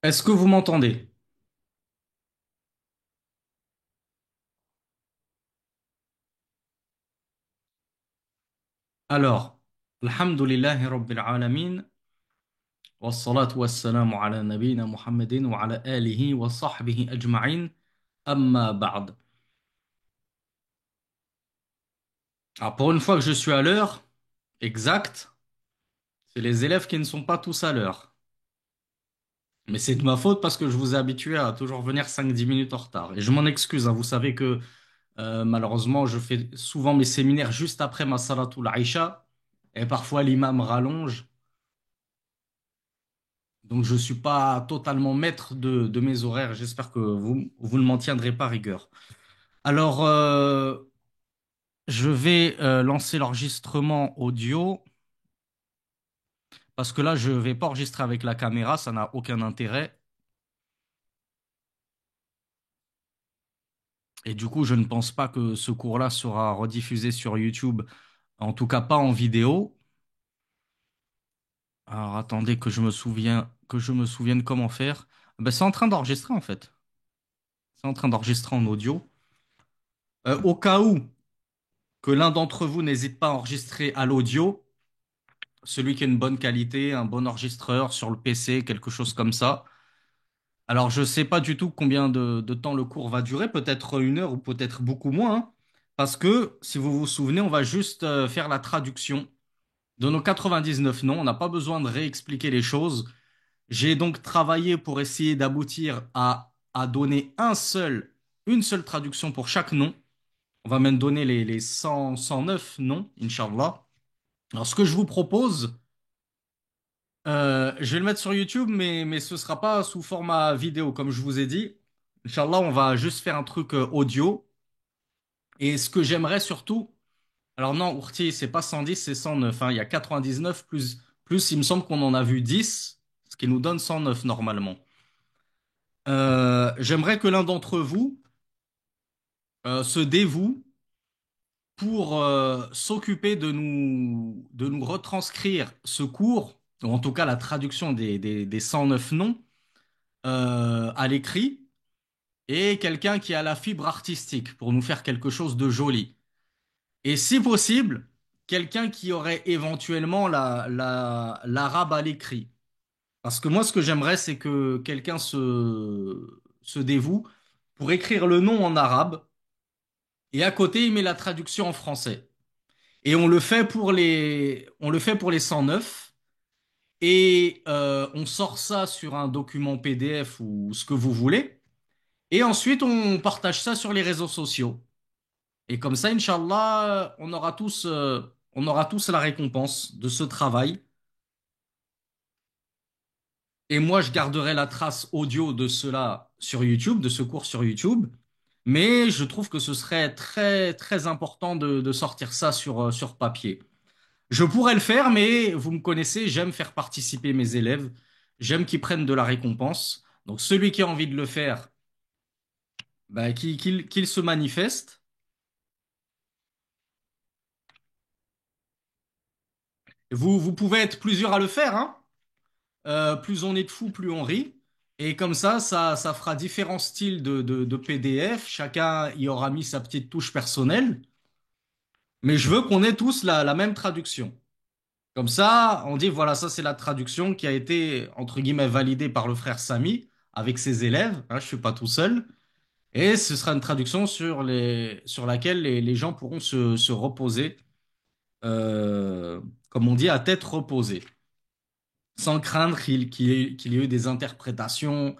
Est-ce que vous m'entendez? Alors, Alhamdulillahi Rabbil Alamin, wassalatu wassalamu ala nabina Muhammadin wa ala alihi wa sahbihi ajma'in, amma ba'd. Alors, pour une fois que je suis à l'heure, exact, c'est les élèves qui ne sont pas tous à l'heure. Mais c'est de ma faute parce que je vous ai habitué à toujours venir 5-10 minutes en retard. Et je m'en excuse, hein. Vous savez que malheureusement, je fais souvent mes séminaires juste après ma salatul Aïcha. Et parfois, l'imam rallonge. Donc, je ne suis pas totalement maître de mes horaires. J'espère que vous ne m'en tiendrez pas rigueur. Alors, je vais lancer l'enregistrement audio parce que là, je ne vais pas enregistrer avec la caméra. Ça n'a aucun intérêt. Et du coup, je ne pense pas que ce cours-là sera rediffusé sur YouTube. En tout cas, pas en vidéo. Alors, attendez que je me souvienne comment faire. Ben, c'est en train d'enregistrer en fait. C'est en train d'enregistrer en audio. Au cas où que l'un d'entre vous n'hésite pas à enregistrer à l'audio, celui qui a une bonne qualité, un bon enregistreur sur le PC, quelque chose comme ça. Alors, je ne sais pas du tout combien de temps le cours va durer, peut-être 1 heure ou peut-être beaucoup moins, hein, parce que, si vous vous souvenez, on va juste faire la traduction de nos 99 noms. On n'a pas besoin de réexpliquer les choses. J'ai donc travaillé pour essayer d'aboutir à donner une seule traduction pour chaque nom. On va même donner les 109 noms, Inch'Allah. Alors, ce que je vous propose, je vais le mettre sur YouTube, mais ce sera pas sous format vidéo, comme je vous ai dit. Inch'Allah, on va juste faire un truc audio. Et ce que j'aimerais surtout, alors non, Ourti, c'est pas 110, c'est 109, hein. Il y a 99 plus, il me semble qu'on en a vu 10, ce qui nous donne 109 normalement. J'aimerais que l'un d'entre vous se dévoue pour s'occuper de nous retranscrire ce cours, ou en tout cas la traduction des 109 noms à l'écrit, et quelqu'un qui a la fibre artistique pour nous faire quelque chose de joli. Et si possible, quelqu'un qui aurait éventuellement l'arabe à l'écrit. Parce que moi, ce que j'aimerais, c'est que quelqu'un se dévoue pour écrire le nom en arabe, et à côté, il met la traduction en français. Et on le fait pour les 109. Et on sort ça sur un document PDF ou ce que vous voulez. Et ensuite, on partage ça sur les réseaux sociaux. Et comme ça, Inch'Allah, on aura tous la récompense de ce travail. Et moi, je garderai la trace audio de cela sur YouTube, de ce cours sur YouTube. Mais je trouve que ce serait très, très important de sortir ça sur papier. Je pourrais le faire, mais vous me connaissez, j'aime faire participer mes élèves. J'aime qu'ils prennent de la récompense. Donc, celui qui a envie de le faire, bah, qu'il se manifeste. Vous pouvez être plusieurs à le faire, hein. Plus on est de fous, plus on rit. Et comme ça fera différents styles de PDF. Chacun y aura mis sa petite touche personnelle. Mais je veux qu'on ait tous la même traduction. Comme ça, on dit, voilà, ça c'est la traduction qui a été, entre guillemets, validée par le frère Samy avec ses élèves. Hein, je suis pas tout seul. Et ce sera une traduction sur laquelle les gens pourront se reposer, euh, comme on dit, à tête reposée, sans craindre qu'il y ait eu des interprétations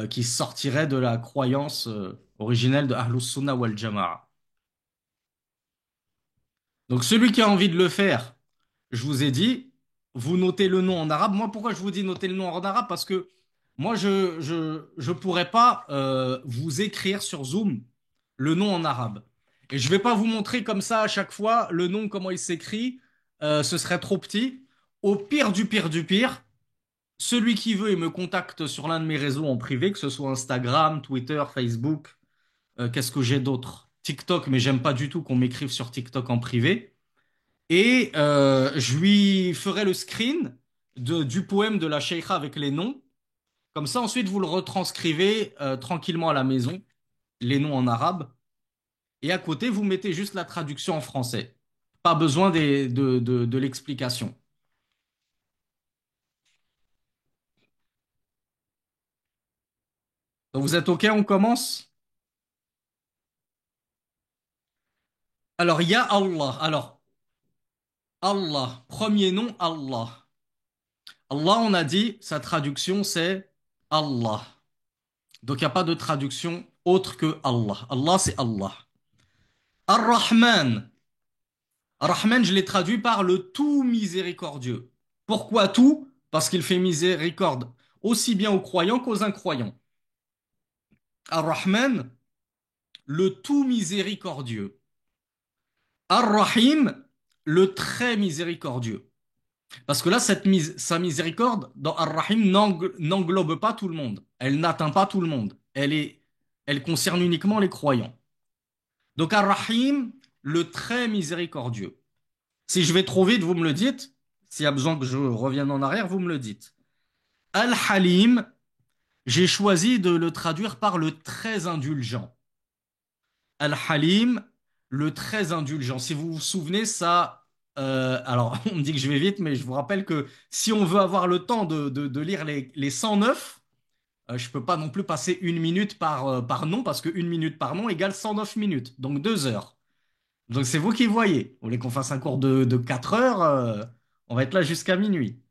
qui sortiraient de la croyance originelle de Ahlus Sunnah wal Jama'a. Donc celui qui a envie de le faire, je vous ai dit, vous notez le nom en arabe. Moi, pourquoi je vous dis noter le nom en arabe? Parce que moi, je pourrais pas vous écrire sur Zoom le nom en arabe. Et je vais pas vous montrer comme ça à chaque fois le nom, comment il s'écrit. Ce serait trop petit. Au pire du pire du pire, celui qui veut, il me contacte sur l'un de mes réseaux en privé, que ce soit Instagram, Twitter, Facebook. Qu'est-ce que j'ai d'autre? TikTok, mais j'aime pas du tout qu'on m'écrive sur TikTok en privé. Et je lui ferai le screen du poème de la Sheikha avec les noms. Comme ça, ensuite, vous le retranscrivez tranquillement à la maison, les noms en arabe. Et à côté, vous mettez juste la traduction en français. Pas besoin de l'explication. Donc vous êtes OK, on commence? Alors, il y a Allah. Alors, Allah, premier nom, Allah. Allah, on a dit, sa traduction, c'est Allah. Donc, il n'y a pas de traduction autre que Allah. Allah, c'est Allah. Ar-Rahman. Ar-Rahman, je l'ai traduit par le tout miséricordieux. Pourquoi tout? Parce qu'il fait miséricorde aussi bien aux croyants qu'aux incroyants. Ar-Rahman, le tout miséricordieux. Ar-Rahim, le très miséricordieux. Parce que là, sa miséricorde dans Ar-Rahim n'englobe pas tout le monde. Elle n'atteint pas tout le monde. Elle concerne uniquement les croyants. Donc Ar-Rahim, le très miséricordieux. Si je vais trop vite, vous me le dites. S'il y a besoin que je revienne en arrière, vous me le dites. Al-Halim, j'ai choisi de le traduire par le très indulgent. Al-Halim, le très indulgent. Si vous vous souvenez, ça. Alors, on me dit que je vais vite, mais je vous rappelle que si on veut avoir le temps de lire les 109, je ne peux pas non plus passer une minute par nom, parce qu'une minute par nom égale 109 minutes, donc 2 heures. Donc c'est vous qui voyez. Vous voulez qu'on fasse un cours de 4 heures, on va être là jusqu'à minuit.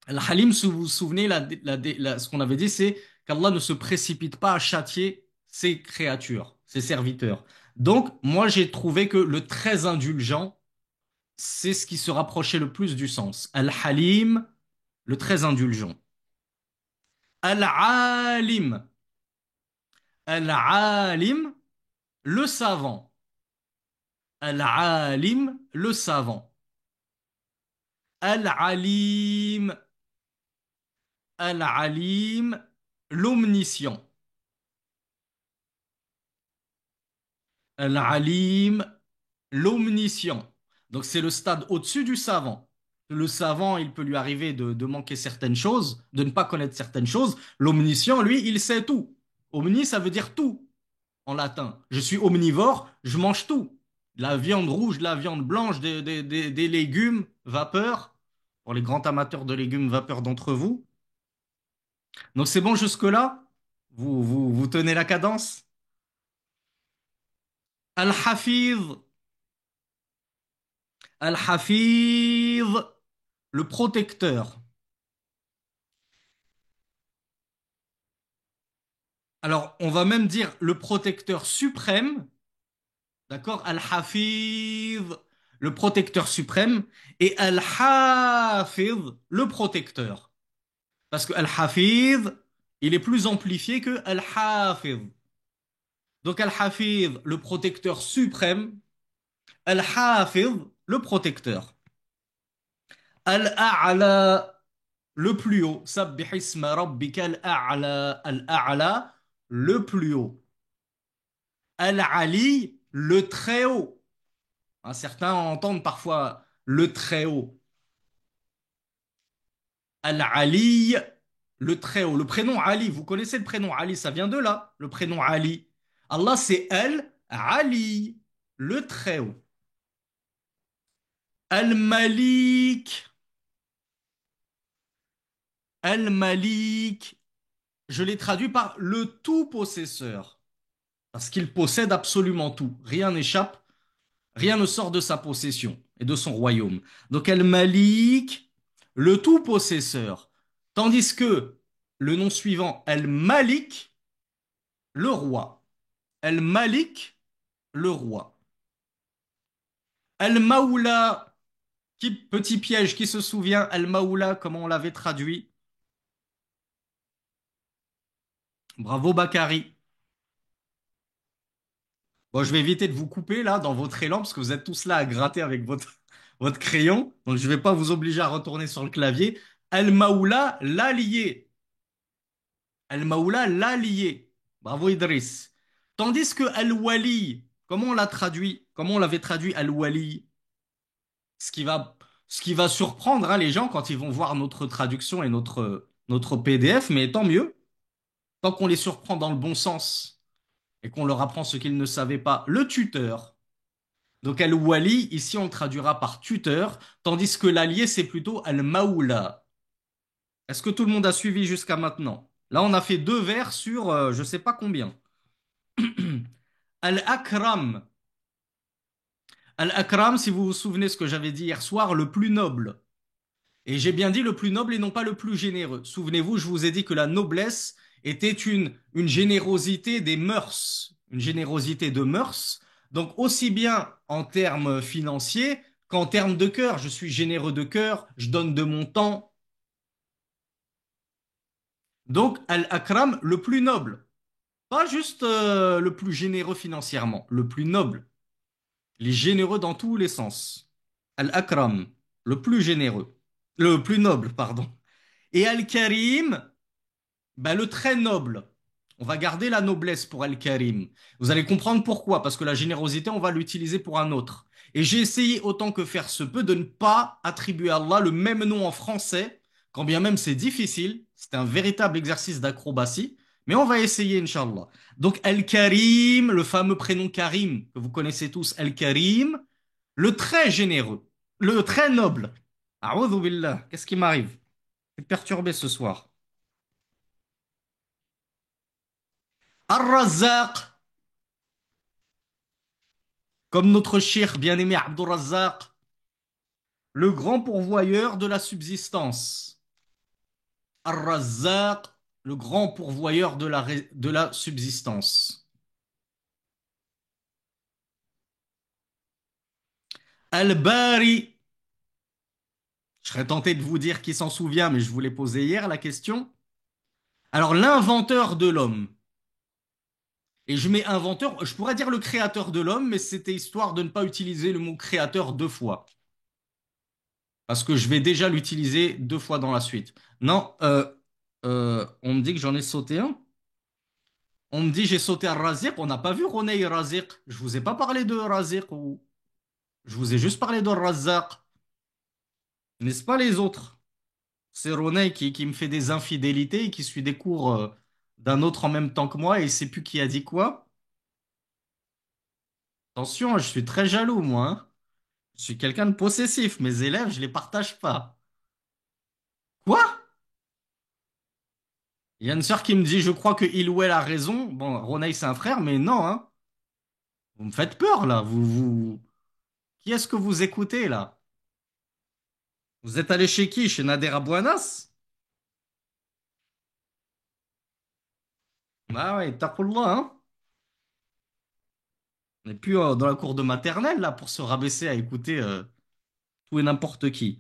Al-Halim, si vous vous souvenez, ce qu'on avait dit, c'est qu'Allah ne se précipite pas à châtier ses créatures, ses serviteurs. Donc, moi, j'ai trouvé que le très indulgent, c'est ce qui se rapprochait le plus du sens. Al-Halim, le très indulgent. Al-Alim, Al-Alim, le savant. Al-Alim, le savant. Al-Alim, Al-Alim, l'omniscient. Al-Alim, l'omniscient. Donc c'est le stade au-dessus du savant. Le savant, il peut lui arriver de manquer certaines choses, de ne pas connaître certaines choses. L'omniscient, lui, il sait tout. Omni, ça veut dire tout en latin. Je suis omnivore, je mange tout. La viande rouge, la viande blanche, des légumes, vapeur. Pour les grands amateurs de légumes vapeur d'entre vous. Donc c'est bon jusque-là? Vous tenez la cadence? Al-Hafiz, Al-Hafiz, le protecteur. Alors, on va même dire le protecteur suprême, d'accord? Al-Hafiz, le protecteur suprême, et Al-Hafiz, le protecteur. Parce que Al-Hafiz, il est plus amplifié que Al-Hafiz. Donc Al-Hafiz, le protecteur suprême, Al-Hafiz, le protecteur. Al-A'la, le plus haut. Sabbih isma rabbika al-A'la, Al-A'la, le plus haut. Al-Ali, le très haut. Hein, certains entendent parfois le très haut. Al-Ali, le très haut. Le prénom Ali, vous connaissez le prénom Ali, ça vient de là, le prénom Ali. Allah, c'est Al-Ali, le très haut. Al-Malik, Al-Malik, je l'ai traduit par le tout possesseur. Parce qu'il possède absolument tout. Rien n'échappe, rien ne sort de sa possession et de son royaume. Donc Al-Malik, le tout possesseur. Tandis que le nom suivant, Al-Malik, le roi. Al-Malik, le roi. Al-Maoula, petit piège, qui se souvient, Al-Maoula, comment on l'avait traduit? Bravo Bakary. Bon, je vais éviter de vous couper là dans votre élan parce que vous êtes tous là à gratter avec votre crayon. Donc je ne vais pas vous obliger à retourner sur le clavier. Al-Maoula, l'allié. Al-Maoula, l'allié. Bravo Idriss. Tandis que Al-Wali, comment on l'a traduit? Comment on l'avait traduit Al-Wali? Ce qui va, ce qui va surprendre hein, les gens quand ils vont voir notre traduction et notre notre PDF, mais tant mieux, tant qu'on les surprend dans le bon sens et qu'on leur apprend ce qu'ils ne savaient pas. Le tuteur. Donc al-wali, ici on le traduira par tuteur, tandis que l'allié c'est plutôt al-maoula. Est-ce que tout le monde a suivi jusqu'à maintenant? Là on a fait deux vers sur je sais pas combien. Al-akram. Al-akram, si vous vous souvenez ce que j'avais dit hier soir, le plus noble. Et j'ai bien dit le plus noble et non pas le plus généreux. Souvenez-vous, je vous ai dit que la noblesse était une générosité des mœurs, une générosité de mœurs. Donc aussi bien en termes financiers qu'en termes de cœur. Je suis généreux de cœur, je donne de mon temps. Donc Al-Akram, le plus noble. Pas juste le plus généreux financièrement, le plus noble. Il est généreux dans tous les sens. Al-Akram, le plus généreux. Le plus noble, pardon. Et Al-Karim, ben, le très noble. On va garder la noblesse pour Al-Karim. Vous allez comprendre pourquoi, parce que la générosité, on va l'utiliser pour un autre. Et j'ai essayé autant que faire se peut de ne pas attribuer à Allah le même nom en français, quand bien même c'est difficile. C'est un véritable exercice d'acrobatie, mais on va essayer, Inch'Allah. Donc Al-Karim, le fameux prénom Karim, que vous connaissez tous, Al-Karim, le très généreux, le très noble. A'udhu billah, qu'est-ce qui m'arrive? Je suis perturbé ce soir. Ar-Razzaq, comme notre cheikh bien-aimé Abdur Razzaq, le grand pourvoyeur de la subsistance. Ar-Razzaq, le grand pourvoyeur de la subsistance. Al-Bari, je serais tenté de vous dire qui s'en souvient, mais je vous l'ai posé hier la question. Alors, l'inventeur de l'homme. Et je mets inventeur, je pourrais dire le créateur de l'homme, mais c'était histoire de ne pas utiliser le mot créateur deux fois. Parce que je vais déjà l'utiliser deux fois dans la suite. Non, on me dit que j'en ai sauté un. On me dit j'ai sauté à Raziq. On n'a pas vu Roney Raziq. Je vous ai pas parlé de Raziq ou je vous ai juste parlé de Razzaq. N'est-ce pas les autres? C'est Roney qui me fait des infidélités et qui suit des cours d'un autre en même temps que moi et il sait plus qui a dit quoi. Attention, je suis très jaloux moi, hein. Je suis quelqu'un de possessif. Mes élèves, je les partage pas. Quoi? Il y a une sœur qui me dit je crois que il ou elle a raison. Bon, Roney c'est un frère, mais non, hein. Vous me faites peur là. Qui est-ce que vous écoutez là? Vous êtes allé chez qui? Chez Nader Abouanas? Ah ouais, taqullah, hein? On n'est plus dans la cour de maternelle là pour se rabaisser à écouter tout et n'importe qui.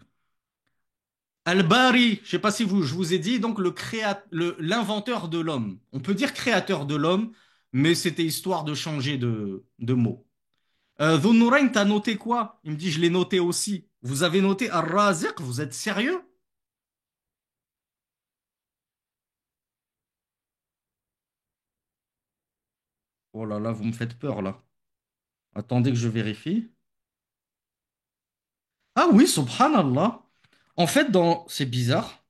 Al-Bari, je sais pas si je vous ai dit, donc l'inventeur de l'homme. On peut dire créateur de l'homme, mais c'était histoire de changer de mot. Dhun Nurayn, t'as noté quoi? Il me dit, je l'ai noté aussi. Vous avez noté Ar-Raziq, vous êtes sérieux? Oh là là, vous me faites peur là. Attendez que je vérifie. Ah oui, subhanallah. En fait, c'est bizarre.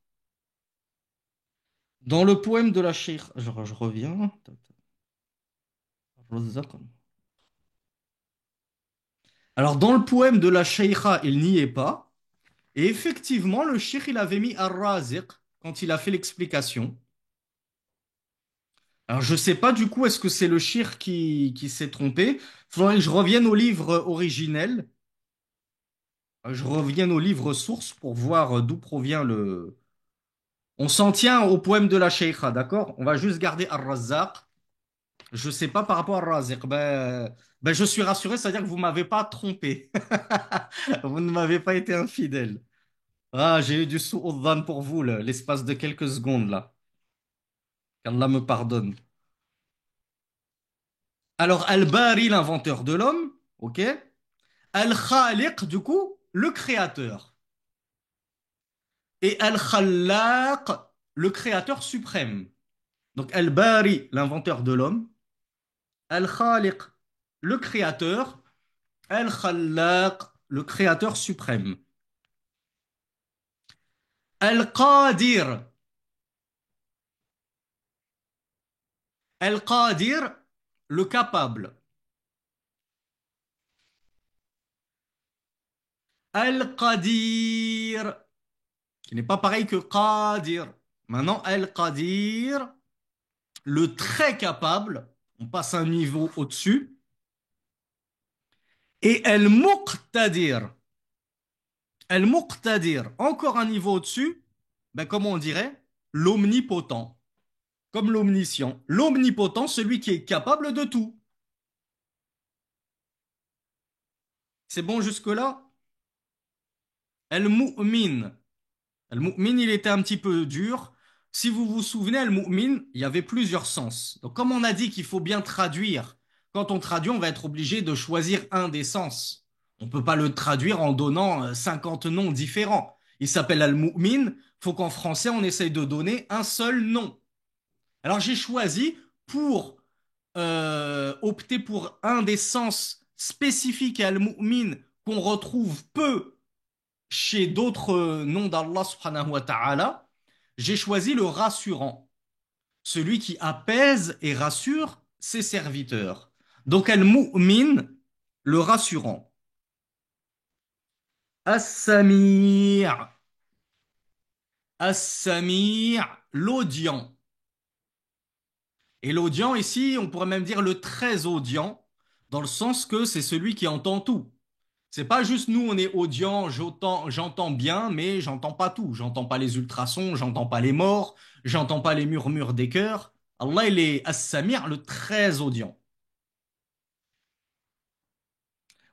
Dans le poème de la Cheikh, je reviens. Alors, dans le poème de la Sheikha, il n'y est pas. Et effectivement, le Cheikh, il avait mis Ar-Raziq quand il a fait l'explication. Alors, je sais pas du coup, est-ce que c'est le Cheikh qui s'est trompé? Faudrait que je revienne au livre originel. Je revienne au livre source pour voir d'où provient le. On s'en tient au poème de la Sheikha, d'accord? On va juste garder Ar-Razzaq. Je sais pas par rapport à Raziq. Ben, je suis rassuré, c'est-à-dire que vous m'avez pas trompé. Vous ne m'avez pas été infidèle. Ah, j'ai eu du sous-dhan pour vous, l'espace de quelques secondes, là. Qu'Allah me pardonne. Alors, Al-Bari, l'inventeur de l'homme, ok? Al-Khaliq, du coup, le créateur. Et Al-Khallaq, le créateur suprême. Donc, Al-Bari, l'inventeur de l'homme. Al-Khaliq, le créateur. Al-Khallaq, le créateur suprême. Al-Qadir. Al-Qadir, le capable. Al-Qadir, qui n'est pas pareil que Qadir. Maintenant, Al-Qadir, le très capable, on passe un niveau au-dessus. Et Al-Muqtadir, Al-Muqtadir, encore un niveau au-dessus, ben, comment on dirait? L'omnipotent, comme l'omniscient. L'omnipotent, celui qui est capable de tout. C'est bon jusque-là? Al-Mu'min. Al-Mu'min, il était un petit peu dur. Si vous vous souvenez, Al-Mu'min, il y avait plusieurs sens. Donc, comme on a dit qu'il faut bien traduire, quand on traduit, on va être obligé de choisir un des sens. On ne peut pas le traduire en donnant 50 noms différents. Il s'appelle Al-Mu'min. Faut qu'en français, on essaye de donner un seul nom. Alors, j'ai choisi pour opter pour un des sens spécifiques à Al-Mu'min qu'on retrouve peu chez d'autres noms d'Allah subhanahu wa ta'ala, j'ai choisi le rassurant, celui qui apaise et rassure ses serviteurs. Donc al-mu'min, le rassurant. As-sami', as-sami', l'audient. Et l'audient ici, on pourrait même dire le très audient, dans le sens que c'est celui qui entend tout. C'est pas juste nous, on est audient, j'entends bien, mais j'entends pas tout. J'entends pas les ultrasons, j'entends pas les morts, j'entends pas les murmures des cœurs. Allah, il est As-Samir, le très audient.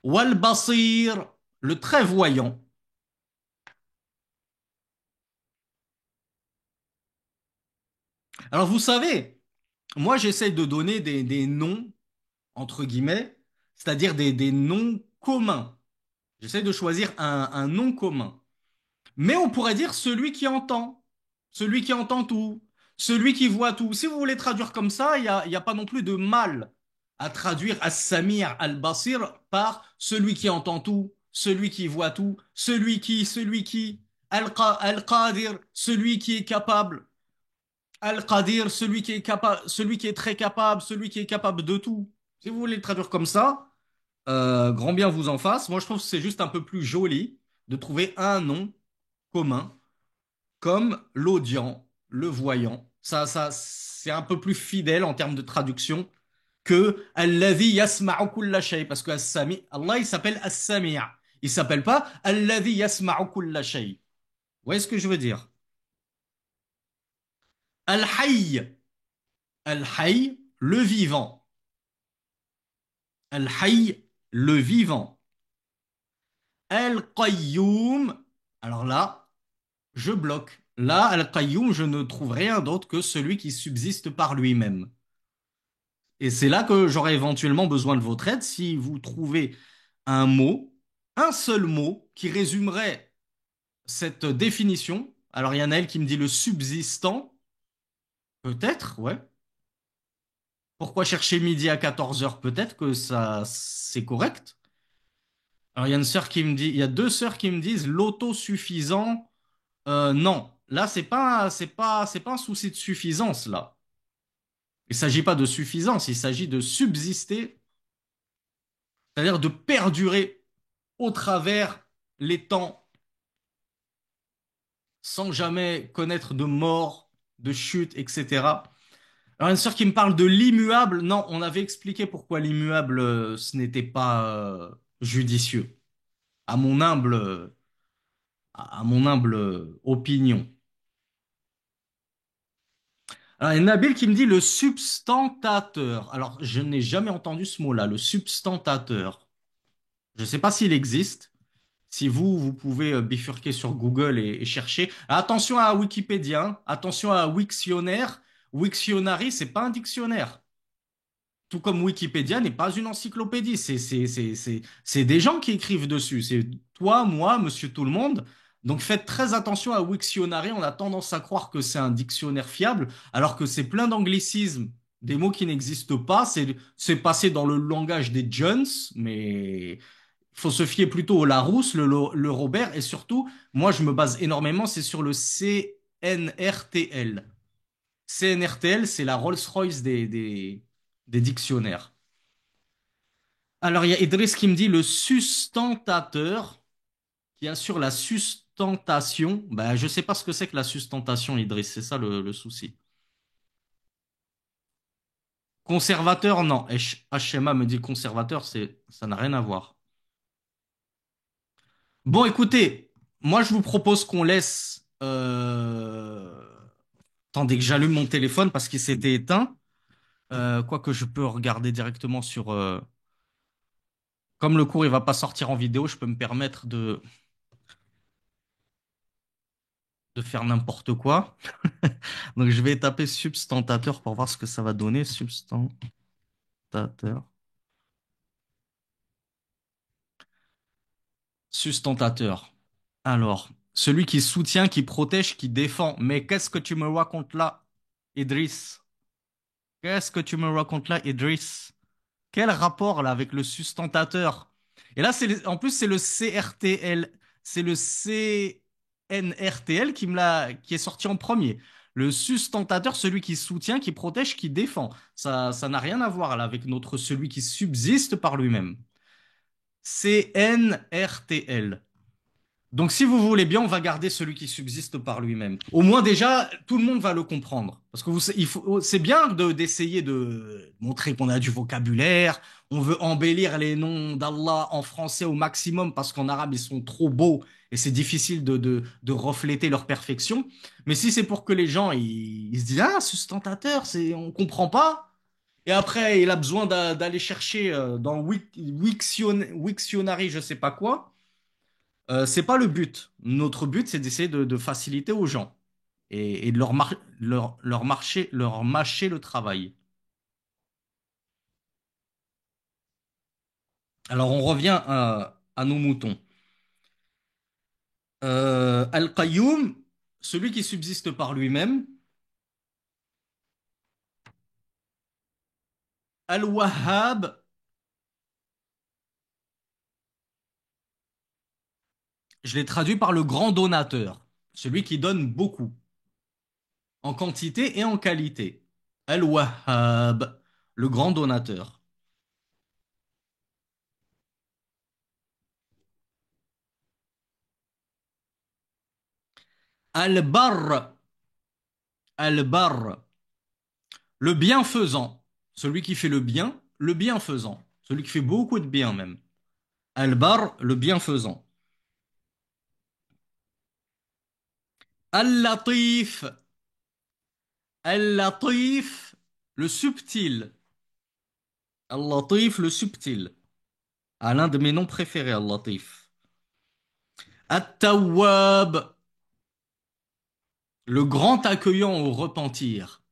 Wal Basir, le très voyant. Alors vous savez, moi j'essaie de donner des noms, entre guillemets, c'est-à-dire des noms communs. J'essaie de choisir un nom commun. Mais on pourrait dire celui qui entend tout, celui qui voit tout. Si vous voulez traduire comme ça, il y a pas non plus de mal à traduire As-Samir Al-Basir par celui qui entend tout, celui qui voit tout, celui qui, Al-Qadir, celui qui est capable, Al-Qadir, celui qui est capable, celui qui est très capable, celui qui est capable de tout. Si vous voulez le traduire comme ça, grand bien vous en fasse. Moi, je trouve que c'est juste un peu plus joli de trouver un nom commun comme l'audient, le voyant. Ça, c'est un peu plus fidèle en termes de traduction que Alladhi yasma'u kulla shay, parce que As-Sami, Allah, il s'appelle As-Sami'. Il s'appelle pas Alladhi yasma'u kulla shay. Vous voyez ce que je veux dire? Al-Hayy, Al-Hayy, le vivant. Al-Hayy, le vivant. Al-Qayyum, alors là, je bloque. Là, Al-Qayyum, je ne trouve rien d'autre que celui qui subsiste par lui-même. Et c'est là que j'aurais éventuellement besoin de votre aide si vous trouvez un mot, un seul mot qui résumerait cette définition. Alors il y en a elle qui me dit le subsistant, peut-être, ouais. Pourquoi chercher midi à 14 heures? Peut-être que ça c'est correct. Alors il y a une sœur qui me dit, il y a deux sœurs qui me disent l'autosuffisant. Non, là c'est pas un souci de suffisance là. Il s'agit pas de suffisance, il s'agit de subsister, c'est-à-dire de perdurer au travers les temps sans jamais connaître de mort, de chute, etc. Alors une sœur qui me parle de l'immuable, non, on avait expliqué pourquoi l'immuable, ce n'était pas judicieux, à mon humble, à mon humble opinion. Alors il y a Nabil qui me dit le substantateur. Alors je n'ai jamais entendu ce mot-là, le substantateur. Je ne sais pas s'il existe. Si vous pouvez bifurquer sur Google et chercher. Attention à Wikipédia, hein. Attention à Wiktionnaire. Wiktionary, c'est pas un dictionnaire. Tout comme Wikipédia n'est pas une encyclopédie. C'est des gens qui écrivent dessus. C'est toi, moi, monsieur tout le monde. Donc faites très attention à Wiktionary. On a tendance à croire que c'est un dictionnaire fiable, alors que c'est plein d'anglicismes, des mots qui n'existent pas. C'est passé dans le langage des Jones, mais il faut se fier plutôt au Larousse, le Robert, et surtout, moi je me base énormément, c'est sur le CNRTL. CNRTL, c'est la Rolls-Royce des dictionnaires. Alors, il y a Idriss qui me dit le sustentateur qui assure la sustentation. Ben, je sais pas ce que c'est que la sustentation, Idriss, c'est ça le souci. Conservateur, non. HMA me dit conservateur, ça n'a rien à voir. Bon, écoutez, moi je vous propose qu'on laisse. Attendez que j'allume mon téléphone parce qu'il s'était éteint. Quoique je peux regarder directement sur. Comme le cours il va pas sortir en vidéo, je peux me permettre de faire n'importe quoi. Donc je vais taper substantateur pour voir ce que ça va donner. Substantateur. Sustentateur. Alors, celui qui soutient, qui protège, qui défend. Mais qu'est-ce que tu me racontes là, Idriss? Qu'est-ce que tu me racontes là, Idriss? Quel rapport là avec le sustentateur? Et là, en plus, c'est le CRTL. C'est le CNRTL qui est sorti en premier. Le sustentateur, celui qui soutient, qui protège, qui défend. Ça n'a rien à voir là avec notre celui qui subsiste par lui-même. CNRTL. Donc, si vous voulez bien, on va garder celui qui subsiste par lui-même. Au moins, déjà, tout le monde va le comprendre. Parce que c'est bien d'essayer de montrer qu'on a du vocabulaire. On veut embellir les noms d'Allah en français au maximum parce qu'en arabe, ils sont trop beaux et c'est difficile de refléter leur perfection. Mais si c'est pour que les gens, ils se disent, ah, sustentateur, on comprend pas. Et après, il a besoin d'aller chercher dans Wiktionary, je sais pas quoi. C'est pas le but. Notre but, c'est d'essayer de faciliter aux gens et de leur mâcher le travail. Alors, on revient à nos moutons. Al-Qayyum, celui qui subsiste par lui-même. Al-Wahhab, je l'ai traduit par le grand donateur, celui qui donne beaucoup, en quantité et en qualité. Al-Wahhab, le grand donateur. Al-Barr, Al-Barr, le bienfaisant, celui qui fait le bienfaisant, celui qui fait beaucoup de bien même. Al-Bar, le bienfaisant. Al-Latif, Al-Latif, le subtil. Al-Latif, le subtil. À l'un de mes noms préférés, Al-Latif. At-Tawwab, le grand accueillant au repentir.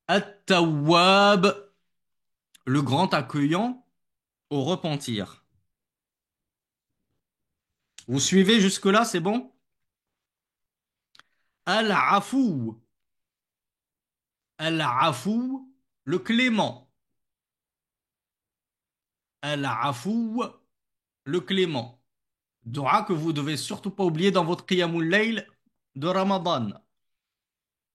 At-Tawwab, le grand accueillant au repentir. Vous suivez jusque-là, c'est bon? Al-Afou, Al-Afou, le clément. Al-Afou, le clément. Dua que vous devez surtout pas oublier dans votre Qiyamul Layl de Ramadan.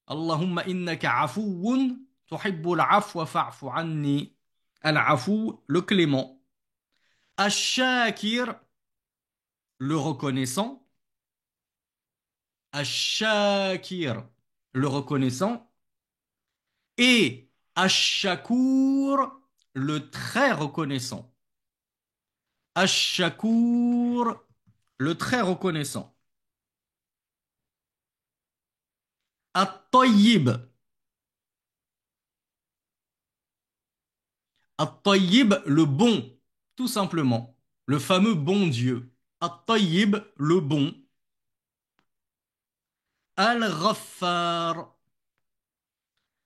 Allahumma innaka afouun tuhibbul afwa fa'fu anni. Al-Afou, le clément. Ash-Shakir, le reconnaissant. Ash-Shakir, le reconnaissant. Et Ash-Shakur, le très reconnaissant. Ash-Shakur, le très reconnaissant. At-Tayyib, At-Tayyib, le bon, tout simplement. Le fameux bon Dieu. At-Tayyib, le bon. Al-Ghaffar,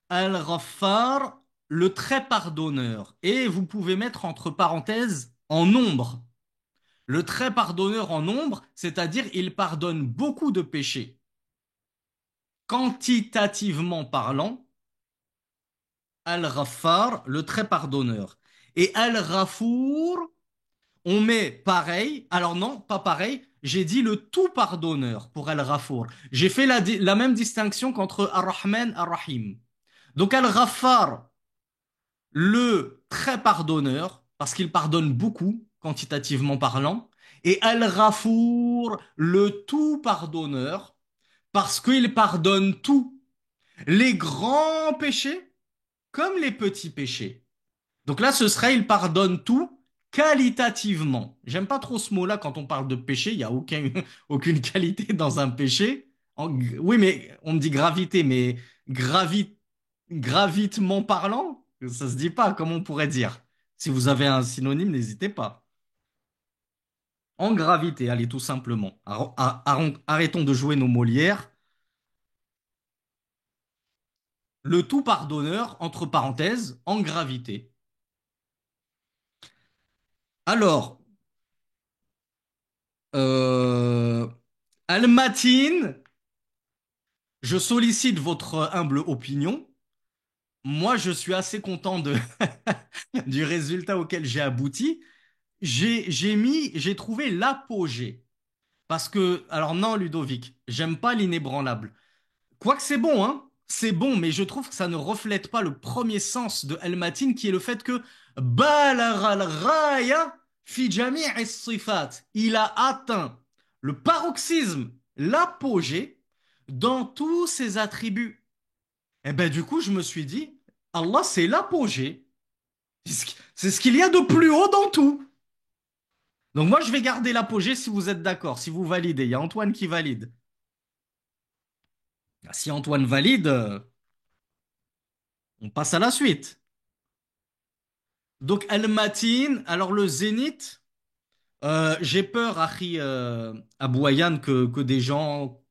Al-Ghaffar, le très pardonneur. Et vous pouvez mettre entre parenthèses en nombre. Le très pardonneur en nombre, c'est-à-dire il pardonne beaucoup de péchés. Quantitativement parlant, Al-Ghaffar, le très pardonneur. Et Al-Ghafour, on met pareil. Alors non, pas pareil. J'ai dit le tout pardonneur pour Al-Ghafour. J'ai fait la même distinction qu'entre Ar-Rahman et Ar-Rahim. Donc Al-Ghaffar, le très pardonneur, parce qu'il pardonne beaucoup, quantitativement parlant, et Al-Ghafour, le tout pardonneur, parce qu'il pardonne tout, les grands péchés comme les petits péchés. Donc là, ce serait il pardonne tout qualitativement. J'aime pas trop ce mot-là quand on parle de péché, il n'y a aucune qualité dans un péché. Oui, mais on me dit gravité, mais gravitement parlant, ça se dit pas, comme on pourrait dire. Si vous avez un synonyme, n'hésitez pas. En gravité, allez, tout simplement. Arrêtons de jouer nos Molières. Le tout pardonneur, entre parenthèses, en gravité. Alors, euh, Al-Matin, je sollicite votre humble opinion. Moi, je suis assez content du résultat auquel j'ai abouti. J'ai trouvé l'apogée. Parce que, alors non, Ludovic, j'aime pas l'inébranlable. Quoique c'est bon, hein, c'est bon, mais je trouve que ça ne reflète pas le premier sens de Al-Matin, qui est le fait que balagha al-ghaya fi jami' as-sifat. Il a atteint le paroxysme, l'apogée dans tous ses attributs. Et ben du coup, je me suis dit, Allah, c'est l'apogée. C'est ce qu'il y a de plus haut dans tout. Donc moi, je vais garder l'apogée si vous êtes d'accord, si vous validez. Il y a Antoine qui valide. Si Antoine valide, on passe à la suite. Donc Al-Matin, alors le zénith, j'ai peur, Akhi Abou Ayan, que des gens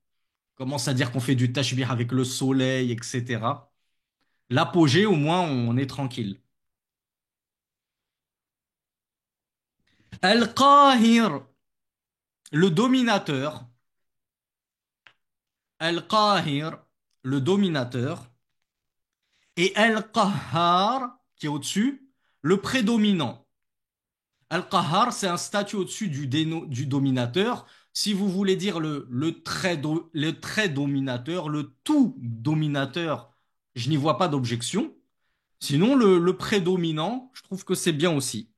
commencent à dire qu'on fait du tashbih avec le soleil, etc. L'apogée, au moins, on est tranquille. Al-Qahir, le dominateur. Al-Qahir, le dominateur. Et Al-Qahhar, qui est au-dessus, le prédominant. Al-Qahhar, c'est un statut au-dessus du dominateur. Si vous voulez dire le très dominateur, le tout dominateur, je n'y vois pas d'objection. Sinon, le prédominant, je trouve que c'est bien aussi.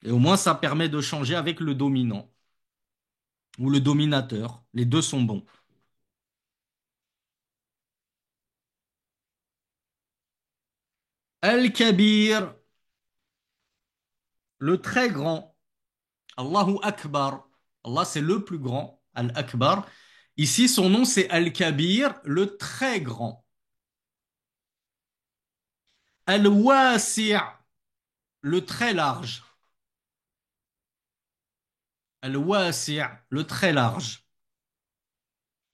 Et au moins, ça permet de changer avec le dominant ou le dominateur. Les deux sont bons. Al-Kabir, le très grand. Allahu Akbar. Allah, c'est le plus grand. Al-Akbar. Ici, son nom, c'est Al-Kabir, le très grand. Al-Wasi', le très large. Al-Wasi', le très large.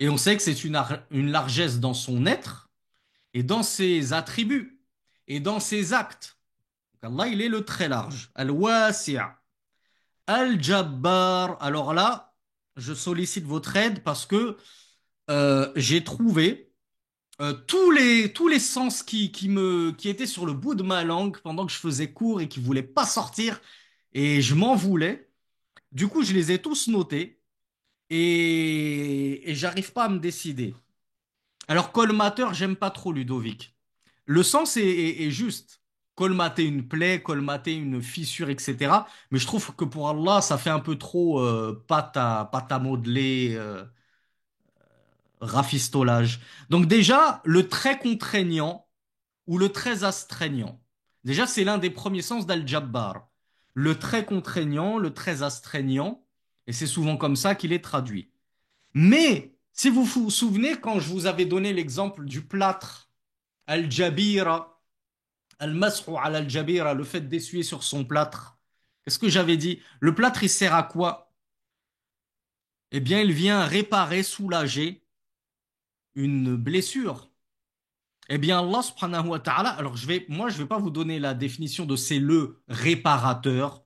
Et on sait que c'est une largesse dans son être et dans ses attributs et dans ses actes. Donc Allah, il est le très large. Al-Wasi'. Al-Jabbar. Alors là, je sollicite votre aide parce que j'ai trouvé tous les sens qui étaient sur le bout de ma langue pendant que je faisais cours et qui voulaient pas sortir et je m'en voulais. Du coup, je les ai tous notés et j'arrive pas à me décider. Alors, colmateur, j'aime pas trop Ludovic. Le sens est juste. Colmater une plaie, colmater une fissure, etc. Mais je trouve que pour Allah, ça fait un peu trop pâte à modeler, rafistolage. Donc déjà, le très contraignant ou le très astreignant. Déjà, c'est l'un des premiers sens d'Al-Jabbar. Le très contraignant, le très astreignant, et c'est souvent comme ça qu'il est traduit. Mais, si vous vous souvenez, quand je vous avais donné l'exemple du plâtre, Al-Jabira, Al-Mas'u al-Jabira, le fait d'essuyer sur son plâtre, qu'est-ce que j'avais dit? Le plâtre, il sert à quoi? Eh bien, il vient réparer, soulager une blessure. Eh bien, Allah subhanahu wa ta'ala, alors je vais pas vous donner la définition de c'est le réparateur,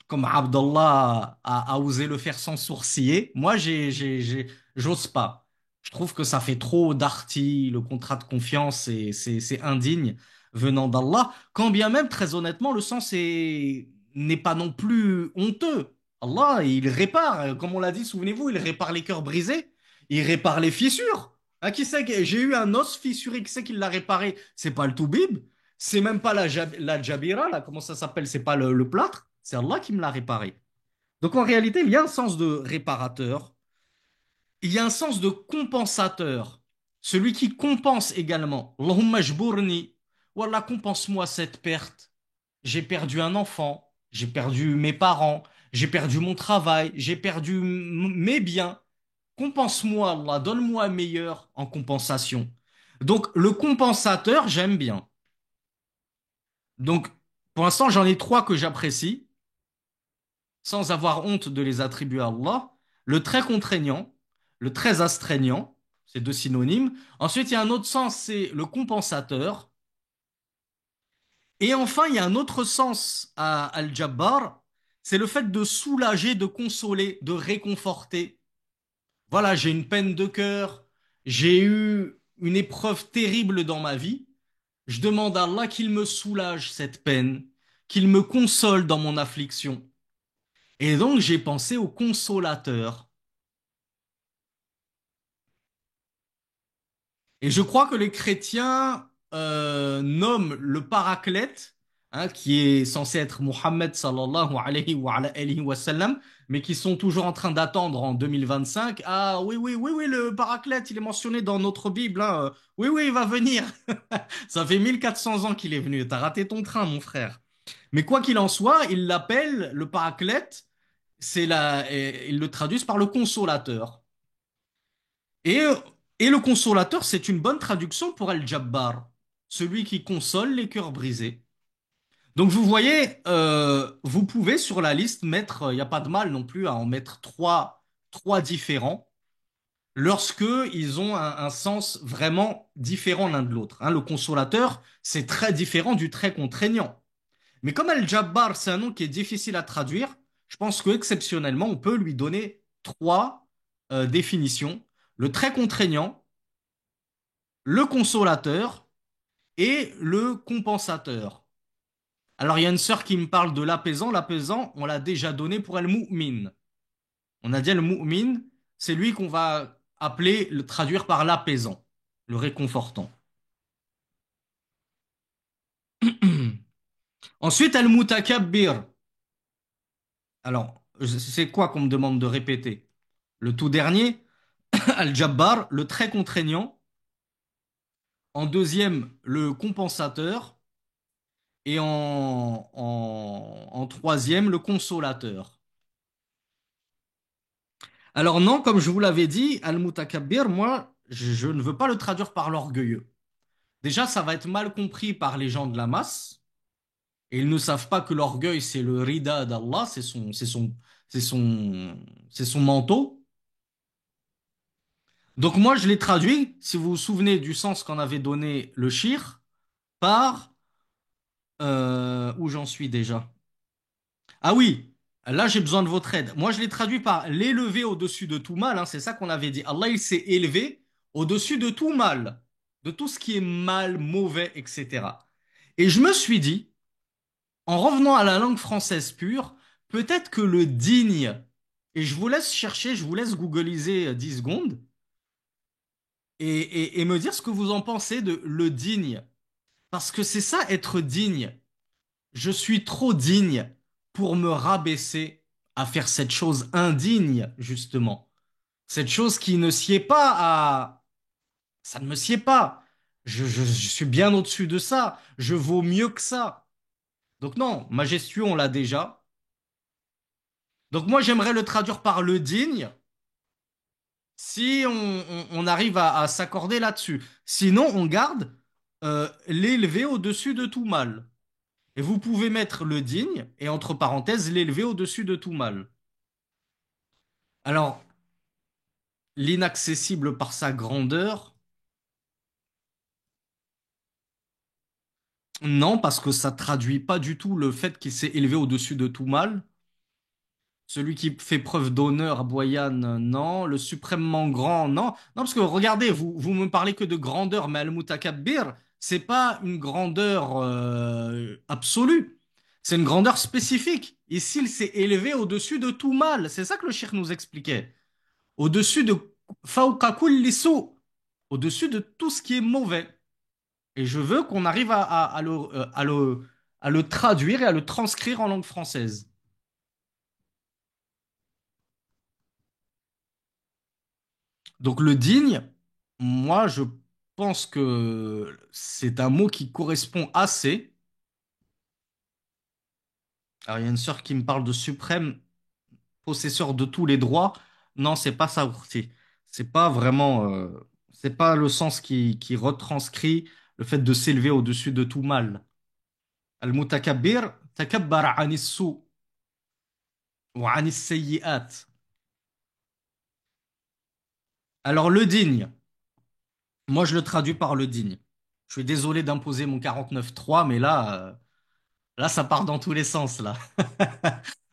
comme Abdallah a osé le faire sans sourciller. Moi, j'ose pas. Je trouve que ça fait trop d'arty, le contrat de confiance, et c'est indigne venant d'Allah. Quand bien même, très honnêtement, n'est pas non plus honteux. Allah, il répare, comme on l'a dit, souvenez-vous, il répare les cœurs brisés, il répare les fissures. Ah, qui c'est j'ai eu un os fissuré, qui c'est qui l'a réparé? C'est pas le Toubib, c'est même pas la Jabira, là, comment ça s'appelle? C'est pas le plâtre, c'est Allah qui me l'a réparé. Donc en réalité, il y a un sens de réparateur, il y a un sens de compensateur, celui qui compense également. Allahumma jbourni, Wallah, compense-moi cette perte. J'ai perdu un enfant, j'ai perdu mes parents, j'ai perdu mon travail, j'ai perdu mes biens. Compense-moi, Allah, donne-moi un meilleur en compensation. Donc, le compensateur, j'aime bien. Donc, pour l'instant, j'en ai trois que j'apprécie, sans avoir honte de les attribuer à Allah. Le très contraignant, le très astreignant, c'est deux synonymes. Ensuite, il y a un autre sens, c'est le compensateur. Et enfin, il y a un autre sens à Al-Jabbar, c'est le fait de soulager, de consoler, de réconforter. Voilà, j'ai une peine de cœur, j'ai eu une épreuve terrible dans ma vie. Je demande à Allah qu'il me soulage cette peine, qu'il me console dans mon affliction. Et donc j'ai pensé au consolateur. Et je crois que les chrétiens nomment le paraclète, hein, qui est censé être Mohammed sallallahu alayhi wa sallam, mais qui sont toujours en train d'attendre en 2025. Ah oui, oui, oui, oui, le paraclète, il est mentionné dans notre Bible, hein. Oui, oui, il va venir. Ça fait 1400 ans qu'il est venu. T'as raté ton train, mon frère. Mais quoi qu'il en soit, ils l'appellent le paraclète, et ils le traduisent par le consolateur. Et, euh, et le consolateur, c'est une bonne traduction pour Al-Jabbar, celui qui console les cœurs brisés. Donc vous voyez, vous pouvez sur la liste mettre, il n'y a pas de mal non plus à en mettre trois différents, lorsque ils ont un sens vraiment différent l'un de l'autre, hein. Le consolateur, c'est très différent du très contraignant. Mais comme Al-Jabbar, c'est un nom qui est difficile à traduire, je pense que exceptionnellement, on peut lui donner trois définitions. Le très contraignant, le consolateur et le compensateur. Alors, il y a une sœur qui me parle de l'apaisant. L'apaisant, on l'a déjà donné pour Al-Mu'min. On a dit Al-Mu'min, c'est lui qu'on va appeler, le traduire par l'apaisant, le réconfortant. Ensuite, Al-Mutakabbir. Alors, c'est quoi qu'on me demande de répéter? Le tout dernier, Al-Jabbar, le très contraignant. En deuxième, le compensateur. Et en troisième, le consolateur. Alors non, comme je vous l'avais dit, Al-Mutakabbir, moi, je ne veux pas le traduire par l'orgueilleux. Déjà, ça va être mal compris par les gens de la masse, et ils ne savent pas que l'orgueil, c'est le rida d'Allah, c'est son, c'est son manteau. Donc moi, je l'ai traduit, si vous vous souvenez du sens qu'en avait donné le shir, par où j'en suis déjà. Ah oui, là j'ai besoin de votre aide. Moi je l'ai traduit par l'élever au-dessus de tout mal, hein, c'est ça qu'on avait dit. Allah il s'est élevé au-dessus de tout mal, de tout ce qui est mal, mauvais, etc. Et je me suis dit, en revenant à la langue française pure, peut-être que le digne, et je vous laisse chercher, je vous laisse googliser 10 secondes, et me dire ce que vous en pensez de le digne. Parce que c'est ça être digne. Je suis trop digne pour me rabaisser à faire cette chose indigne, justement. Cette chose qui ne sied pas à... Ça ne me sied pas. Je suis bien au-dessus de ça. Je vaux mieux que ça. Donc non, majestueux, on l'a déjà. Donc moi, j'aimerais le traduire par le digne, si on arrive à s'accorder là-dessus. Sinon, on garde l'élevé au-dessus de tout mal. Et vous pouvez mettre le digne et entre parenthèses l'élevé au-dessus de tout mal. Alors, l'inaccessible par sa grandeur, non, parce que ça traduit pas du tout le fait qu'il s'est élevé au-dessus de tout mal. Celui qui fait preuve d'honneur, Boyan, non. Le suprêmement grand, non. Non, parce que regardez, vous me parlez que de grandeur, mais Al-Mutakabbir, c'est pas une grandeur absolue. C'est une grandeur spécifique. Ici, il s'est élevé au-dessus de tout mal. C'est ça que le shir nous expliquait. Au-dessus de Fawqa kulli su'. au-dessus de tout ce qui est mauvais. Et je veux qu'on arrive à le traduire et à le transcrire en langue française. Donc le digne, moi je pense que c'est un mot qui correspond assez. Alors il y a une sœur qui me parle de suprême possesseur de tous les droits. Non, c'est pas ça. C'est pas vraiment, c'est pas le sens qui retranscrit le fait de s'élever au-dessus de tout mal. Al-mutakabbir takabbara anis su wa anis sayyi'at. Alors le digne, moi je le traduis par le digne. Je suis désolé d'imposer mon 49.3, mais là ça part dans tous les sens là.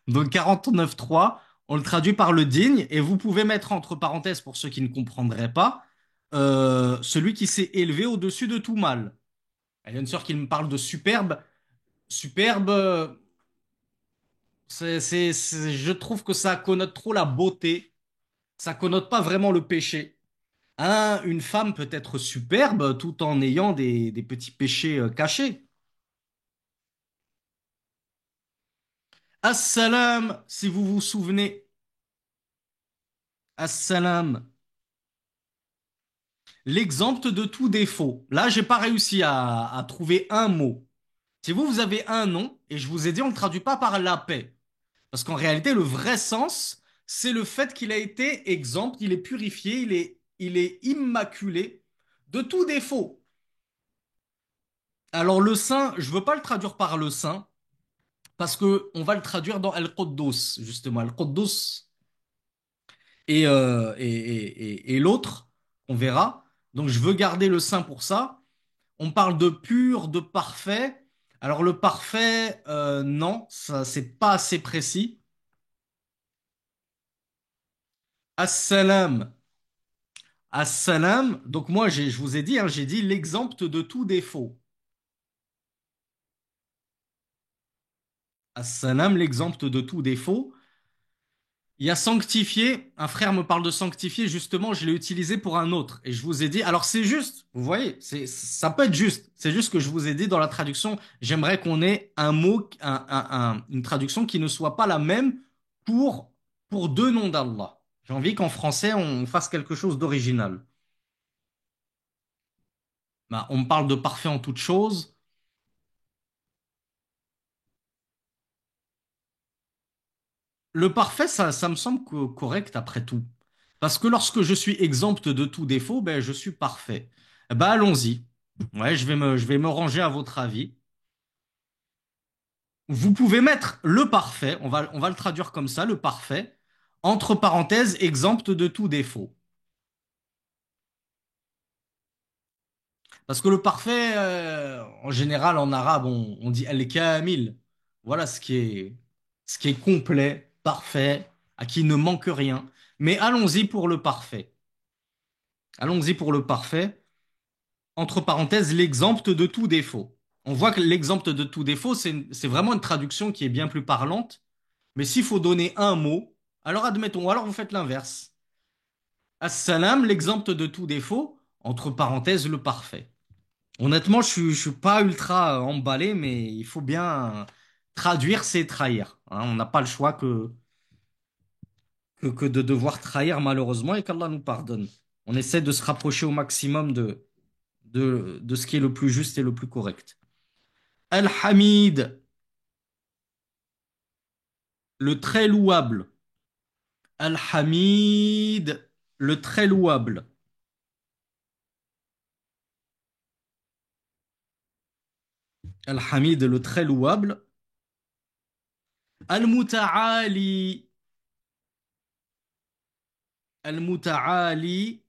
Donc 49.3, on le traduit par le digne, et vous pouvez mettre entre parenthèses pour ceux qui ne comprendraient pas, celui qui s'est élevé au-dessus de tout mal. Il y a une sœur qui me parle de superbe. Superbe, je trouve que ça connote trop la beauté. Ça connote pas vraiment le péché. Une femme peut être superbe tout en ayant des petits péchés cachés. Assalam, si vous vous souvenez. Assalam. L'exemple de tout défaut. Là, j'ai pas réussi à trouver un mot. Si vous avez un nom, et je vous ai dit, on ne le traduit pas par la paix. Parce qu'en réalité, le vrai sens, c'est le fait qu'il a été exempt, il est purifié, il est immaculé de tout défaut. Alors le saint, je veux pas le traduire par le saint, parce que on va le traduire dans Al-Quddus, justement. Al-Quddus et l'autre, on verra. Donc je veux garder le saint pour ça. On parle de pur, de parfait. Alors le parfait, non, ça c'est pas assez précis. Assalam, assalam. Donc moi, je vous ai dit, hein, j'ai dit l'exempt de tout défaut. Assalam, l'exempt de tout défaut. Il y a sanctifié. Un frère me parle de sanctifié. Justement, je l'ai utilisé pour un autre. Et je vous ai dit, alors c'est juste, vous voyez, ça peut être juste. C'est juste que je vous ai dit dans la traduction, j'aimerais qu'on ait un mot, une traduction qui ne soit pas la même pour, pour deux noms d'Allah. J'ai envie qu'en français, on fasse quelque chose d'original. Bah, on me parle de parfait en toute chose. Le parfait, ça me semble correct après tout. Parce que lorsque je suis exempt de tout défaut, ben, je suis parfait. Eh ben, allons-y. Ouais, je vais me ranger à votre avis. Vous pouvez mettre le parfait, on va le traduire comme ça, le parfait, entre parenthèses, exempt de tout défaut. Parce que le parfait, en général, en arabe, on dit al-kamil. Voilà ce qui est complet, parfait, à qui ne manque rien. Mais allons-y pour le parfait. Allons-y pour le parfait. Entre parenthèses, l'exempt de tout défaut. On voit que l'exempt de tout défaut, c'est vraiment une traduction qui est bien plus parlante. Mais s'il faut donner un mot, alors admettons, ou alors vous faites l'inverse. Assalam, l'exempt de tout défaut, entre parenthèses, le parfait. Honnêtement, je suis pas ultra emballé, mais il faut bien traduire, c'est trahir. Hein. On n'a pas le choix que de devoir trahir malheureusement, et qu'Allah nous pardonne. On essaie de se rapprocher au maximum de ce qui est le plus juste et le plus correct. Al-Hamid, le très louable. Al-Hamid, le très louable. Al-Hamid, le très louable. Al-Muta'ali, Al-Muta'ali.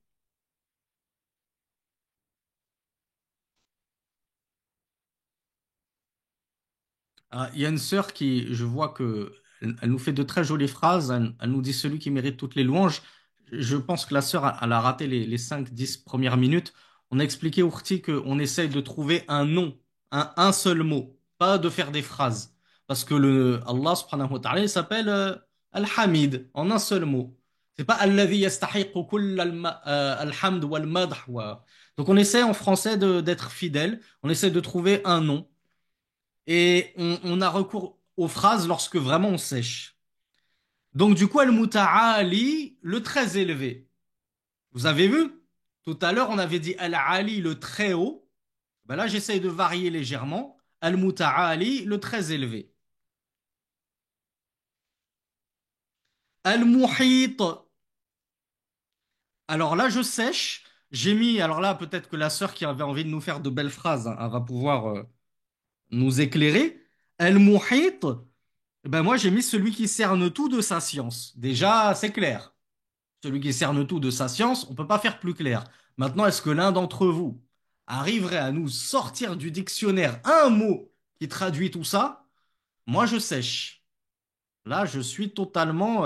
Ah, il y a une sœur qui, je vois que elle nous fait de très jolies phrases. Elle nous dit celui qui mérite toutes les louanges. Je pense que la sœur, elle a raté les 5-10 premières minutes. On a expliqué, Ourti, qu'on essaye de trouver un nom, un seul mot, pas de faire des phrases. Parce que Allah subhanahu wa ta'ala, il s'appelle Al-Hamid, en un seul mot. C'est pas alladhi yastahiqu kull alhamd wal madh Donc on essaie en français d'être fidèle, on essaie de trouver un nom et on a recours aux phrases lorsque vraiment on sèche. Donc du coup al-muta'ali, le très élevé. Vous avez vu? Tout à l'heure on avait dit al-ali, le très haut. Ben là j'essaie de varier légèrement. Al-muta'ali, le très élevé. Al-muhit. Alors là je sèche. J'ai mis, alors là peut-être que la sœur qui avait envie de nous faire de belles phrases, hein, elle va pouvoir nous éclairer. Al-muhit, ben moi j'ai mis celui qui cerne tout de sa science. Déjà c'est clair. Celui qui cerne tout de sa science, on ne peut pas faire plus clair. Maintenant, est-ce que l'un d'entre vous arriverait à nous sortir du dictionnaire un mot qui traduit tout ça? Moi, je sèche. Là, je suis totalement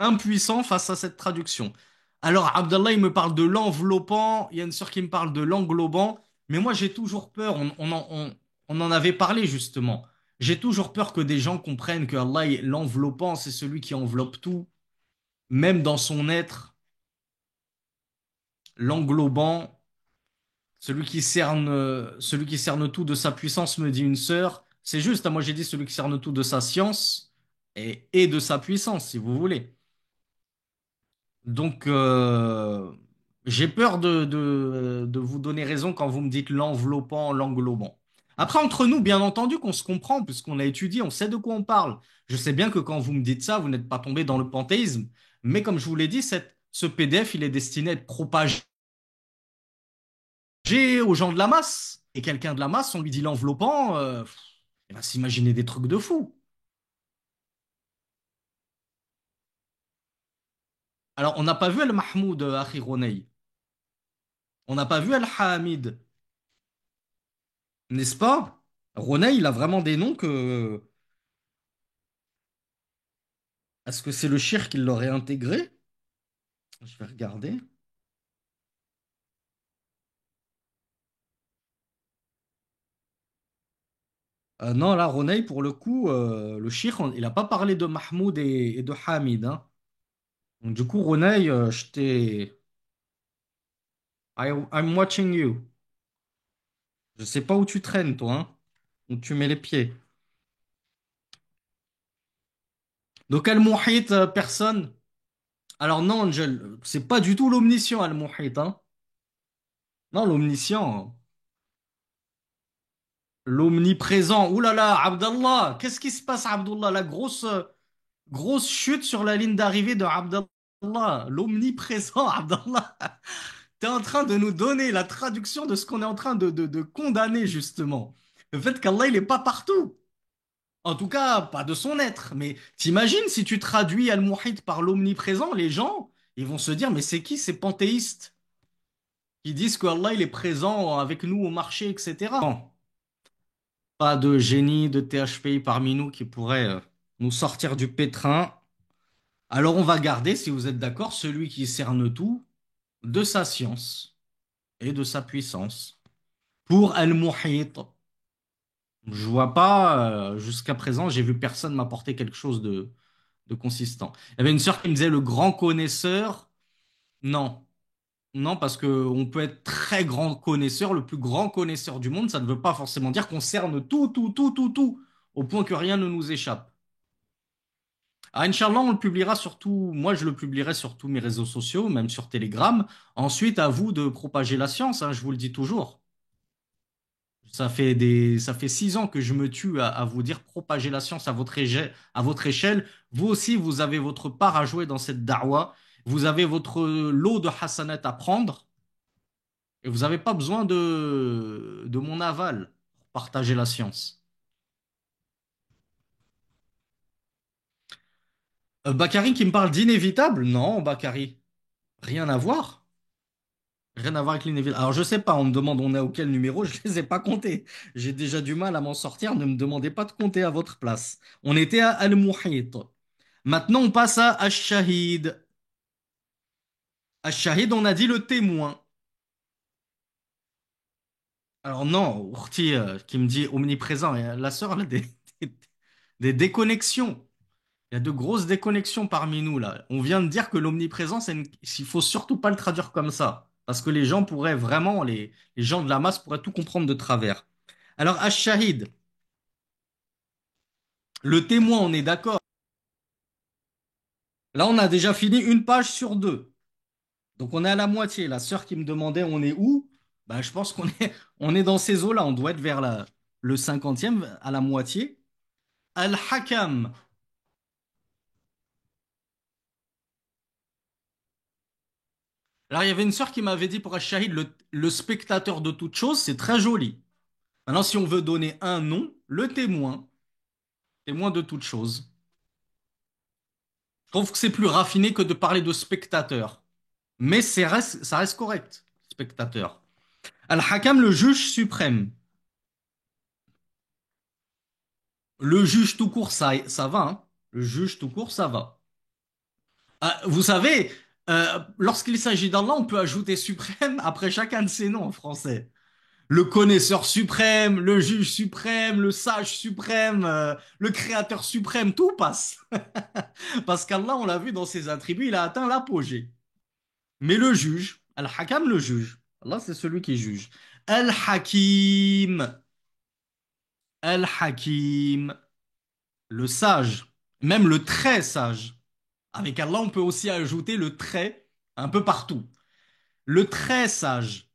impuissant face à cette traduction. Alors, Abdallah, il me parle de l'enveloppant, il y a une sœur qui me parle de l'englobant, mais moi, j'ai toujours peur, on en avait parlé justement, j'ai toujours peur que des gens comprennent que Allah, l'enveloppant, c'est celui qui enveloppe tout, même dans son être. L'englobant, celui qui cerne tout de sa puissance, me dit une sœur. C'est juste, hein, moi j'ai dit celui qui cerne tout de sa science et de sa puissance, si vous voulez. Donc, j'ai peur de vous donner raison quand vous me dites l'enveloppant, l'englobant. Après, entre nous, bien entendu qu'on se comprend, puisqu'on a étudié, on sait de quoi on parle. Je sais bien que quand vous me dites ça, vous n'êtes pas tombé dans le panthéisme. Mais comme je vous l'ai dit, ce PDF, il est destiné à être propagé aux gens de la masse. Et quelqu'un de la masse, on lui dit l'enveloppant, il va s'imaginer des trucs de fou. Alors, on n'a pas vu Al-Mahmoud, Akhi Ronay. On n'a pas vu Al-Hamid, n'est-ce pas? Ronay, il a vraiment des noms que... Est-ce que c'est le shir qui l'aurait intégré? Je vais regarder. Non, là, Ronay, pour le coup, le shir, il n'a pas parlé de Mahmoud et de Hamid, hein. Donc, du coup, Ronay, je t'ai... I'm watching you. Je sais pas où tu traînes, toi, hein, où tu mets les pieds. Donc, Al-Muhit, personne. Alors non, Angel, c'est pas du tout l'omniscient, Al-Muhit, hein. Non, l'omniscient, l'omniprésent. Ouh là là, Abdallah, qu'est-ce qui se passe, Abdallah? La grosse chute sur la ligne d'arrivée de Abdallah. L'omniprésent, Abdallah. T'es en train de nous donner la traduction de ce qu'on est en train de condamner, justement. Le fait qu'Allah, il est pas partout. En tout cas, pas de son être. Mais t'imagines si tu traduis Al-Muhit par l'omniprésent, les gens, ils vont se dire, mais c'est qui ces panthéistes qui disent que Allah il est présent avec nous au marché, etc. Non, pas de génie de THPI parmi nous qui pourrait nous sortir du pétrin. Alors on va garder, si vous êtes d'accord, celui qui cerne tout de sa science et de sa puissance. Pour Al-Muhit, je vois pas, jusqu'à présent, j'ai vu personne m'apporter quelque chose de consistant. Il y avait une sœur qui me disait le grand connaisseur. Non. Non, parce que on peut être très grand connaisseur, le plus grand connaisseur du monde, ça ne veut pas forcément dire qu'on cerne tout, au point que rien ne nous échappe. Ah, Inch'Allah, on le publiera surtout, moi je le publierai sur tous mes réseaux sociaux, même sur Telegram. Ensuite, à vous de propager la science, hein, je vous le dis toujours. Ça fait 6 ans que je me tue à vous dire propager la science à votre échelle. Vous aussi, vous avez votre part à jouer dans cette da'wah. Vous avez votre lot de hasanat à prendre. Et vous n'avez pas besoin de mon aval pour partager la science. Bakary qui me parle d'inévitable? Non, Bakary. Rien à voir. Rien à voir avec l'inévitable. Alors, je sais pas, on me demande on est auquel numéro, je les ai pas comptés. J'ai déjà du mal à m'en sortir, ne me demandez pas de compter à votre place. On était à Al-Muhit. Maintenant, on passe à Ash-Shahid. Ash-Shahid, on a dit le témoin. Alors non, Ourti qui me dit omniprésent, et la sœur, elle a des déconnexions. Il y a de grosses déconnexions parmi nous là. On vient de dire que l'omniprésence, il faut surtout pas le traduire comme ça. Parce que les gens pourraient vraiment, les gens de la masse pourraient tout comprendre de travers. Alors, Ash-Shahid, le témoin, on est d'accord. Là, on a déjà fini une page sur deux. Donc, on est à la moitié. La sœur qui me demandait on est où? Bah, je pense on est dans ces eaux-là. On doit être vers le cinquantième, à la moitié. Al-Hakam. Alors, il y avait une sœur qui m'avait dit pour Ash-Shahid, le spectateur de toute chose, c'est très joli. Maintenant, si on veut donner un nom, le témoin, témoin de toute chose. Je trouve que c'est plus raffiné que de parler de spectateur. Mais ça reste correct, spectateur. Al-Hakam, le juge suprême. Le juge tout court, ça va, hein. Le juge tout court, ça va. Ah, vous savez, lorsqu'il s'agit d'Allah, on peut ajouter suprême après chacun de ses noms en français. Le connaisseur suprême, le juge suprême, le sage suprême, le créateur suprême, tout passe. Parce qu'Allah, on l'a vu dans ses attributs, il a atteint l'apogée. Mais le juge, Al-Hakam le juge. Allah, c'est celui qui juge. Al-Hakim, Al-Hakim, le sage, même le très sage. Avec Allah, on peut aussi ajouter le très un peu partout. Le très sage.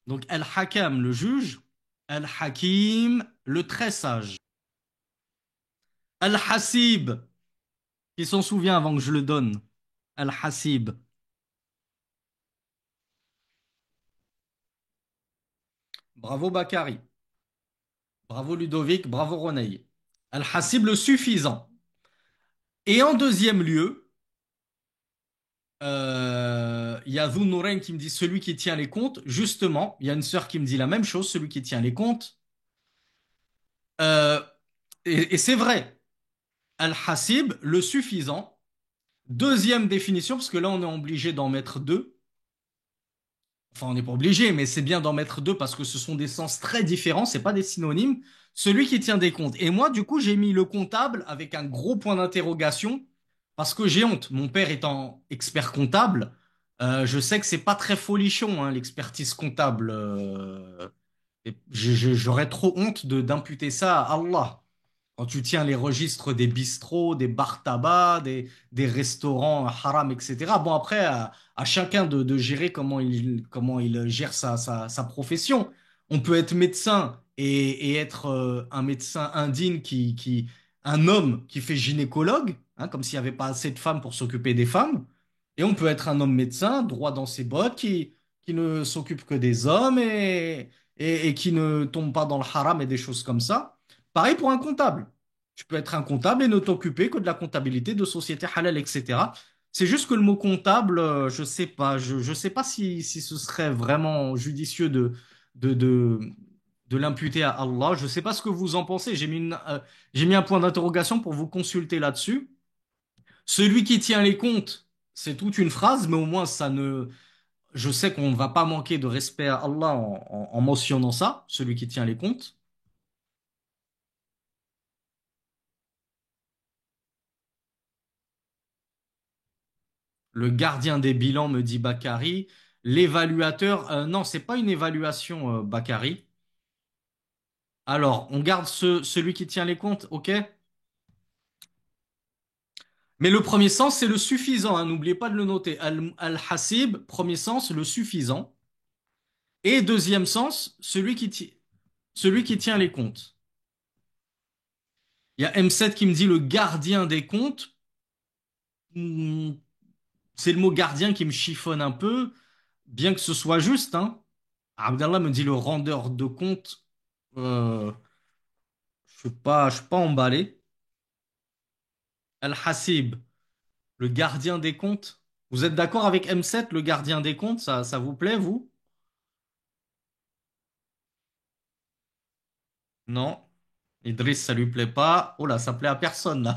Donc Al-Hakam, le juge. Al-Hakim, le très sage. Al-Hasib, qui s'en souvient avant que je le donne. Al-Hasib. Bravo Bakari. Bravo Ludovic. Bravo Roney. Al-Hasib, le suffisant. Et en deuxième lieu, il y a Dhun Nourain qui me dit celui qui tient les comptes. Justement, il y a une sœur qui me dit la même chose, celui qui tient les comptes. Euh, et c'est vrai. Al-Hasib, le suffisant. Deuxième définition, parce que là on est obligé d'en mettre deux. Enfin, on n'est pas obligé, mais c'est bien d'en mettre deux parce que ce sont des sens très différents, c'est pas des synonymes. Celui qui tient des comptes. Et moi, du coup, j'ai mis le comptable avec un gros point d'interrogation parce que j'ai honte. Mon père étant expert comptable, je sais que c'est pas très folichon, hein, l'expertise comptable. Et j'aurais trop honte d'imputer ça à Allah. Quand tu tiens les registres des bistrots, des bars tabac, des restaurants haram, etc. Bon, après, à chacun de gérer comment il gère sa profession. On peut être médecin et être un médecin indigne un homme qui fait gynécologue, hein, comme s'il n'y avait pas assez de femmes pour s'occuper des femmes. Et on peut être un homme médecin, droit dans ses bottes, qui ne s'occupe que des hommes et qui ne tombe pas dans le haram et des choses comme ça. Pareil pour un comptable. Tu peux être un comptable et ne t'occuper que de la comptabilité de sociétés halal, etc. C'est juste que le mot comptable, je sais pas, je sais pas si ce serait vraiment judicieux de, de, de l'imputer à Allah. Je sais pas ce que vous en pensez. J'ai mis un point d'interrogation pour vous consulter là-dessus. Celui qui tient les comptes, c'est toute une phrase, mais au moins je sais qu'on ne va pas manquer de respect à Allah en mentionnant ça, celui qui tient les comptes. Le gardien des bilans, me dit Bakary. L'évaluateur, non, c'est pas une évaluation, Bakary. Alors, on garde celui qui tient les comptes, ok? Mais le premier sens, c'est le suffisant, hein, n'oubliez pas de le noter. Al-Hasib, premier sens, le suffisant. Et deuxième sens, celui qui tient les comptes. Il y a M7 qui me dit le gardien des comptes. Hmm, c'est le mot gardien qui me chiffonne un peu, bien que ce soit juste, hein. Abdallah me dit le rendeur de compte. Euh, je suis pas emballé. Al-Hasib, le gardien des comptes. Vous êtes d'accord avec M7, le gardien des comptes? Ça vous plaît, vous? Non. Idriss, ça lui plaît pas. Oh là, ça plaît à personne, là.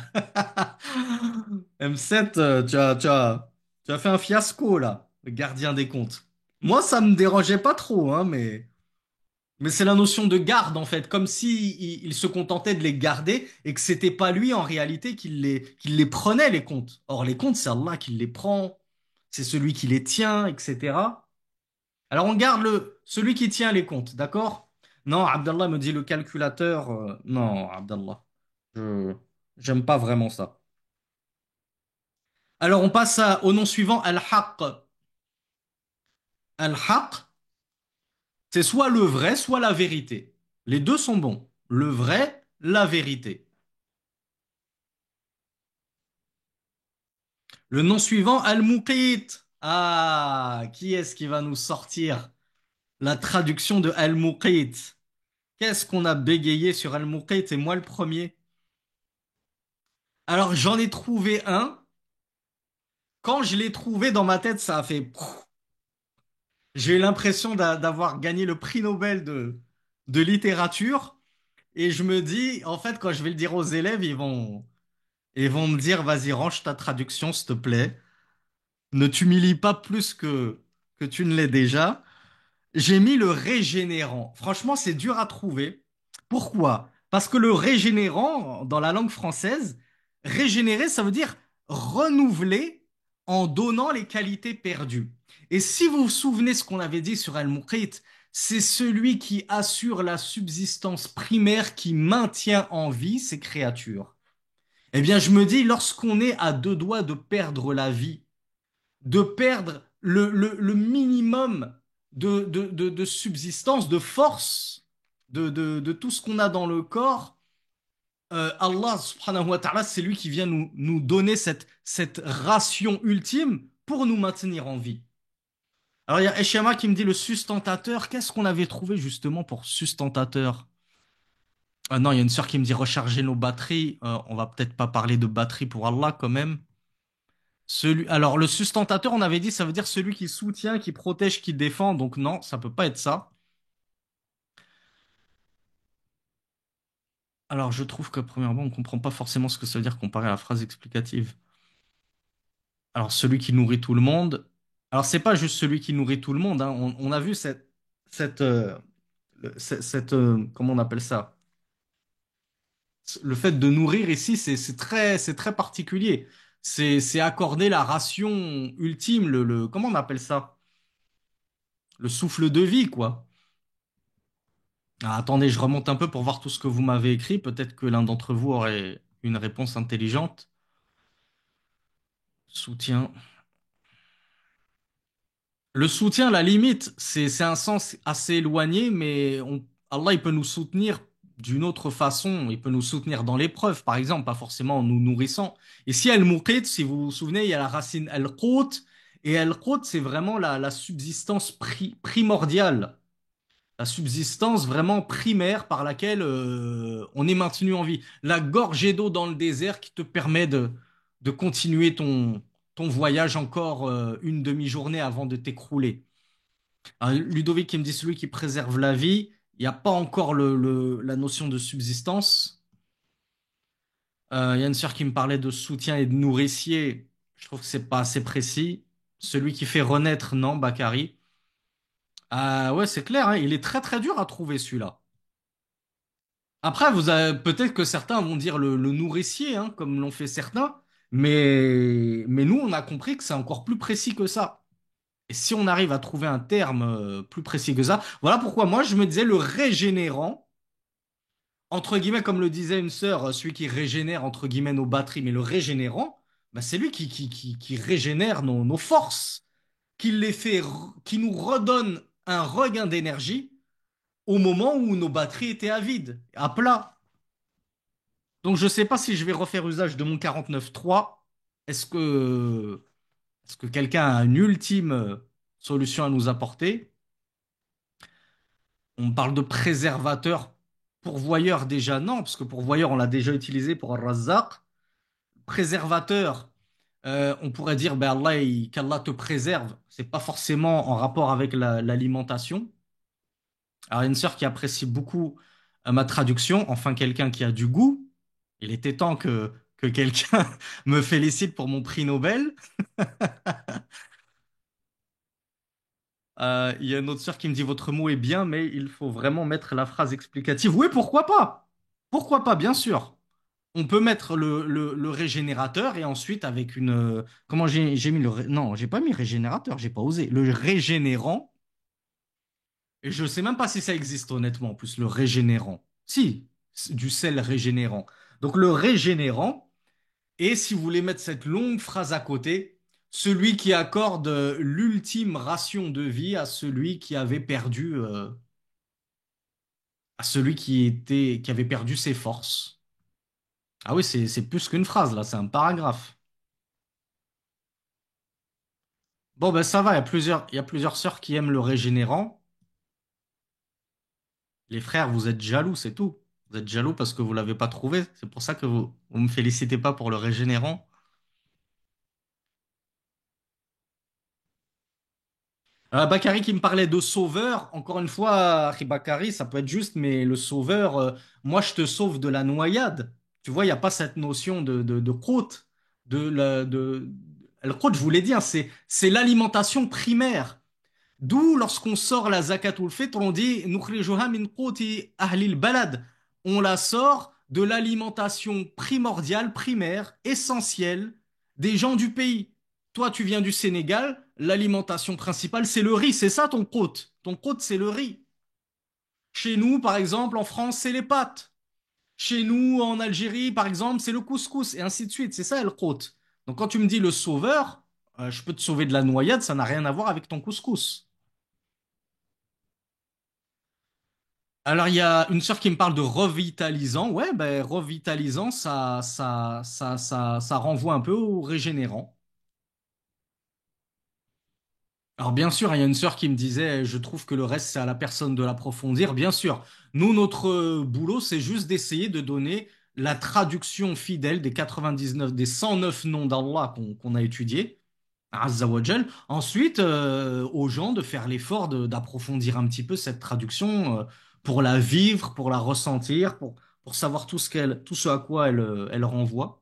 M7, tu as fait un fiasco, là. Le gardien des comptes. Moi, ça me dérangeait pas trop, hein, mais. Mais c'est la notion de garde en fait, comme si il se contentait de les garder et que c'était pas lui en réalité qui les prenait les comptes. Or les comptes, c'est Allah qui les prend, c'est celui qui les tient, etc. Alors on garde celui qui tient les comptes, d'accord? Non, Abdallah me dit le calculateur. Non, Abdallah, je j'aime pas vraiment ça. Alors on passe au nom suivant, Al-Haqq. Al-Haqq, c'est soit le vrai, soit la vérité. Les deux sont bons. Le vrai, la vérité. Le nom suivant, Al-Muqit. Ah, qui est-ce qui va nous sortir la traduction de Al-Muqit? Qu'est-ce qu'on a bégayé sur Al-Muqit et moi le premier? Alors j'en ai trouvé un. Quand je l'ai trouvé dans ma tête, ça a fait pouf. J'ai eu l'impression d'avoir gagné le prix Nobel de littérature. Et je me dis, en fait, quand je vais le dire aux élèves, ils vont me dire, vas-y, range ta traduction, s'il te plaît. Ne t'humilie pas plus que tu ne l'es déjà. J'ai mis le régénérant. Franchement, c'est dur à trouver. Pourquoi? Parce que le régénérant, dans la langue française, régénérer, ça veut dire renouveler en donnant les qualités perdues. Et si vous vous souvenez ce qu'on avait dit sur Al-Muqit, c'est celui qui assure la subsistance primaire qui maintient en vie ces créatures. Eh bien, je me dis, lorsqu'on est à deux doigts de perdre la vie, de perdre le minimum de subsistance, de force, de tout ce qu'on a dans le corps. Allah subhanahu wa ta'ala, c'est lui qui vient nous donner cette ration ultime pour nous maintenir en vie. Alors il y a Eshema qui me dit le sustentateur. Qu'est-ce qu'on avait trouvé justement pour sustentateur? Ah non, il y a une sœur qui me dit recharger nos batteries. On va peut-être pas parler de batterie pour Allah quand même. Alors, le sustentateur, on avait dit, ça veut dire celui qui soutient, qui protège, qui défend. Donc non, ça peut pas être ça. Alors, je trouve que premièrement, on comprend pas forcément ce que ça veut dire comparé à la phrase explicative. Alors, celui qui nourrit tout le monde. Alors, c'est pas juste celui qui nourrit tout le monde, hein. On a vu cette, comment on appelle ça? Le fait de nourrir ici, c'est très particulier. C'est accorder la ration ultime, comment on appelle ça? Le souffle de vie, quoi. Ah, attendez, je remonte un peu pour voir tout ce que vous m'avez écrit. Peut-être que l'un d'entre vous aurait une réponse intelligente. Soutien. Le soutien, à la limite, c'est un sens assez éloigné, mais Allah, il peut nous soutenir d'une autre façon. Il peut nous soutenir dans l'épreuve, par exemple, pas forcément en nous nourrissant. Ici, al-muqit, si vous vous souvenez, il y a la racine al-qut, et al-qut, c'est vraiment la subsistance primordiale. La subsistance vraiment primaire par laquelle on est maintenu en vie. La gorgée d'eau dans le désert qui te permet de continuer ton voyage encore une demi-journée avant de t'écrouler. Ludovic qui me dit celui qui préserve la vie, il n'y a pas encore la notion de subsistance. Il y a une sœur qui me parlait de soutien et de nourricier. Je trouve que c'est pas assez précis. Celui qui fait renaître, non, Bakary. Ah ouais, c'est clair, hein, il est très très dur à trouver celui-là. Après, vous avez peut-être que certains vont dire le nourricier, hein, comme l'ont fait certains, mais nous, on a compris que c'est encore plus précis que ça. Et si on arrive à trouver un terme plus précis que ça, voilà pourquoi moi je me disais le régénérant, entre guillemets, comme le disait une sœur, celui qui régénère entre guillemets nos batteries, mais le régénérant, bah, c'est lui qui régénère nos forces, qui les fait, qui nous redonne un regain d'énergie au moment où nos batteries étaient à vide, à plat. Donc je ne sais pas si je vais refaire usage de mon 49.3. Est-ce que, est-ce que quelqu'un a une ultime solution à nous apporter? On parle de préservateur. Pourvoyeur déjà non, parce que pourvoyeur on l'a déjà utilisé pour Ar-Razzaq. Préservateur, on pourrait dire ben Allah, qu'Allah te préserve. C'est pas forcément en rapport avec l'alimentation. Alors, il y a une sœur qui apprécie beaucoup ma traduction, enfin quelqu'un qui a du goût. Il était temps que quelqu'un me félicite pour mon prix Nobel. Il y a une autre sœur qui me dit votre mot est bien, mais il faut vraiment mettre la phrase explicative. Oui, pourquoi pas? Pourquoi pas, bien sûr. On peut mettre le régénérateur et ensuite avec une. Comment j'ai mis non, j'ai pas mis régénérateur, j'ai pas osé. Le régénérant. Et je sais même pas si ça existe honnêtement, en plus, le régénérant. Si, c'est du sel régénérant. Donc le régénérant. Et si vous voulez mettre cette longue phrase à côté, celui qui accorde l'ultime ration de vie à celui qui avait perdu, à celui qui avait perdu ses forces. Ah oui, c'est plus qu'une phrase là, c'est un paragraphe. Bon ben ça va, il y a plusieurs sœurs qui aiment le régénérant. Les frères, vous êtes jaloux, c'est tout. Vous êtes jaloux parce que vous l'avez pas trouvé. C'est pour ça que vous me félicitez pas pour le régénérant. Bakary qui me parlait de sauveur, encore une fois, Akhi Bakary, ça peut être juste, mais le sauveur, moi je te sauve de la noyade. Tu vois, il n'y a pas cette notion de croûte. Le croûte, je vous l'ai dit, hein, c'est l'alimentation primaire. D'où, lorsqu'on sort la zakatul fitr, on dit nukhrijuha min quti ahlil balad. On la sort de l'alimentation primordiale, primaire, essentielle des gens du pays. Toi, tu viens du Sénégal, l'alimentation principale, c'est le riz, c'est ça ton quote. Ton quote, c'est le riz. Chez nous, par exemple, en France, c'est les pâtes. Chez nous, en Algérie, par exemple, c'est le couscous, et ainsi de suite. C'est ça, le quote. Donc, quand tu me dis le sauveur, je peux te sauver de la noyade, ça n'a rien à voir avec ton couscous. Alors, il y a une sœur qui me parle de revitalisant. Ouais, ben, revitalisant, ça renvoie un peu au régénérant. Alors, bien sûr, il y a une sœur qui me disait, je trouve que le reste, c'est à la personne de l'approfondir. Bien sûr, nous, notre boulot, c'est juste d'essayer de donner la traduction fidèle des 99, des 109 noms d'Allah qu'on a étudiés. Azza wa Jal. Ensuite, aux gens de faire l'effort d'approfondir un petit peu cette traduction pour la vivre, pour la ressentir, pour savoir tout ce à quoi elle renvoie.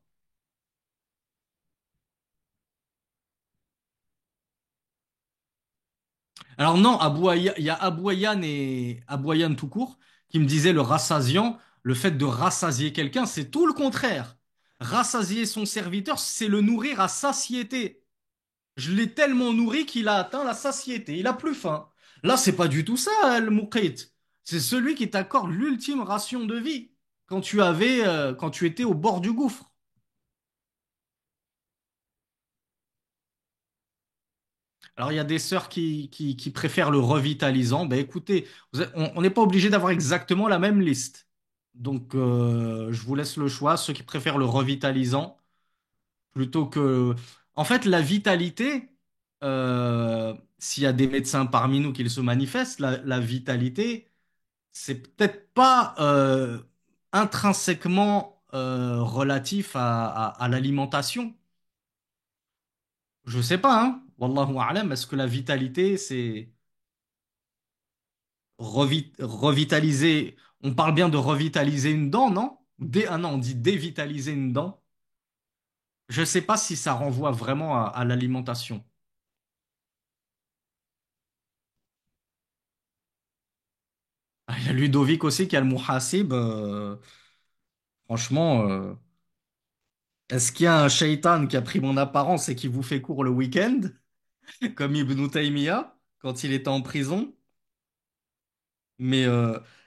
Alors non, il y a Abouayan et Abouayan tout court qui me disait le rassasiant, le fait de rassasier quelqu'un, c'est tout le contraire. Rassasier son serviteur, c'est le nourrir à satiété. Je l'ai tellement nourri qu'il a atteint la satiété. Il a plus faim. Là, c'est pas du tout ça, le muqit. C'est celui qui t'accorde l'ultime ration de vie quand tu étais au bord du gouffre. Alors, il y a des sœurs qui préfèrent le revitalisant. Ben, écoutez, on n'est pas obligé d'avoir exactement la même liste. Donc, je vous laisse le choix. Ceux qui préfèrent le revitalisant, plutôt que... En fait, la vitalité, s'il y a des médecins parmi nous qui se manifestent, la vitalité, c'est peut-être pas intrinsèquement relatif à l'alimentation. Je sais pas, hein. Wallahu a'lam, est-ce que la vitalité, c'est revitaliser... On parle bien de revitaliser une dent, non? Ah non, on dit dévitaliser une dent. Je sais pas si ça renvoie vraiment à l'alimentation. Ah, il y a Ludovic aussi qui a le muhasib. Franchement, est-ce qu'il y a un shaitan qui a pris mon apparence et qui vous fait court le week-end, comme Ibn Taymiyyah, quand il était en prison? Mais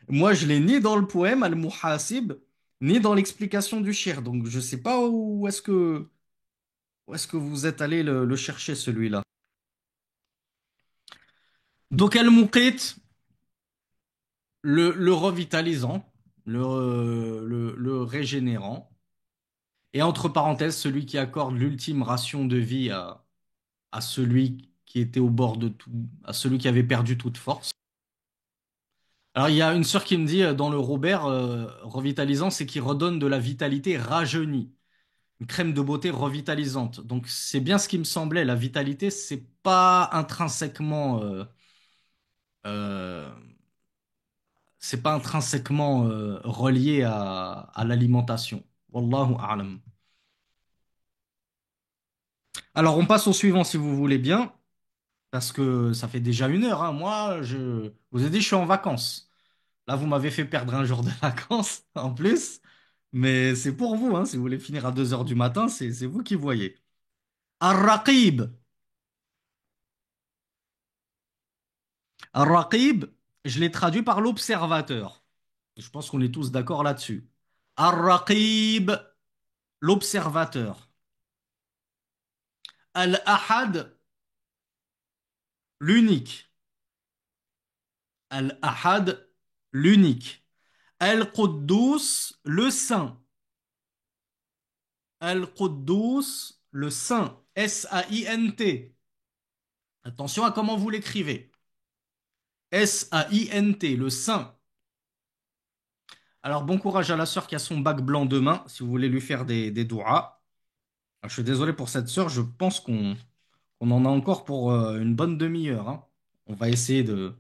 moi, je l'ai ni dans le poème Al-Muhasib, ni dans l'explication du shir. Donc, je sais pas où est-ce que vous êtes allé le chercher, celui-là. Donc, Al-Muqit, le revitalisant, le régénérant. Et entre parenthèses, celui qui accorde l'ultime ration de vie à celui qui était au bord de tout, à celui qui avait perdu toute force. Alors, il y a une sœur qui me dit dans le Robert, revitalisant, c'est qui redonne de la vitalité rajeunie. Une crème de beauté revitalisante. Donc, c'est bien ce qui me semblait. La vitalité, euh, c'est pas intrinsèquement relié à l'alimentation. Wallahu a'lam. Alors, on passe au suivant si vous voulez bien. parce que ça fait déjà 1 heure, hein. Moi, je vous ai dit, je suis en vacances. Là, vous m'avez fait perdre un jour de vacances en plus, mais c'est pour vous, hein. Si vous voulez finir à 2 heures du matin, c'est vous qui voyez. Ar-Raqib. Ar-Raqib, je l'ai traduit par l'observateur. Je pense qu'on est tous d'accord là-dessus. Ar-Raqib, l'observateur. Al-Ahad, l'unique. Al-Ahad, l'unique. Al-Quddus, le saint. Al-Quddus, le saint. S-A-I-N-T. Attention à comment vous l'écrivez. S-A-I-N-T, le saint. Alors, bon courage à la sœur qui a son bac blanc demain, si vous voulez lui faire des douas. Je suis désolé pour cette sœur, je pense qu'on en a encore pour une bonne demi-heure, hein. On va essayer de...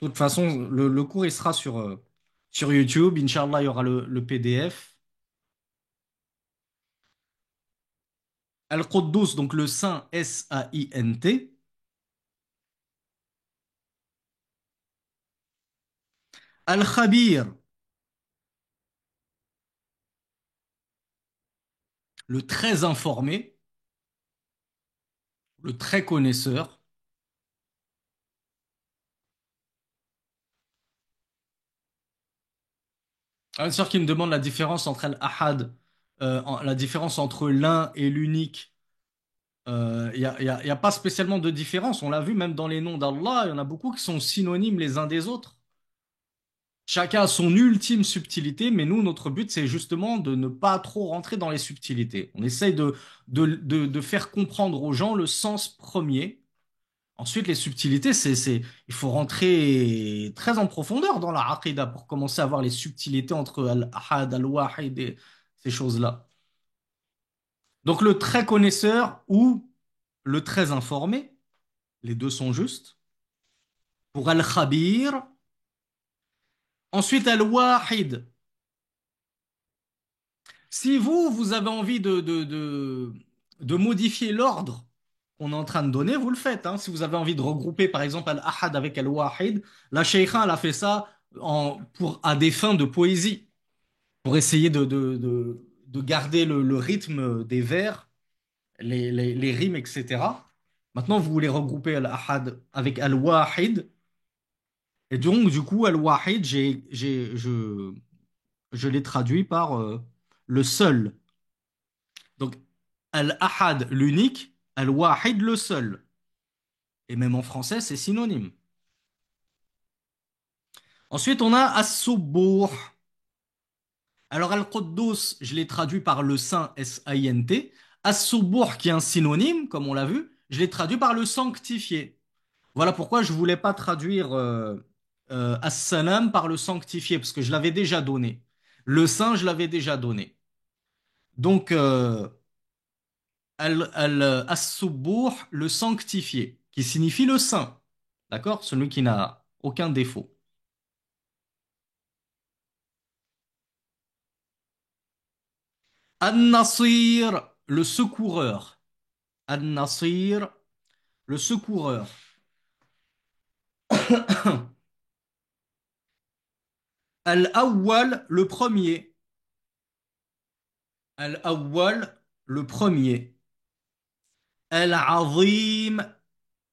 De toute façon, le cours, il sera sur YouTube. Inch'Allah, il y aura le PDF. Al-Quddus, donc le saint, S-A-I-N-T. Al-Khabir, le très informé, le très connaisseur. Une sœur qui me demande la différence entre Al-Ahad, la différence entre l'un et l'unique. Il y a pas spécialement de différence. On l'a vu même dans les noms d'Allah, il y en a beaucoup qui sont synonymes les uns des autres. Chacun a son ultime subtilité, mais nous, notre but, c'est justement de ne pas trop rentrer dans les subtilités. On essaye de faire comprendre aux gens le sens premier. Ensuite, les subtilités, il faut rentrer très en profondeur dans la aqidah pour commencer à voir les subtilités entre al-ahad, al-wahid et ces choses-là. Donc, le très connaisseur ou le très informé, les deux sont justes. Pour al-khabir. Ensuite, al-wahid. Si vous avez envie de modifier l'ordre qu'on est en train de donner, vous le faites, hein. Si vous avez envie de regrouper, par exemple, Al-Ahad avec Al-Wahid, la Sheikha, elle a fait ça à des fins de poésie, pour essayer de garder le rythme des vers, les rimes, etc. Maintenant, vous voulez regrouper Al-Ahad avec Al-Wahid, et donc, du coup, Al-Wahid, je l'ai traduit par le seul. Donc, Al-Ahad, l'unique, Al-Wahid, le seul. Et même en français, c'est synonyme. Ensuite, on a As-Subbuh. Alors, Al-Quddus, je l'ai traduit par le saint, S-A-I-N-T. As-Subbuh, qui est un synonyme, comme on l'a vu, je l'ai traduit par le sanctifié. Voilà pourquoi je voulais pas traduire As-Salam par le sanctifié, parce que je l'avais déjà donné. Le saint, je l'avais déjà donné. Donc, As-Subbuh, le sanctifié, qui signifie le saint. D'accord? Celui qui n'a aucun défaut. An-Nasir, le secoureur. An-Nasir, le secoureur. Al-Awwal, le premier. Al-Awwal, le premier. Al-Azim,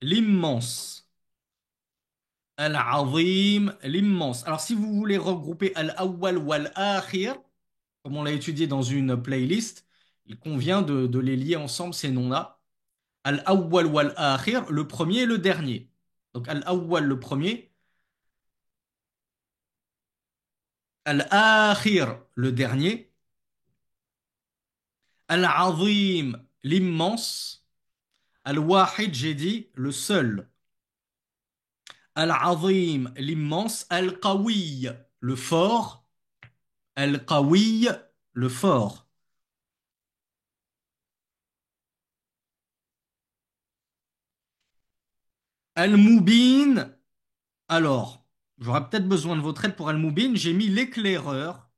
l'immense. Al-Azim, l'immense. Alors, si vous voulez regrouper Al-Awwal ou Al-Akhir, comme on l'a étudié dans une playlist, il convient de les lier ensemble, ces noms-là. Al-Awwal ou Al-Akhir, le premier et le dernier. Donc, Al-Awwal, le premier. Al-Akhir, le dernier. Al-Azim, l'immense. Al-Wahid, j'ai dit, le seul. Al-Azim, l'immense. Al-Qawi, le fort. Al-Qawi, le fort. Al-Mubin, alors, j'aurais peut-être besoin de votre aide pour Al-Mubin. J'ai mis l'éclaireur,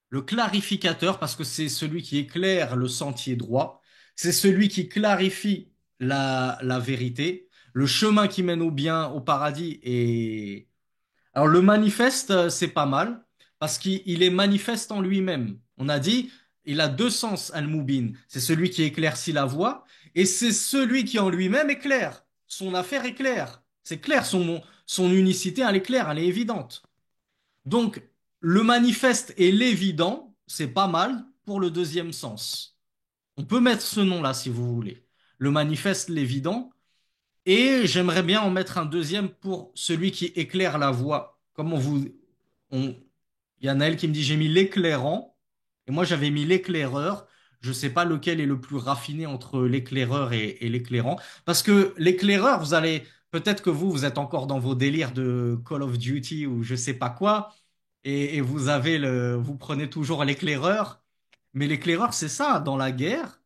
le clarificateur, parce que c'est celui qui éclaire le sentier droit. C'est celui qui clarifie la vérité, le chemin qui mène au bien, au paradis. Et alors le manifeste, c'est pas mal parce qu'il est manifeste en lui-même. On a dit, il a deux sens, Al-Mubin. C'est celui qui éclaircit la voie et c'est celui qui en lui-même est clair. Son affaire est claire. C'est clair, son unicité, elle est claire, elle est évidente. Donc, le manifeste et l'évident, c'est pas mal pour le deuxième sens. On peut mettre ce nom-là si vous voulez. Le manifeste, l'évident. Et j'aimerais bien en mettre un deuxième pour celui qui éclaire la voie. On, il y a Naël qui me dit j'ai mis l'éclairant et moi j'avais mis l'éclaireur. Je sais pas lequel est le plus raffiné entre l'éclaireur et l'éclairant. Parce que l'éclaireur, vous allez, peut-être que vous êtes encore dans vos délires de Call of Duty ou je sais pas quoi et vous prenez toujours l'éclaireur. Mais l'éclaireur, c'est ça, dans la guerre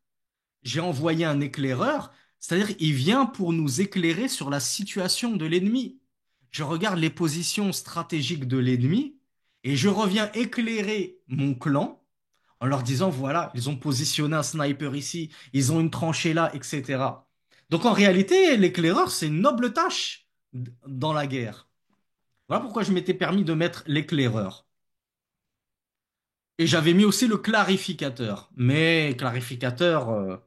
j'ai envoyé un éclaireur, c'est-à-dire il vient pour nous éclairer sur la situation de l'ennemi. Je regarde les positions stratégiques de l'ennemi et je reviens éclairer mon clan en leur disant, voilà, ils ont positionné un sniper ici, ils ont une tranchée là, etc. Donc en réalité, l'éclaireur, c'est une noble tâche dans la guerre. Voilà pourquoi je m'étais permis de mettre l'éclaireur. Et j'avais mis aussi le clarificateur. Mais clarificateur,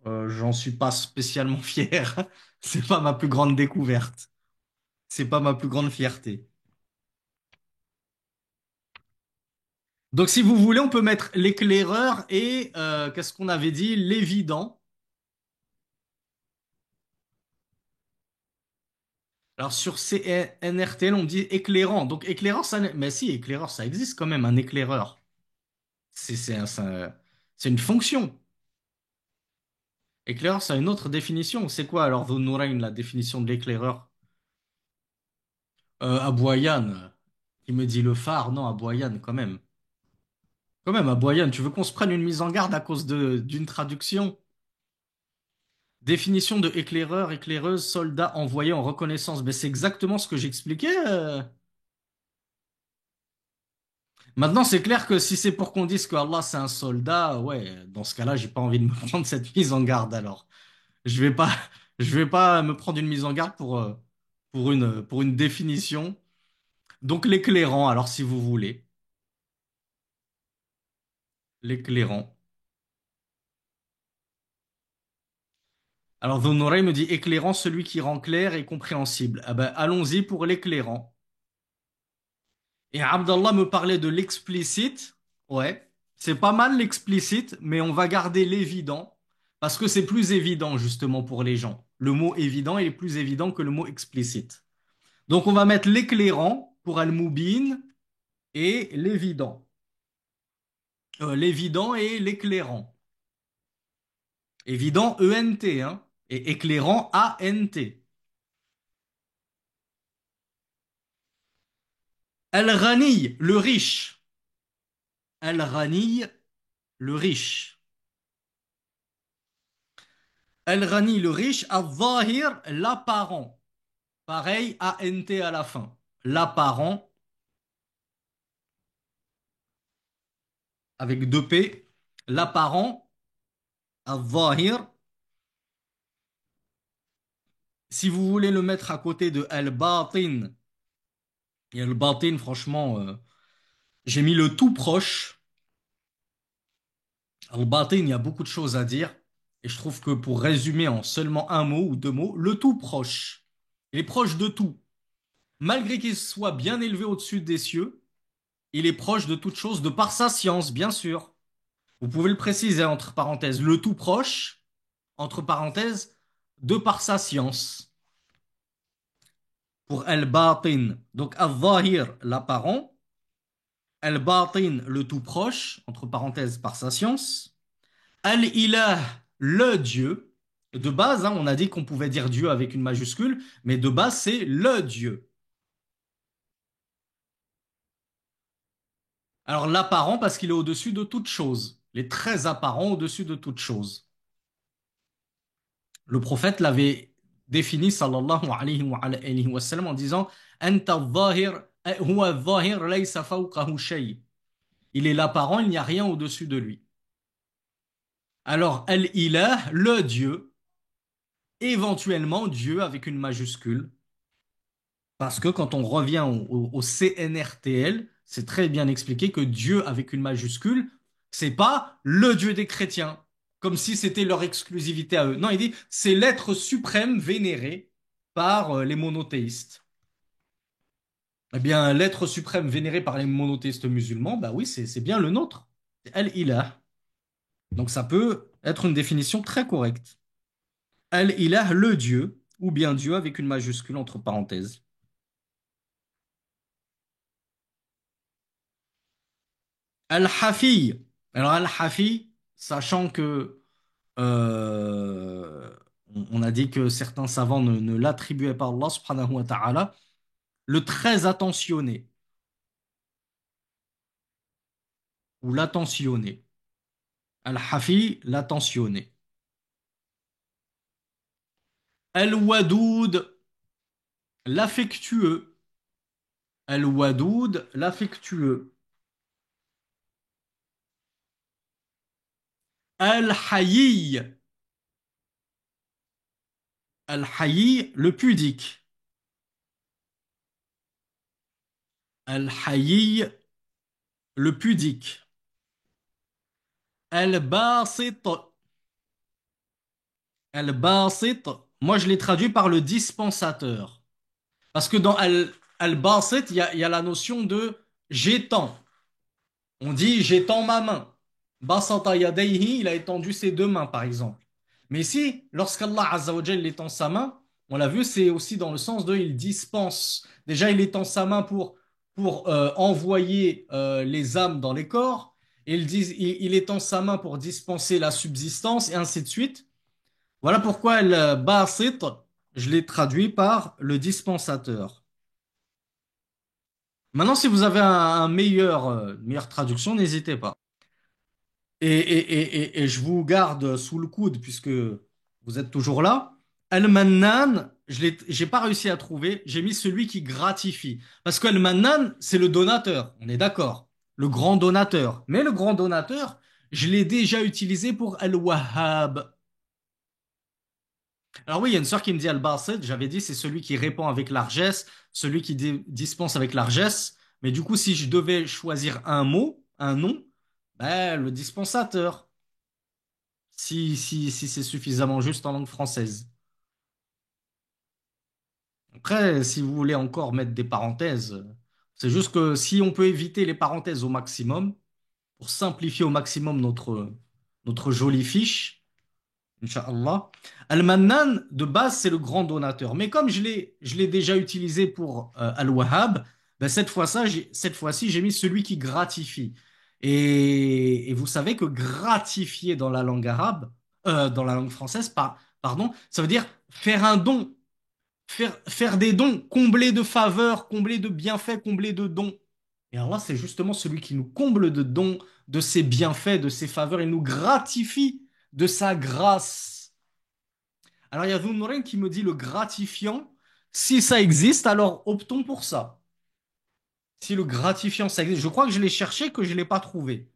j'en suis pas spécialement fier. C'est pas ma plus grande découverte. C'est pas ma plus grande fierté. Donc, si vous voulez, on peut mettre l'éclaireur et qu'est-ce qu'on avait dit? L'évident. Alors, sur CNRTL, on dit éclairant. Donc, éclairant, mais si, éclaireur, ça existe quand même, un éclaireur. C'est une fonction. Éclaireur, ça a une autre définition. C'est quoi alors, Dhun Nurayn, la définition de l'éclaireur? Abouyan, qui me dit le phare. Non, Abouyan, quand même. Quand même, à Boyan, tu veux qu'on se prenne une mise en garde à cause d'une traduction? Définition de éclaireur, éclaireuse, soldat envoyé en reconnaissance. Ben, c'est exactement ce que j'expliquais. Maintenant, c'est clair que si c'est pour qu'on dise que Allah c'est un soldat, ouais, dans ce cas-là, j'ai pas envie de me prendre cette mise en garde alors. Je vais pas, je vais pas me prendre une mise en garde pour une définition. Donc l'éclairant, alors si vous voulez, l'éclairant. Alors Honoré me dit éclairant, celui qui rend clair et compréhensible. Ah ben, allons-y pour l'éclairant. Et Abdallah me parlait de l'explicite. Ouais, c'est pas mal l'explicite, mais on va garder l'évident parce que c'est plus évident justement pour les gens. Le mot évident est plus évident que le mot explicite. Donc on va mettre l'éclairant pour Al-Moubin et l'évident. L'évident et l'éclairant. Évident E-N-T, hein, et éclairant A-N-T. Al-Ghani, le riche. Al-Ghani, le riche. Al-Ghani, le riche. Al-Zahir, l'apparent. Pareil, A-N-T à la fin. L'apparent, avec deux P. L'apparent, Al-Zahir. Si vous voulez le mettre à côté de Al-Batin, et Al-Batin, franchement, j'ai mis le tout proche. Al-Batin, il y a beaucoup de choses à dire. Et je trouve que pour résumer en seulement un mot ou deux mots, le tout proche. Il est proche de tout. Malgré qu'il soit bien élevé au-dessus des cieux, il est proche de toute chose de par sa science, bien sûr. Vous pouvez le préciser entre parenthèses, le tout proche, entre parenthèses, de par sa science. Pour al-batin, donc al-zahir, l'apparent, al-batin, le tout proche, entre parenthèses, par sa science, al-ilah, le Dieu. De base, hein, on a dit qu'on pouvait dire Dieu avec une majuscule, mais de base, c'est le Dieu. Alors l'apparent parce qu'il est au-dessus de toute chose. Il est très apparent au-dessus de toute chose. Le prophète l'avait défini sallallahu alayhi wa sallam en disant Anta al-zahir, huwa al-zahir laysa fawqahu shay. Il est l'apparent, il n'y a rien au-dessus de lui. Alors al-ilah, le Dieu, éventuellement Dieu avec une majuscule. Parce que quand on revient au CNRTL, c'est très bien expliqué que Dieu avec une majuscule, c'est pas le Dieu des chrétiens, comme si c'était leur exclusivité à eux. Non, il dit c'est l'être suprême vénéré par les monothéistes. Eh bien, l'être suprême vénéré par les monothéistes musulmans, bah oui, c'est bien le nôtre. C'est Al-Ilah. Donc ça peut être une définition très correcte. Al-Ilah, le Dieu, ou bien Dieu avec une majuscule entre parenthèses. Al-Hafi. Alors Al-Hafi, sachant que euh, on a dit que certains savants ne l'attribuaient pas à Allah subhanahu wa ta'ala, le très attentionné ou l'attentionné. Al-Hafi, l'attentionné. Al-Wadoud, l'affectueux. Al-Wadoud, l'affectueux. Al-Hayy, Al-Hayy, le pudique. Al-Hayy, le pudique. Al-Basit, Al-Basit, moi je l'ai traduit par le dispensateur. Parce que dans Al-Basit, il y a la notion de j'étends. On dit j'étends ma main. Basata yadayhi, il a étendu ses deux mains, par exemple. Mais ici, lorsqu'Allah Azza wa Jalla étend sa main, on l'a vu, c'est aussi dans le sens de il dispense. Déjà, il étend sa main pour envoyer les âmes dans les corps. Et il étend sa main pour dispenser la subsistance, et ainsi de suite. Voilà pourquoi le basit, je l'ai traduit par le dispensateur. Maintenant, si vous avez un meilleur, meilleure traduction, n'hésitez pas. Et je vous garde sous le coude puisque vous êtes toujours là. Al-Mannan, j'ai pas réussi à trouver. J'ai mis celui qui gratifie. Parce que Al-Mannan, c'est le donateur. On est d'accord. Le grand donateur. Mais le grand donateur, je l'ai déjà utilisé pour Al-Wahhab. Alors oui, il y a une sœur qui me dit Al-Basit. J'avais dit c'est celui qui répond avec largesse, celui qui dispense avec largesse. Mais du coup, si je devais choisir un mot, un nom, ben, le dispensateur. Si c'est suffisamment juste en langue française. Après, si vous voulez encore mettre des parenthèses, c'est juste que si on peut éviter les parenthèses au maximum, pour simplifier au maximum notre jolie fiche, Inch'Allah. Al-Mannan, de base, c'est le grand donateur. Mais comme je l'ai déjà utilisé pour Al-Wahhab, ben cette fois-ci, j'ai mis celui qui gratifie. Et vous savez que gratifier dans la langue arabe, dans la langue française, pardon, ça veut dire faire un don, faire des dons, combler de faveurs, combler de bienfaits, combler de dons. Et Allah, c'est justement celui qui nous comble de dons, de ses bienfaits, de ses faveurs. Il nous gratifie de sa grâce. Alors, il y a Zounourain qui me dit le gratifiant. Si ça existe, alors optons pour ça. Si le gratifiant, ça existe. Je crois que je l'ai cherché, que je ne l'ai pas trouvé.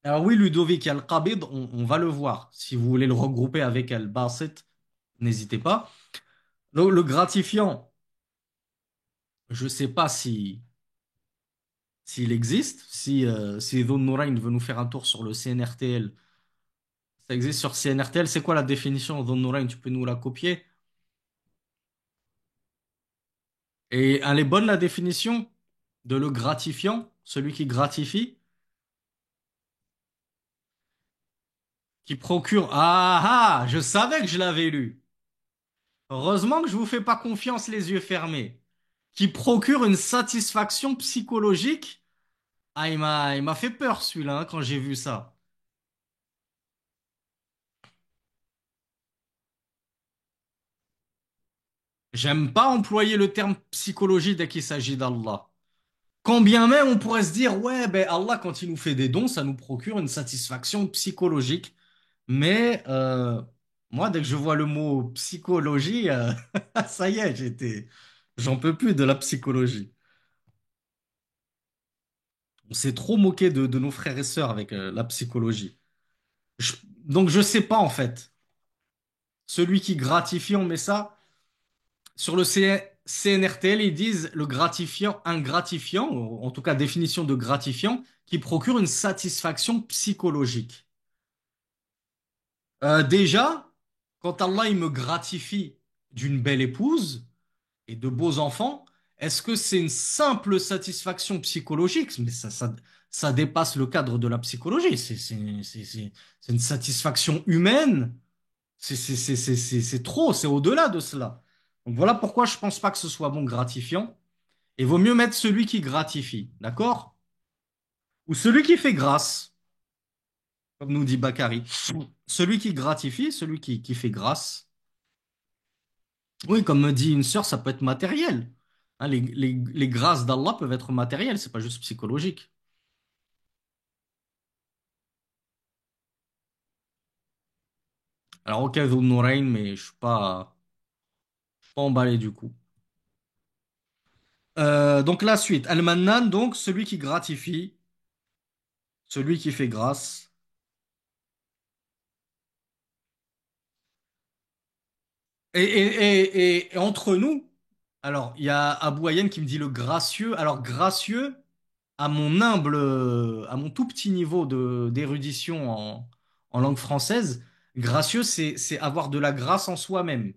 Alors oui, Ludovic, il y a Al-Qabid, on va le voir. Si vous voulez le regrouper avec Al-Basit, n'hésitez pas. Le gratifiant, je ne sais pas s'il existe. Si Zounourain veut nous faire un tour sur le CNRTL, ça existe sur CNRTL. C'est quoi la définition, Zounourain? Tu peux nous la copier? Et elle est bonne la définition de le gratifiant, celui qui gratifie, qui procure. Ah ah, je savais que je l'avais lu. Heureusement que je vous fais pas confiance les yeux fermés. Qui procure une satisfaction psychologique. Ah, il m'a fait peur celui-là hein, quand j'ai vu ça. J'aime pas employer le terme psychologie dès qu'il s'agit d'Allah. Quand bien même on pourrait se dire, ouais, ben Allah, quand il nous fait des dons, ça nous procure une satisfaction psychologique. Mais moi, dès que je vois le mot psychologie, ça y est, j'en peux plus de la psychologie. On s'est trop moqué de nos frères et sœurs avec la psychologie. Je- donc je sais pas en fait. Celui qui gratifie, on met ça sur le CNRTL, ils disent le gratifiant, un gratifiant, ou en tout cas définition de gratifiant, qui procure une satisfaction psychologique. Déjà, quand Allah il me gratifie d'une belle épouse et de beaux enfants, est-ce que c'est une simple satisfaction psychologique? Mais ça dépasse le cadre de la psychologie. C'est une satisfaction humaine. C'est trop, c'est au-delà de cela. Donc voilà pourquoi je pense pas que ce soit bon gratifiant. Et vaut mieux mettre celui qui gratifie, d'accord? Ou celui qui fait grâce, comme nous dit Bakary. Celui qui gratifie, celui qui fait grâce. Oui, comme me dit une sœur, ça peut être matériel. Hein, les grâces d'Allah peuvent être matérielles, c'est pas juste psychologique. Alors, ok, Dhul Nourayn, mais je suis pas emballé du coup. Donc la suite. Al-Mannan, donc celui qui gratifie, celui qui fait grâce. Et entre nous, alors il y a Abou Ayem qui me dit le gracieux. Alors gracieux, à mon tout petit niveau d'érudition en langue française, gracieux, c'est avoir de la grâce en soi-même.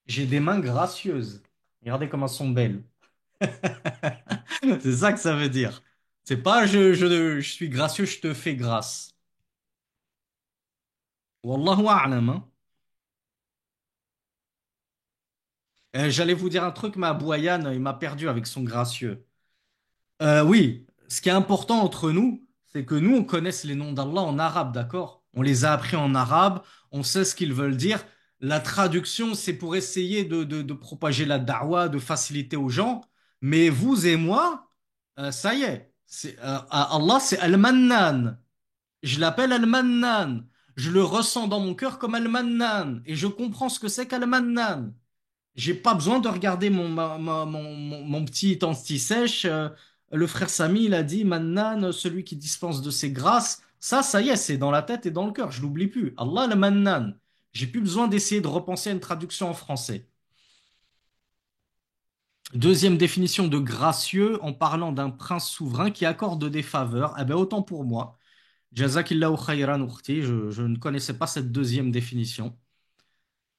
J'ai des mains gracieuses. Regardez comment elles sont belles. C'est ça que ça veut dire. C'est pas je suis gracieux, je te fais grâce. Wallahu a'lam, hein. J'allais vous dire un truc, mais Abou Ayane, il m'a perdu avec son gracieux. Oui, ce qui est important entre nous, c'est que nous, on connaisse les noms d'Allah en arabe, d'accord? On les a appris en arabe, on sait ce qu'ils veulent dire. La traduction, c'est pour essayer de propager la da'wah, de faciliter aux gens. Mais vous et moi, ça y est, Allah, c'est Al-Mannan. Je l'appelle Al-Mannan. Je le ressens dans mon cœur comme Al-Mannan. Et je comprends ce que c'est qu'Al-Mannan. J'ai pas besoin de regarder mon petit anti-sèche. Le frère Sami, il a dit, Mannan, celui qui dispense de ses grâces. Ça y est, c'est dans la tête et dans le cœur. Je l'oublie plus. Allah le Mannan. J'ai plus besoin d'essayer de repenser à une traduction en français. Deuxième définition de gracieux en parlant d'un prince souverain qui accorde des faveurs. Eh ben, autant pour moi. Jazakillahu khayran ukhti. Je ne connaissais pas cette deuxième définition.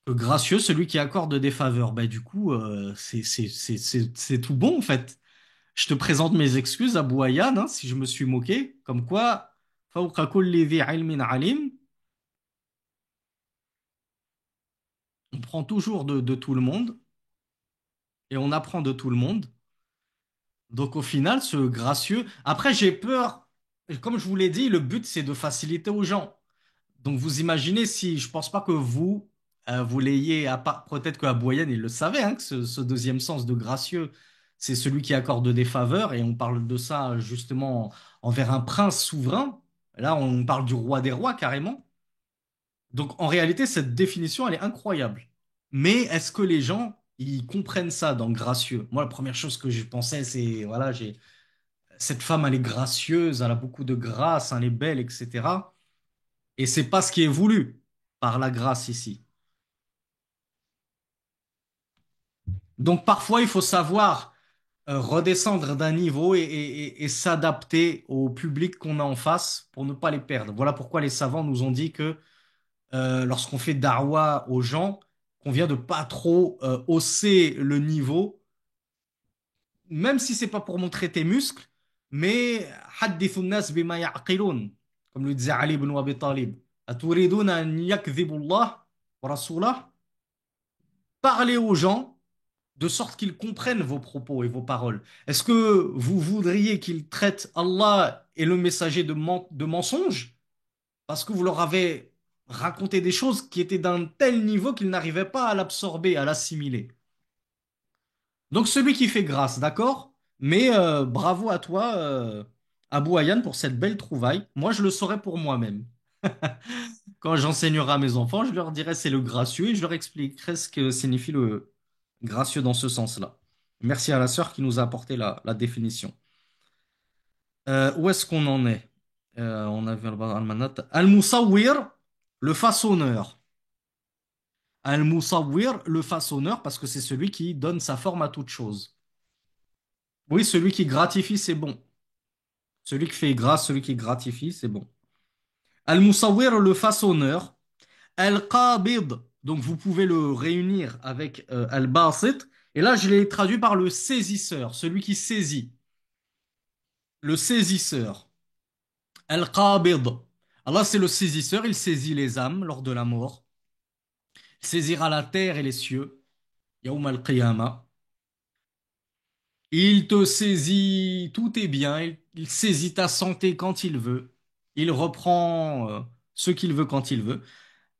Gracieux, celui qui accorde des faveurs. Ben, du coup, c'est tout bon en fait. Je te présente mes excuses à Bouayan, hein, si je me suis moqué. Comme quoi, فوق كل ذي علم عليم, on prend toujours de tout le monde et on apprend de tout le monde. Donc au final, ce gracieux. Après, j'ai peur. Comme je vous l'ai dit, le but c'est de faciliter aux gens. Donc vous imaginez si je pense pas que vous vous l'ayez à part peut-être que Boyenne il le savait hein, que ce deuxième sens de gracieux c'est celui qui accorde des faveurs et on parle de ça justement envers un prince souverain. Là on parle du roi des rois carrément. Donc en réalité cette définition elle est incroyable. Mais est-ce que les gens ils comprennent ça dans gracieux? Moi la première chose que je pensais c'est voilà j'ai cette femme elle est gracieuse, elle a beaucoup de grâce, elle est belle etc. Et c'est pas ce qui est voulu par la grâce ici. Donc parfois, il faut savoir redescendre d'un niveau et s'adapter au public qu'on a en face pour ne pas les perdre. Voilà pourquoi les savants nous ont dit que lorsqu'on fait darwa aux gens, qu'on vient de pas trop hausser le niveau, même si c'est pas pour montrer tes muscles, mais حدثوا الناس بما يعقلون, comme le disait Ali ibn Abi Talib. أتريدون أن يكذبوا الله ورسوله. Parlez aux gens de sorte qu'ils comprennent vos propos et vos paroles. Est-ce que vous voudriez qu'ils traitent Allah et le messager de mensonges parce que vous leur avez raconté des choses qui étaient d'un tel niveau qu'ils n'arrivaient pas à l'absorber, à l'assimiler? Donc celui qui fait grâce, d'accord? Mais bravo à toi, Abou Ayan, pour cette belle trouvaille. Moi, je le saurai pour moi-même. Quand j'enseignerai à mes enfants, je leur dirai c'est le gracieux et je leur expliquerai ce que signifie le gracieux dans ce sens-là. Merci à la sœur qui nous a apporté la définition. Où est-ce qu'on en est? On avait Al-Manat. Al-Musawwir, le façonneur. Al-Musawwir, le façonneur, parce que c'est celui qui donne sa forme à toute chose. Oui, celui qui gratifie, c'est bon. Celui qui fait grâce, celui qui gratifie, c'est bon. Al-Musawwir, le façonneur. Al-Qabid, donc vous pouvez le réunir avec Al-Basit. Et là, je l'ai traduit par le saisisseur, celui qui saisit. Le saisisseur. Al-Qabid. Allah, c'est le saisisseur, il saisit les âmes lors de la mort. Il saisira la terre et les cieux. Yawm al-Qiyamah. Il te saisit, tout est bien. Il saisit ta santé quand il veut. Il reprend ce qu'il veut quand il veut.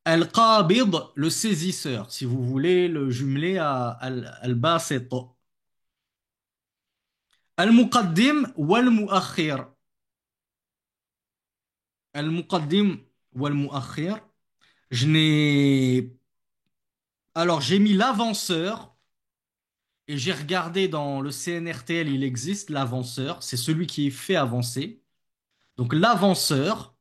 Al-Qabid, le saisisseur, si vous voulez le jumeler à Al-Basit. Al-Muqaddim wal-Mu'akhir. Al-Muqaddim wal-Mu'akhir. Je n'ai... Alors, j'ai mis l'avanceur et j'ai regardé dans le CNRTL, il existe l'avanceur. C'est celui qui fait avancer. Donc, l'avanceur.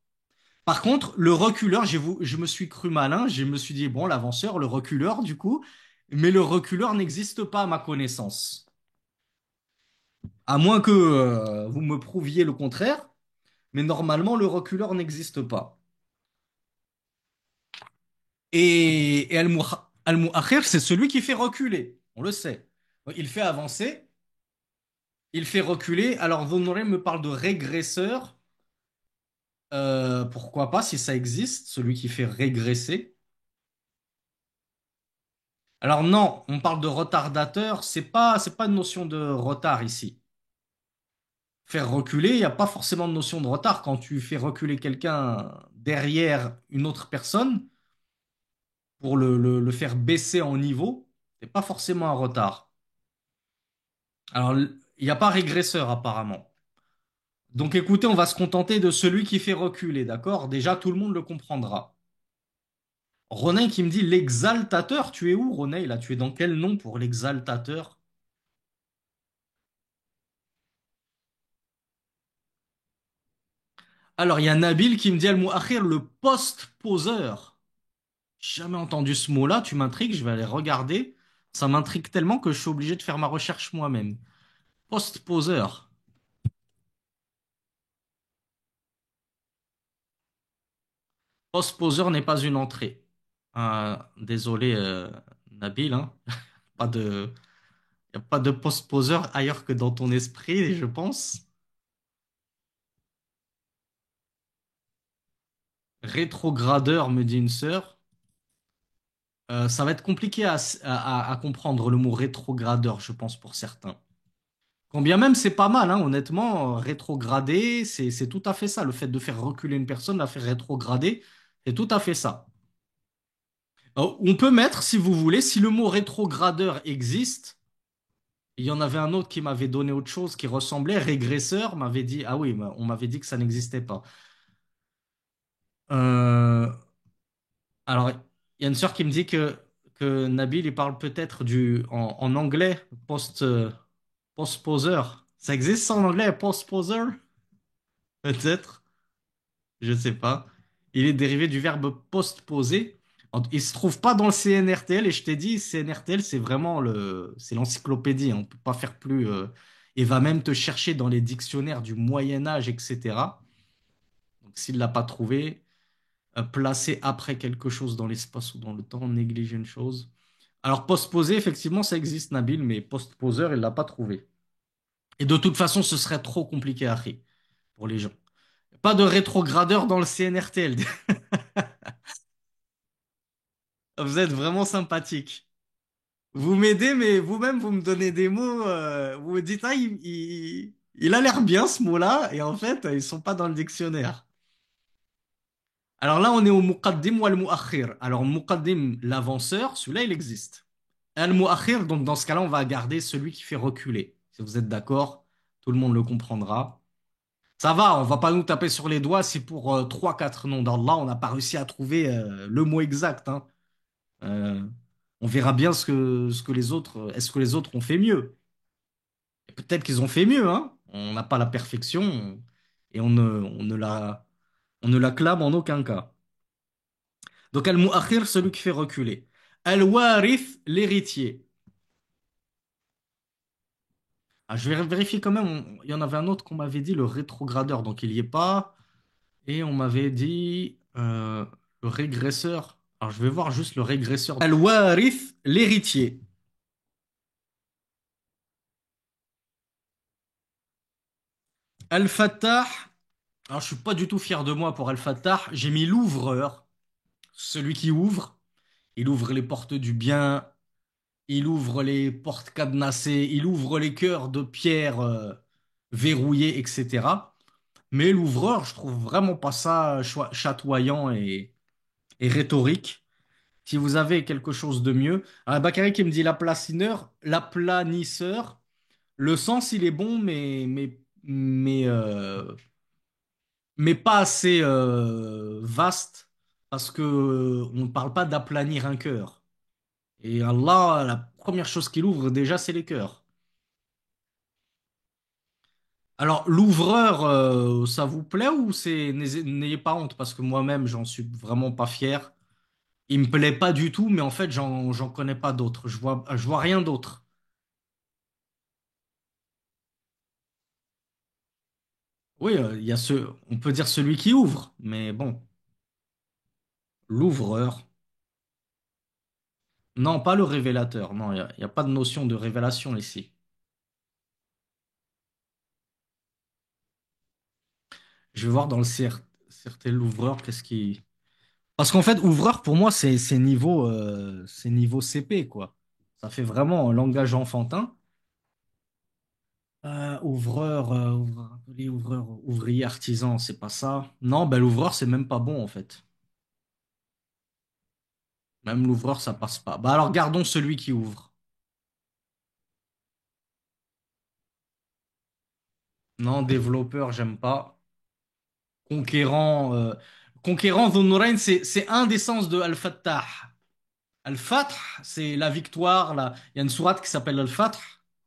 Par contre, le reculeur, je me suis cru malin. Je me suis dit, bon, l'avanceur, le reculeur, du coup. Mais le reculeur n'existe pas à ma connaissance. À moins que vous me prouviez le contraire. Mais normalement, le reculeur n'existe pas. Et Al-Mu'akhir, c'est celui qui fait reculer. On le sait. Il fait avancer, il fait reculer. Alors, Honoré me parle de régresseur. Pourquoi pas, si ça existe, celui qui fait régresser. Alors non, on parle de retardateur. C'est pas une notion de retard ici. Faire reculer, il n'y a pas forcément de notion de retard. Quand tu fais reculer quelqu'un derrière une autre personne pour le faire baisser en niveau, c'est pas forcément un retard. Alors, il n'y a pas régresseur apparemment. Donc écoutez, on va se contenter de celui qui fait reculer, d'accord? Déjà, tout le monde le comprendra. Ronen qui me dit l'exaltateur, tu es où, Ronen? Là, tu es dans quel nom pour l'exaltateur? Alors, il y a Nabil qui me dit Al-Mu'akhir, le post-poseur. J'ai jamais entendu ce mot-là, tu m'intrigues, je vais aller regarder. Ça m'intrigue tellement que je suis obligé de faire ma recherche moi-même. Post-poseur. Post-poseur n'est pas une entrée. Désolé, Nabil, hein. Pas de, y a pas de post-poseur ailleurs que dans ton esprit, je pense. Rétrogradeur, me dit une sœur. Ça va être compliqué à comprendre le mot rétrogradeur, je pense, pour certains. Quand bien même c'est pas mal, hein, honnêtement, rétrograder, c'est tout à fait ça. Le fait de faire reculer une personne, la faire rétrograder, c'est tout à fait ça. On peut mettre, si vous voulez, si le mot rétrogradeur existe, il y en avait un autre qui m'avait donné autre chose qui ressemblait, régresseur, m'avait dit, ah oui, on m'avait dit que ça n'existait pas. Euh, alors, il y a une sœur qui me dit que Nabil, il parle peut-être en anglais, post-poser. Ça existe ça en anglais, post-poser? Peut-être, je sais pas. Il est dérivé du verbe post-poser. Il se trouve pas dans le CNRTL et je t'ai dit, CNRTL, c'est vraiment c'est l'encyclopédie, hein. On peut pas faire plus. Il va même te chercher dans les dictionnaires du Moyen Âge, etc. Donc, s'il l'a pas trouvé, placer après quelque chose dans l'espace ou dans le temps, négliger une chose. Alors, post-posé, effectivement, ça existe, Nabil, mais post-poseur, il l'a pas trouvé. Et de toute façon, ce serait trop compliqué à faire pour les gens. Pas de rétrogradeur dans le CNRTL. Vous êtes vraiment sympathique. Vous m'aidez, mais vous-même, vous me donnez des mots. Vous me dites, ah, il a l'air bien ce mot-là, et en fait, ils sont pas dans le dictionnaire. Alors là, on est au muqaddim ou al-mu'akhir. Alors, muqaddim, l'avanceur, celui-là, il existe. Al-mu'akhir, donc dans ce cas-là, on va garder celui qui fait reculer. Si vous êtes d'accord, tout le monde le comprendra. Ça va, on va pas nous taper sur les doigts si pour 3-4 noms d'Allah, on n'a pas réussi à trouver le mot exact, hein. Euh, on verra bien ce que les autres, est-ce que les autres ont fait mieux? Et peut-être qu'ils ont fait mieux, hein. On n'a pas la perfection et on ne l'acclame en aucun cas. Donc, al-mu'akhir, celui qui fait reculer. Al-Warith, l'héritier. Ah, je vais vérifier quand même. Il y en avait un autre qu'on m'avait dit, le rétrogradeur, donc il n'y est pas. Et on m'avait dit le régresseur. Alors je vais voir juste le régresseur. Al-Warith, l'héritier. Al-Fattah. Alors je suis pas du tout fier de moi pour Al-Fattah. J'ai mis l'ouvreur, celui qui ouvre. Il ouvre les portes du bien. Il ouvre les portes cadenassées. Il ouvre les cœurs de pierre verrouillés, etc. Mais l'ouvreur, je trouve vraiment pas ça chatoyant et rhétorique. Si vous avez quelque chose de mieux. Ah, Bakary qui me dit l'aplanisseur. Le sens, il est bon, mais pas assez vaste parce que on ne parle pas d'aplanir un cœur. Et Allah, la première chose qu'il ouvre déjà, c'est les cœurs. Alors, l'ouvreur, ça vous plaît ou n'ayez pas honte parce que moi-même, j'en suis vraiment pas fier. Il me plaît pas du tout, mais en fait, j'en connais pas d'autres. Je vois rien d'autre. Oui, il y a on peut dire celui qui ouvre, mais bon, l'ouvreur. Non, pas le révélateur. Non, il y a pas de notion de révélation ici. Je vais voir dans le CRT l'ouvreur, qu'est-ce qui. Parce qu'en fait, ouvreur, pour moi, c'est niveau CP, quoi. Ça fait vraiment un langage enfantin. Ouvreur, ouvreur, appelé ouvreur, ouvrier, artisan, c'est pas ça. Non, ben l'ouvreur, c'est même pas bon, en fait. Même l'ouvreur, ça passe pas. Bah alors, gardons celui qui ouvre. Non, développeur, j'aime pas. Conquérant, conquérant Dhun Nurayn, c'est un des sens de Al-Fattah. Al-Fath, c'est la victoire. Il y a une sourate qui s'appelle Al-Fath.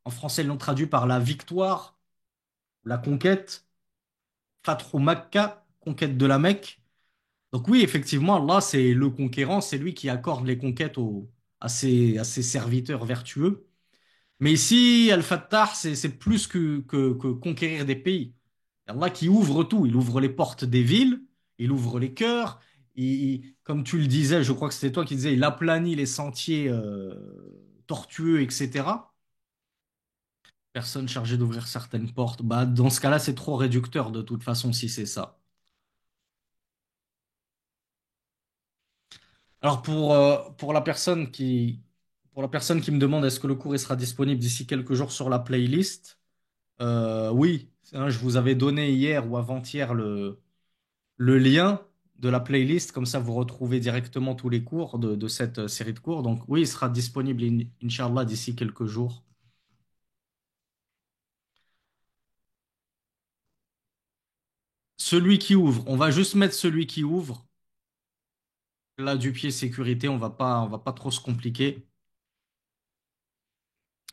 En français, ils l'ont traduit par la victoire, la conquête. Fathu Makkah, conquête de la Mecque. Donc oui, effectivement, Allah, c'est le conquérant, c'est lui qui accorde les conquêtes à ses serviteurs vertueux. Mais ici, Al-Fattah, c'est plus que conquérir des pays. Allah qui ouvre tout. Il ouvre les portes des villes, il ouvre les cœurs. Comme tu le disais, je crois que c'était toi qui disais, il aplanit les sentiers tortueux, etc. Personne chargée d'ouvrir certaines portes. Bah, dans ce cas-là, c'est trop réducteur de toute façon si c'est ça. Alors pour la personne qui me demande est-ce que le cours il sera disponible d'ici quelques jours sur la playlist, oui, hein, je vous avais donné hier ou avant-hier le lien de la playlist, comme ça vous retrouvez directement tous les cours de cette série de cours. Donc oui, il sera disponible, Inch'Allah, d'ici quelques jours. Celui qui ouvre, on va juste mettre celui qui ouvre. Là, du pied sécurité, on va pas trop se compliquer.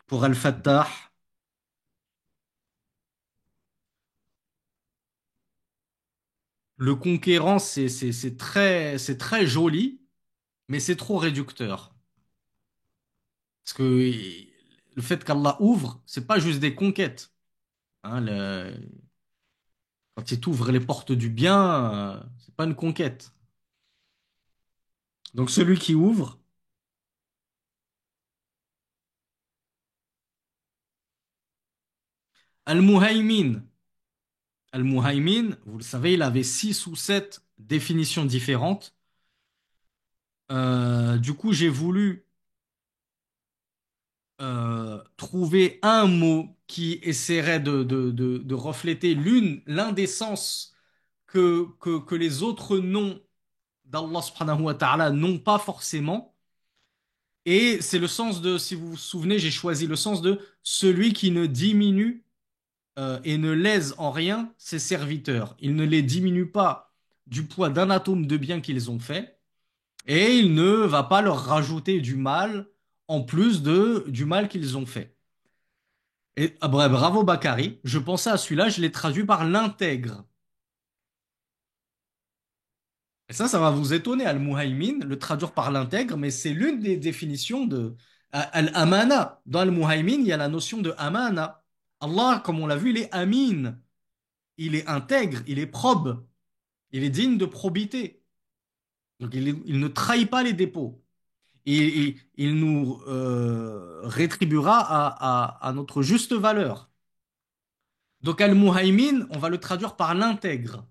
Pour Al-Fattah, le conquérant, c'est très joli, mais c'est trop réducteur. Parce que le fait qu'Allah ouvre, c'est pas juste des conquêtes. Hein, quand il t'ouvre les portes du bien, c'est pas une conquête. Donc celui qui ouvre, Al-Muhaymin. Al-Muhaymin, vous le savez, il avait 6 ou 7 définitions différentes. Du coup, j'ai voulu trouver un mot qui essaierait de refléter l'un des sens que les autres noms d'Allah subhanahu wa ta'ala n'ont pas forcément. Et c'est le sens de, si vous vous souvenez, j'ai choisi le sens de celui qui ne diminue et ne lèse en rien ses serviteurs. Il ne les diminue pas du poids d'un atome de bien qu'ils ont fait, et il ne va pas leur rajouter du mal en plus du mal qu'ils ont fait. Et bref, bravo Bakary, je pensais à celui-là, je l'ai traduit par l'intègre. Et ça va vous étonner, Al-Muhaymin, le traduire par l'intègre, mais c'est l'une des définitions de Al-Amana. Dans Al-Muhaymin, il y a la notion de Amana. Allah, comme on l'a vu, il est Amin. Il est intègre, il est probe, il est digne de probité. Donc il ne trahit pas les dépôts. Il nous rétribuera à notre juste valeur. Donc Al-Muhaymin, on va le traduire par l'intègre.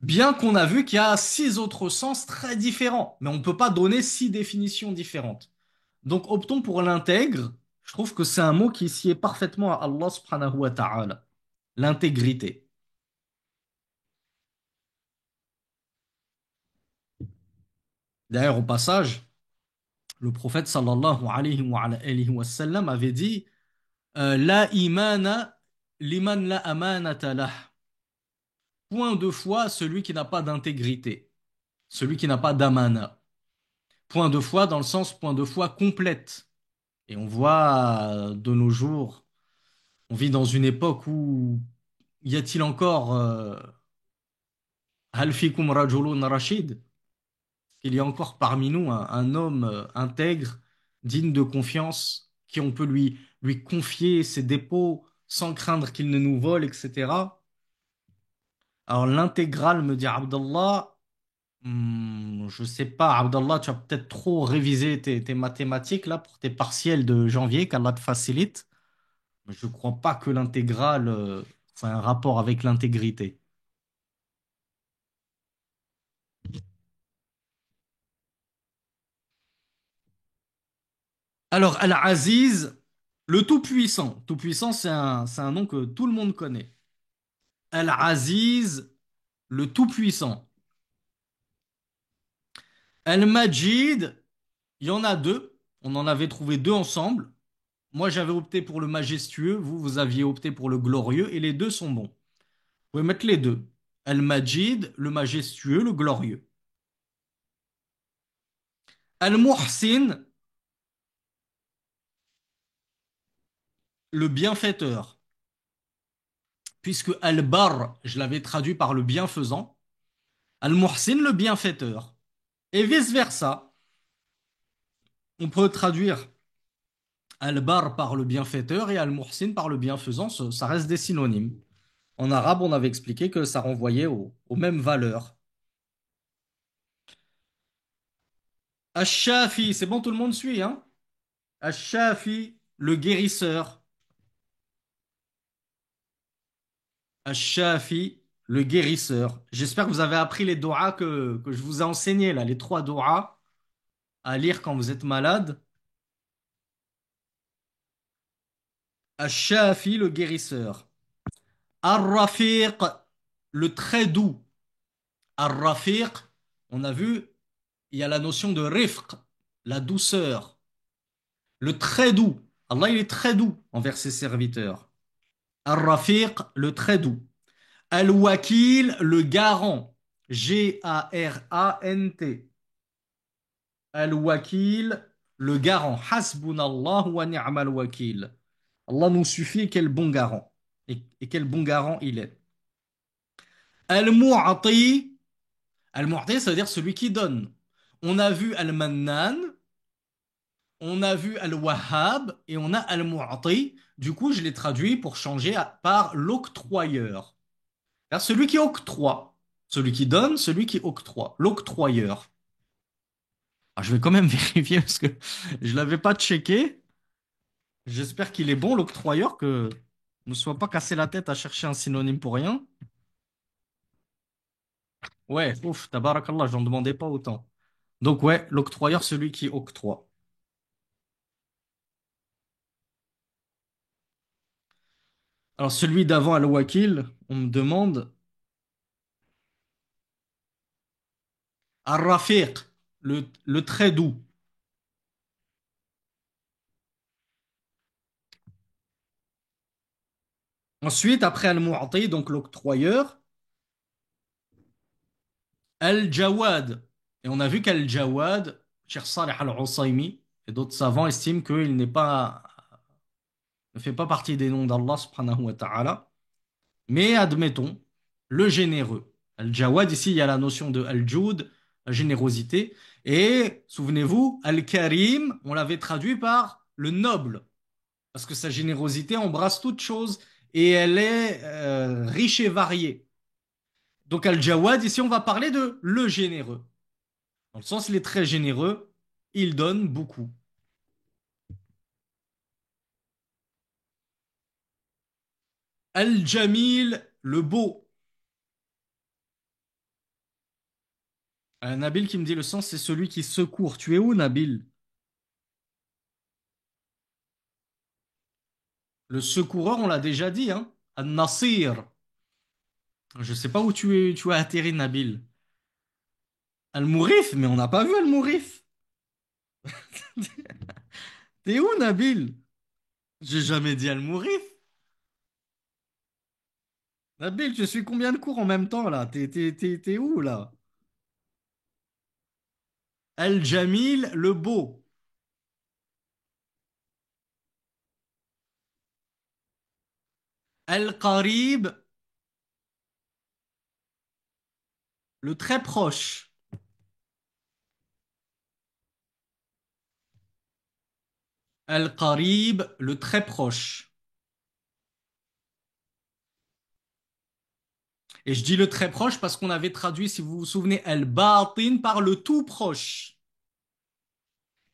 Bien qu'on a vu qu'il y a six autres sens très différents, mais on ne peut pas donner six définitions différentes. Donc optons pour l'intègre. Je trouve que c'est un mot qui sied parfaitement à Allah subhanahu wa ta'ala. L'intégrité. D'ailleurs, au passage, le prophète sallallahu alayhi wa sallam avait dit La imana liman la amanata lah. Point de foi à celui qui n'a pas d'intégrité, celui qui n'a pas d'amana. Point de foi dans le sens point de foi complète. Et on voit de nos jours, on vit dans une époque où y a-t-il encore hal fikum rajulun rashid? Il y a encore parmi nous un homme intègre, digne de confiance, qui on peut lui confier ses dépôts sans craindre qu'il ne nous vole, etc. Alors l'intégrale, me dit Abdallah, je sais pas, Abdallah, tu as peut-être trop révisé tes mathématiques là pour tes partiels de janvier, qu'Allah te facilite. Mais je crois pas que l'intégrale, c'est un rapport avec l'intégrité. Alors, Al-Aziz, le Tout-Puissant. Tout-Puissant, c'est un nom que tout le monde connaît. Al-Aziz, le Tout-Puissant. Al-Majid, il y en a deux. On en avait trouvé deux ensemble. Moi, j'avais opté pour le majestueux. Vous aviez opté pour le glorieux. Et les deux sont bons. Vous pouvez mettre les deux. Al-Majid, le majestueux, le glorieux. Al-Muhsin, le bienfaiteur. Puisque Al-Bar, je l'avais traduit par le bienfaisant. Al-Muhsin, le bienfaiteur. Et vice-versa. On peut traduire Al-Bar par le bienfaiteur et Al-Muhsin par le bienfaisant. Ça reste des synonymes. En arabe, on avait expliqué que ça renvoyait aux mêmes valeurs. Ash-Shafi, c'est bon, tout le monde suit, hein? Ash-Shafi, le guérisseur. Ash-Shafi, le guérisseur. J'espère que vous avez appris les doigts que je vous ai enseignés, là, les trois doigts à lire quand vous êtes malade. Ash-Shafi, le guérisseur. Ar-Rafiq, le très doux. Ar-Rafiq, on a vu, il y a la notion de rifq, la douceur. Le très doux. Allah, il est très doux envers ses serviteurs. Ar-Rafiq, le très doux. Al-Wakil, le garant. Garant. Al-Wakil, le garant. Hasbunallah wa ni'mal wakil. Allah nous suffit, quel bon garant. Et quel bon garant il est. Al-Mu'ati, Al-Mu'ti, ça veut dire celui qui donne. On a vu Al-Mannan, on a vu Al-Wahhab et on a Al-Mu'ti. Du coup, je l'ai traduit pour changer par l'octroyeur. C'est-à-dire celui qui octroie. Celui qui donne, celui qui octroie. L'octroyeur. Ah, je vais quand même vérifier parce que je ne l'avais pas checké. J'espère qu'il est bon, l'octroyeur, que je ne soit pas cassé la tête à chercher un synonyme pour rien. Ouais, ouf, tabarakallah, j'en demandais pas autant. Donc ouais, l'octroyeur, celui qui octroie. Alors celui d'avant Al-Wakil, on me demande Ar-Rafiq, le très doux. Ensuite, après Al-Mu'ti, donc l'octroyeur, Al-Jawad. Et on a vu qu'Al-Jawad, Cheikh Salih Al-Husaymi et d'autres savants estiment qu'il ne fait pas partie des noms d'Allah subhanahu wa ta'ala. Mais admettons, le généreux. Al-Jawad, ici, il y a la notion de Al-Joud, la générosité. Et souvenez-vous, Al-Karim, on l'avait traduit par le noble, parce que sa générosité embrasse toute chose et elle est riche et variée. Donc Al-Jawad, ici, on va parler de le généreux. Dans le sens, il est très généreux, il donne beaucoup. Al-Jamil, le beau. Nabil qui me dit le sens, c'est celui qui secourt. Tu es où, Nabil? Le secoureur, on l'a déjà dit, hein? Al-Nasir. Je sais pas où tu as atterri, Nabil. Al-Mourif, mais on n'a pas vu Al-Mourif. T'es où, Nabil? J'ai jamais dit Al-Mourif. Nabil, tu suis combien de cours en même temps, là? T'es où, là? Al-Jamil, le beau. Al-Qarib, le très proche. Al-Qarib, le très proche. Et je dis le très proche parce qu'on avait traduit, si vous vous souvenez, Al-Batin par le tout proche.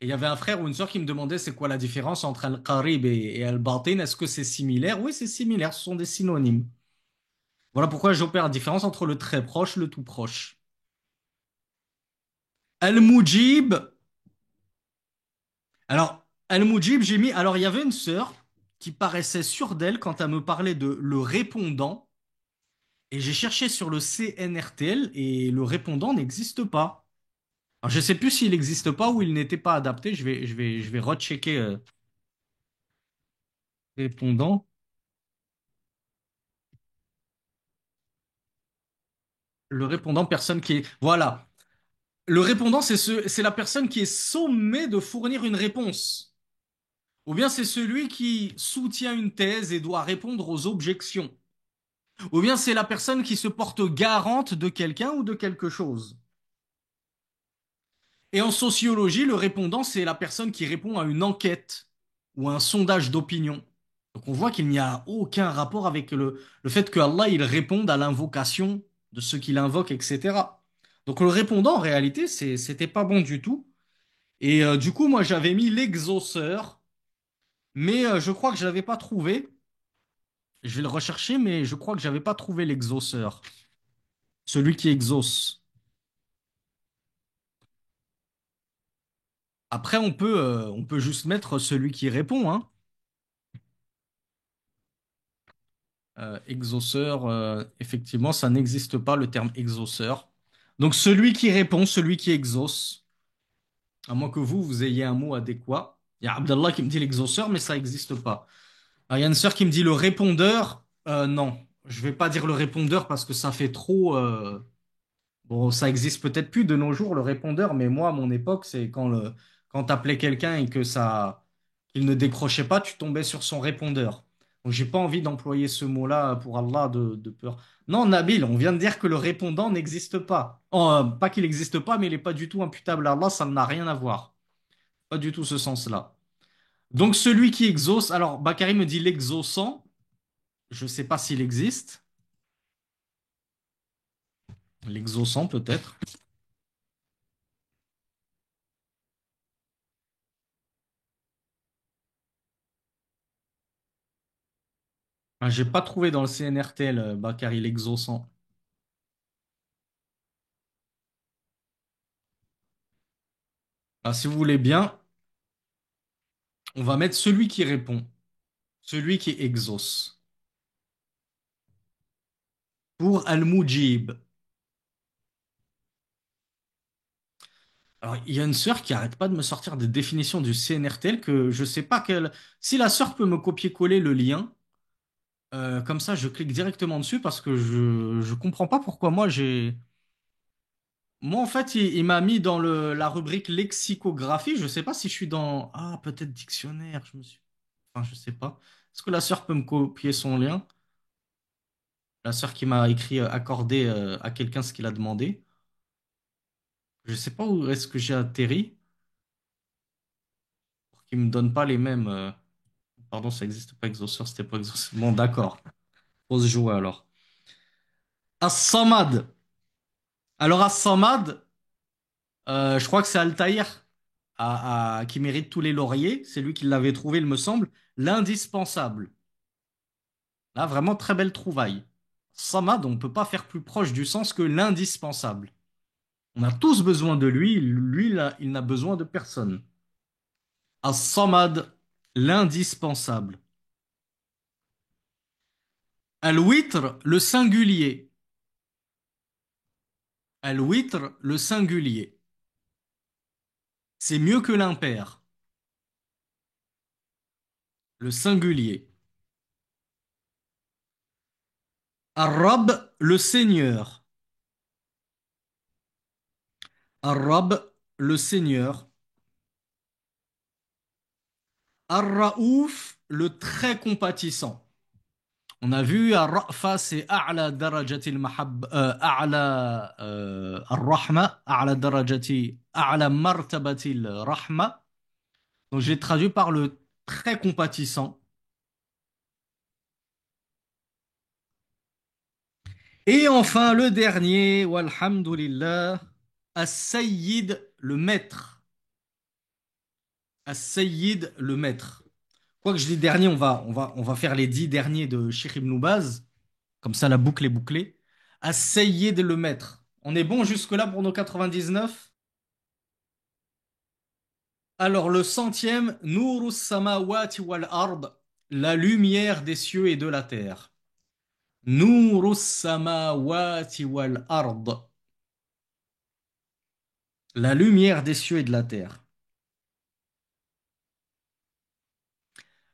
Et il y avait un frère ou une sœur qui me demandait c'est quoi la différence entre Al-Qarib et Al-Batin. Est-ce que c'est similaire? Oui, c'est similaire, ce sont des synonymes. Voilà pourquoi j'opère la différence entre le très proche, le tout proche. Al-Mujib. Alors, Al-Mujib, j'ai mis. Alors, il y avait une sœur qui paraissait sûre d'elle quand elle me parlait de le répondant. Et j'ai cherché sur le CNRTL et le répondant n'existe pas. Alors, je sais plus s'il n'existe pas ou il n'était pas adapté. Je vais rechecker répondant. Le répondant, personne qui est. Voilà. Le répondant, c'est la personne qui est sommée de fournir une réponse. Ou bien c'est celui qui soutient une thèse et doit répondre aux objections. Ou bien c'est la personne qui se porte garante de quelqu'un ou de quelque chose. Et en sociologie, le répondant, c'est la personne qui répond à une enquête ou à un sondage d'opinion. Donc on voit qu'il n'y a aucun rapport avec le fait que Allah il réponde à l'invocation de ceux qu'il invoque, etc. Donc le répondant, en réalité, c'était pas bon du tout. Et du coup, moi, j'avais mis l'exauceur, mais je crois que je l'avais pas trouvé. Je vais le rechercher, mais je crois que j'avais pas trouvé l'exauceur, celui qui exauce. Après, on peut juste mettre celui qui répond, hein. Exauceur, effectivement, ça n'existe pas le terme exauceur. Donc celui qui répond, celui qui exauce, à moins que vous ayez un mot adéquat. Il y a Abdallah qui me dit l'exauceur, mais ça n'existe pas. Alors, il y a une sœur qui me dit le répondeur. Non, je vais pas dire le répondeur parce que ça fait trop. Bon, ça existe peut-être plus de nos jours, le répondeur, mais moi, à mon époque, c'est quand t'appelais quelqu'un et qu'il ne décrochait pas, tu tombais sur son répondeur. Donc, j'ai pas envie d'employer ce mot-là pour Allah de peur. Non, Nabil, on vient de dire que le répondant n'existe pas. Oh, pas qu'il n'existe pas, mais il n'est pas du tout imputable à Allah, ça n'a rien à voir. Pas du tout ce sens-là. Donc, celui qui exauce, alors, Bakary me dit l'exaucant, je sais pas s'il existe. L'exaucant, peut-être. Ah, j'ai pas trouvé dans le CNRTL, Bakary, l'exaucant. Ah, si vous voulez bien, on va mettre celui qui répond, celui qui exauce. Pour Al-Mujib. Alors, il y a une sœur qui arrête pas de me sortir des définitions du CNRTL que je sais pas quelle. Si la sœur peut me copier-coller le lien, comme ça je clique directement dessus parce que je comprends pas pourquoi moi j'ai. Moi en fait il m'a mis dans la rubrique lexicographie. Je sais pas si je suis dans. Ah, peut-être dictionnaire. Je me suis. Enfin, je sais pas. Est-ce que la sœur peut me copier son lien? La sœur qui m'a écrit accorder à quelqu'un ce qu'il a demandé. Je sais pas où est-ce que j'ai atterri pour qu'il me donne pas les mêmes. Pardon, ça existe pas Exauceur, c'était pas Exauceur. Bon, d'accord. Faut se jouer alors. As-Samad. Alors As-Samad, je crois que c'est Altaïr qui mérite tous les lauriers. C'est lui qui l'avait trouvé, il me semble. L'indispensable. Là, vraiment très belle trouvaille. Samad, on ne peut pas faire plus proche du sens que l'indispensable. On a tous besoin de lui, lui, là, il n'a besoin de personne. As-Samad, l'indispensable. Al-Witr, le singulier. Al-Witr, le singulier. C'est mieux que l'impair. Le singulier. Ar-Rab, le Seigneur. Ar-Rab, le Seigneur. Ar-Raouf, le très compatissant. On a vu Ar-Ra'fa, c'est A'la darajatil mahab, A'la Ar-Rahma, A'la darajati, A'la martabatil Rahma. Donc j'ai traduit par le très compatissant. Et enfin le dernier, walhamdulillah, As-Sayyid, le maître. As-Sayyid, le maître. Quoi que je dis dernier, on va faire les 10 derniers de Cheikh Ibn Baz. Comme ça, la boucle est bouclée. As-Sayyid, le maître. On est bon jusque-là pour nos 99? Alors, le centième, Nourus samawati wal ard, la lumière des cieux et de la terre. Nourus samawati wal ard, la lumière des cieux et de la terre.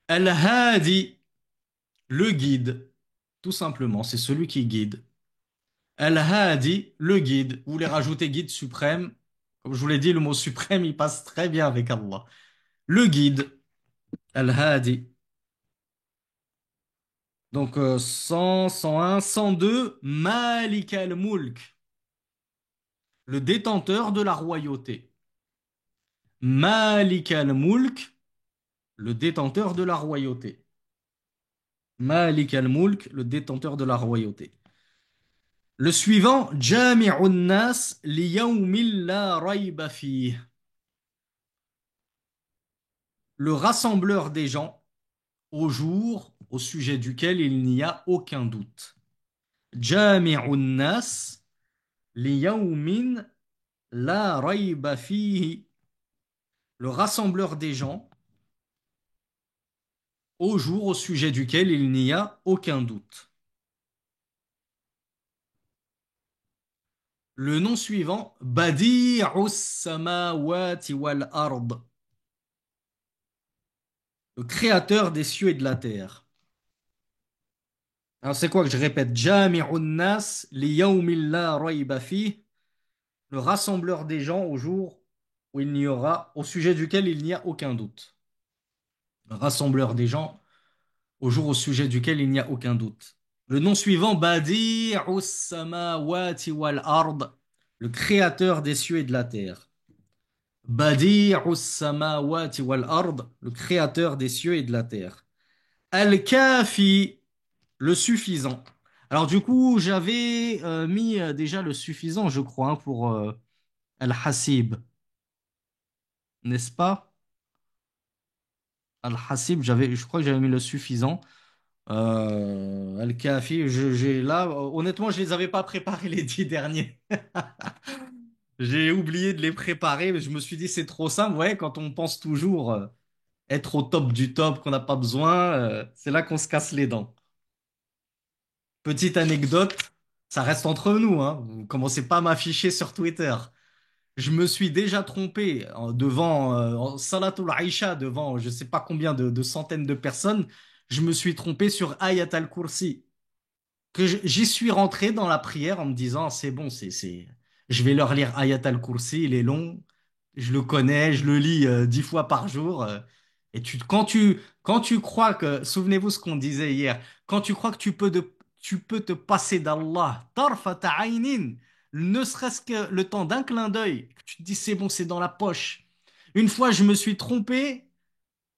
Al-Hadi, le guide. Tout simplement, c'est celui qui guide. Al-Hadi, le guide. Vous voulez rajouter guide suprême? Comme je vous l'ai dit, le mot suprême, il passe très bien avec Allah. Le guide, Al-Hadi. Donc 100, 101, 102, Malik al-Mulk, le détenteur de la royauté. Malik al-Mulk, le détenteur de la royauté. Malik al-Mulk, le détenteur de la royauté. Le suivant, Jami'un nas li yawmin la rayba fih, le rassembleur des gens au jour au sujet duquel il n'y a aucun doute. Jami'un nas li yawmin la rayba fihi, le rassembleur des gens au jour au sujet duquel il n'y a aucun doute. Le nom suivant, Badi'us samawati wal ard, le créateur des cieux et de la terre. Alors c'est quoi que je répète? Jami'un nas li yawmin la rayba fihi, le rassembleur des gens au jour où il n'y aura, au sujet duquel il n'y a aucun doute. Le rassembleur des gens au jour au sujet duquel il n'y a aucun doute. Le nom suivant, Badi'us samawati wal ard, le créateur des cieux et de la terre. Badi'us samawati wal ard, le créateur des cieux et de la terre. Al-Kafi, le suffisant. Alors du coup, j'avais mis déjà le suffisant, je crois, hein, pour Al-Hasib, n'est-ce pas? Al-Hasib, je crois que j'avais mis le suffisant. Al-Kafi, j'ai là, honnêtement, je les avais pas préparés les 10 derniers. J'ai oublié de les préparer, mais je me suis dit c'est trop simple. Ouais, quand on pense toujours être au top du top, qu'on n'a pas besoin, c'est là qu'on se casse les dents. Petite anecdote, ça reste entre nous, hein. Vous commencez pas à m'afficher sur Twitter. Je me suis déjà trompé en Salatul Aïcha, devant je sais pas combien de centaines de personnes. Je me suis trompé sur Ayat al-Kursi. J'y suis rentré dans la prière en me disant, c'est bon, je vais leur lire Ayat al-Kursi, il est long, je le connais, je le lis 10 fois par jour. Et quand tu crois que, souvenez-vous ce qu'on disait hier, quand tu crois que tu peux te passer d'Allah, tarfata aynin, ne serait-ce que le temps d'un clin d'œil, que tu te dis c'est bon, c'est dans la poche. Une fois, je me suis trompé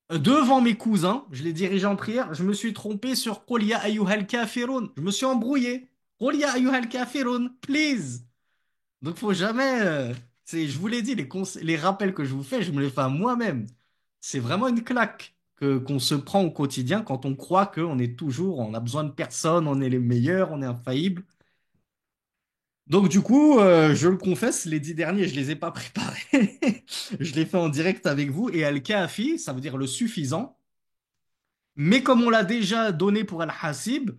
devant mes cousins, je les dirigeais en prière, je me suis trompé sur Qul ya ayyuhal kafirun. Je me suis embrouillé. Qul ya ayyuhal kafirun, please. Donc faut jamais. Je vous l'ai dit, les rappels que je vous fais, je me les fais à moi-même. C'est vraiment une claque qu'on se prend au quotidien quand on croit qu'on est toujours, on a besoin de personne, on est les meilleurs, on est infaillible. Donc du coup, je le confesse, les 10 derniers, je les ai pas préparés. Je les fais en direct avec vous. Et al-kafi, ça veut dire le suffisant. Mais comme on l'a déjà donné pour al-hasib,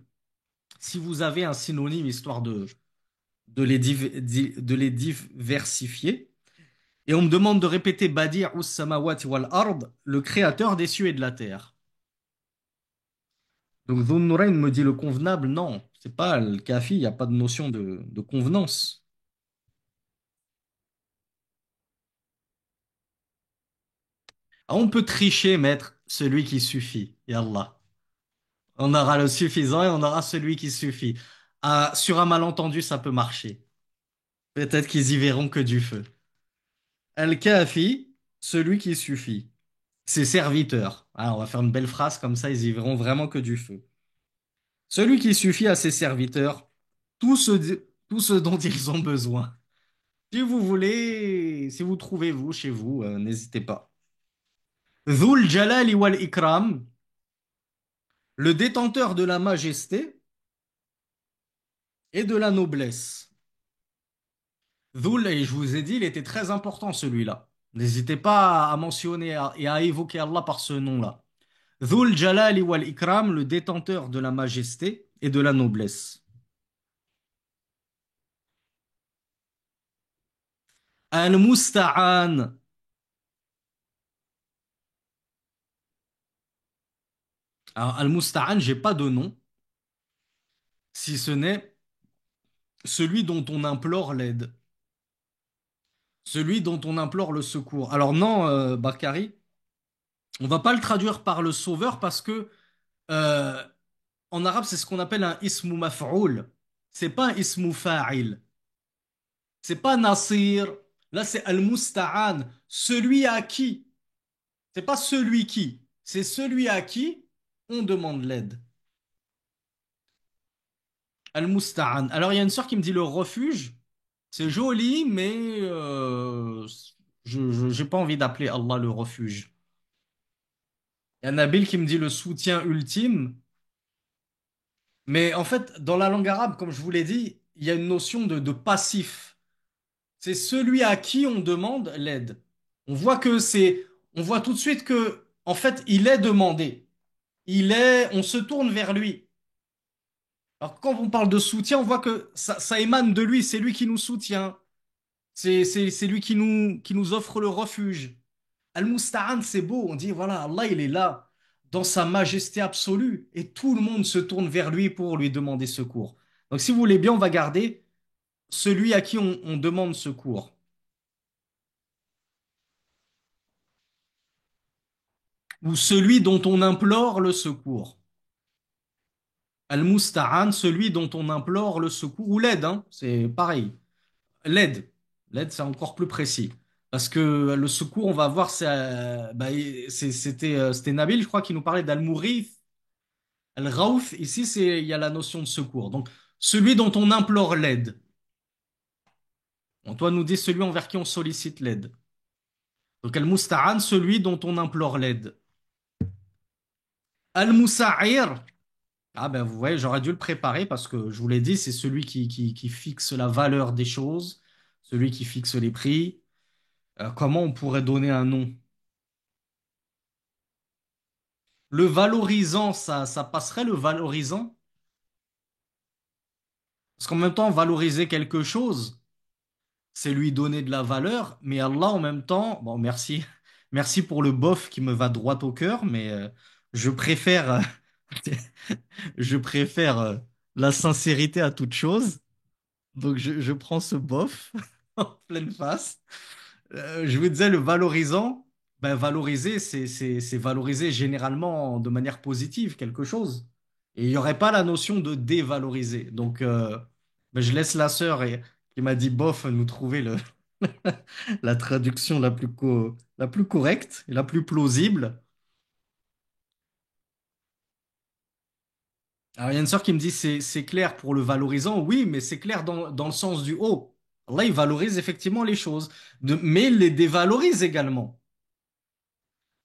si vous avez un synonyme histoire de les diversifier. Et on me demande de répéter Badi'us samawati wal ard, le créateur des cieux et de la terre. Donc Dhun Nurayn me dit le convenable, non, c'est pas le kafi, il n'y a pas de notion de convenance. Ah, on peut tricher, maître, celui qui suffit. Yallah. On aura le suffisant et on aura celui qui suffit. Ah, sur un malentendu, ça peut marcher. Peut-être qu'ils y verront que du feu. Al-Kafi, celui qui suffit. Ses serviteurs. Ah, on va faire une belle phrase comme ça, ils y verront vraiment que du feu. Celui qui suffit à ses serviteurs tout ce dont ils ont besoin. Si vous voulez, si vous trouvez vous chez vous, n'hésitez pas. Dhul Jalali wal Ikram, le détenteur de la majesté et de la noblesse. Dhul, et je vous ai dit, il était très important celui-là. N'hésitez pas à mentionner et à évoquer Allah par ce nom-là. Dhul Jalali wal Ikram, le détenteur de la majesté et de la noblesse. Al-Musta'an. Alors, Al-Musta'an, j'ai pas de nom, si ce n'est celui dont on implore l'aide, celui dont on implore le secours. Alors non, Bakari, on va pas le traduire par le sauveur parce que euh, en arabe, c'est ce qu'on appelle un ismu maf'oul. C'est pas un ismu fa'il. C'est pas Nasir. Là, c'est Al-Musta'an, celui à qui. C'est pas celui qui. C'est celui à qui on demande l'aide. Al-Musta'an. Alors, il y a une sœur qui me dit le refuge. C'est joli, mais j'ai pas envie d'appeler Allah le refuge. Il y a Nabil qui me dit le soutien ultime. Mais en fait, dans la langue arabe, comme je vous l'ai dit, il y a une notion de passif. C'est celui à qui on demande l'aide. On voit tout de suite que, en fait, il est demandé. On se tourne vers lui. Alors, quand on parle de soutien, on voit que ça émane de lui. C'est lui qui nous soutient. C'est lui qui nous offre le refuge. Al-Musta'an, c'est beau. On dit, voilà, Allah, il est là, dans sa majesté absolue, et tout le monde se tourne vers lui pour lui demander secours. Donc, si vous voulez bien, on va garder celui à qui on demande secours, ou celui dont on implore le secours. Al-Musta'an, celui dont on implore le secours, ou l'aide, hein, c'est pareil. L'aide. L'aide, c'est encore plus précis. Parce que le secours, on va voir, c'était Nabil, je crois, qui nous parlait d'Al-Mourith. Al-Raouf, ici, il y a la notion de secours. Donc, celui dont on implore l'aide. On doit nous dire celui envers qui on sollicite l'aide. Donc, Al-Musta'an, celui dont on implore l'aide. Al-Musa'ir, ah ben vous voyez, j'aurais dû le préparer parce que je vous l'ai dit, c'est celui qui fixe la valeur des choses, celui qui fixe les prix. Comment on pourrait donner un nom? Le valorisant, ça passerait le valorisant? Parce qu'en même temps, valoriser quelque chose, c'est lui donner de la valeur, mais Allah en même temps, bon merci, merci pour le bof qui me va droit au cœur, mais je préfère, je préfère la sincérité à toute chose, donc je prends ce bof en pleine face. Je vous disais le valorisant, ben valoriser, c'est valoriser généralement de manière positive quelque chose. Et il n'y aurait pas la notion de dévaloriser. Donc, ben, je laisse la sœur qui m'a dit, bof, nous trouver la traduction la plus correcte et la plus plausible. Alors, il y a une sœur qui me dit, c'est clair pour le valorisant. Oui, mais c'est clair dans le sens du haut. Allah, il valorise effectivement les choses, mais il les dévalorise également.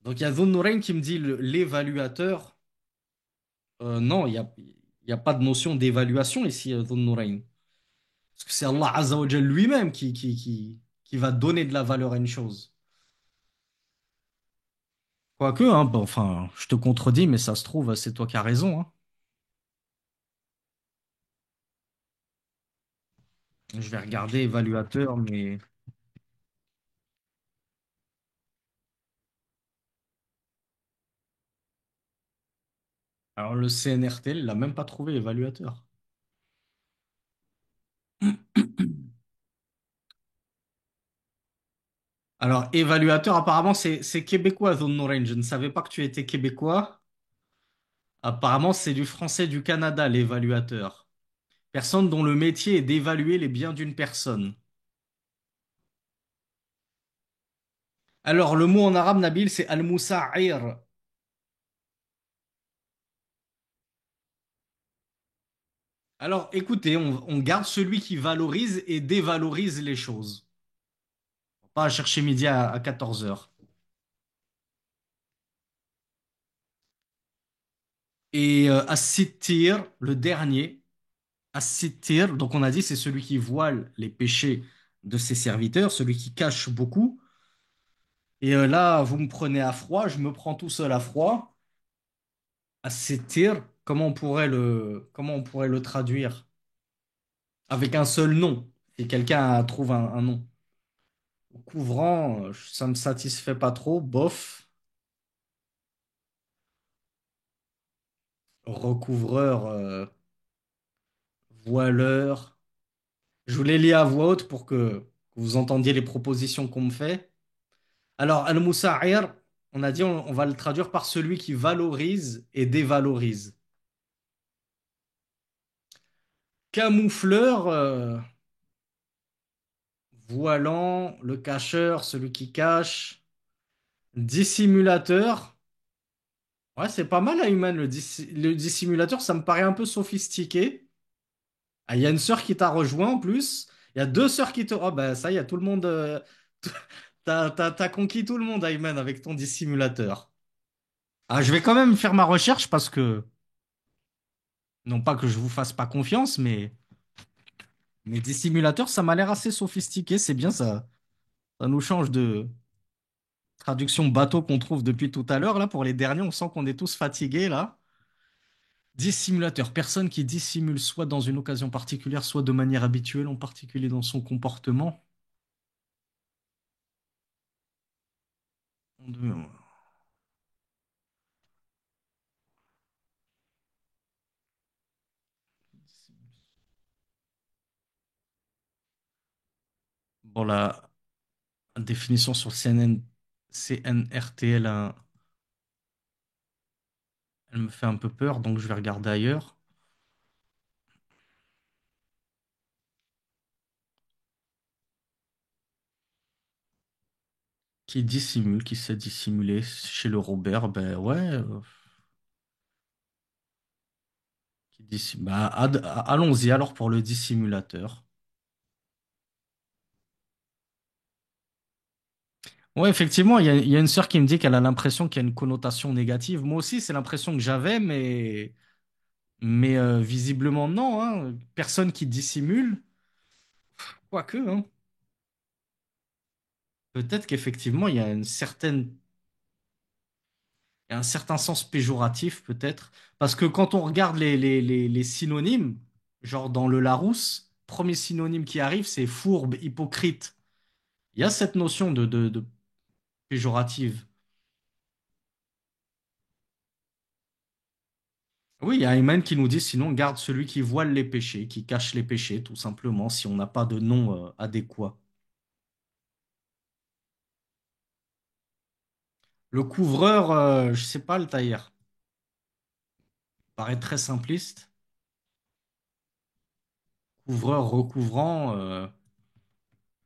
Donc, il y a Dhun Nurayn qui me dit, l'évaluateur, non, il y a pas de notion d'évaluation ici, Dhun Nurayn. Parce que c'est Allah Azza wa Jal lui-même qui va donner de la valeur à une chose. Quoique, hein, bon, enfin, je te contredis, mais ça se trouve, c'est toi qui as raison, hein. Je vais regarder évaluateur, mais... Alors, le CNRT, il l'a même pas trouvé évaluateur. Alors, évaluateur, apparemment, c'est québécois, Zone Nouraine. Je ne savais pas que tu étais québécois. Apparemment, c'est du français du Canada, l'évaluateur. Personne dont le métier est d'évaluer les biens d'une personne. Alors, le mot en arabe, Nabil, c'est al-musa'ir. Alors, écoutez, on garde celui qui valorise et dévalorise les choses. Pas à chercher midi à 14 heures. Et as-sittir, le dernier, as-sittir, donc on a dit c'est celui qui voile les péchés de ses serviteurs, celui qui cache beaucoup. Et là, vous me prenez à froid, je me prends tout seul à froid. As-sittir, comment on pourrait le traduire? Avec un seul nom, si quelqu'un trouve un nom. Couvrant, ça me satisfait pas trop, bof. Recouvreur, voileur. Je vous les lis à voix haute pour que vous entendiez les propositions qu'on me fait. Alors, al-musa'ir, on a dit on va le traduire par celui qui valorise et dévalorise. Camoufleur, voilant, le cacheur, celui qui cache. Dissimulateur. Ouais, c'est pas mal, Ayman, le dissimulateur, ça me paraît un peu sophistiqué. Ah, il y a une sœur qui t'a rejoint en plus. Il y a deux sœurs qui te... Oh, bah ça y est, tout le monde... t'as conquis tout le monde, Ayman, avec ton dissimulateur. Ah, je vais quand même faire ma recherche parce que... Non pas que je vous fasse pas confiance, mais dissimulateurs, ça m'a l'air assez sophistiqué. C'est bien, ça nous change de traduction bateau qu'on trouve depuis tout à l'heure. Là, pour les derniers, on sent qu'on est tous fatigués, là. Dissimulateur, personne qui dissimule soit dans une occasion particulière, soit de manière habituelle, en particulier dans son comportement. Bon, la définition sur CNRTL, elle me fait un peu peur, donc je vais regarder ailleurs. Qui dissimule, qui sait dissimuler chez le Robert, ben ouais. Bah, allons-y alors pour le dissimulateur. Ouais, effectivement, il y a une sœur qui me dit qu'elle a l'impression qu'il y a une connotation négative. Moi aussi, c'est l'impression que j'avais, mais visiblement non, hein. Personne qui dissimule, quoique, hein. Peut-être qu'effectivement, il y a un certain sens péjoratif, peut-être. Parce que quand on regarde les synonymes, genre dans le Larousse, premier synonyme qui arrive, c'est fourbe, hypocrite. Il y a cette notion de péjorative. Oui, il y a Ayman qui nous dit sinon garde celui qui voile les péchés, qui cache les péchés, tout simplement, si on n'a pas de nom adéquat. Le couvreur, je sais pas le tailleur. Paraît très simpliste. Couvreur, recouvrant, je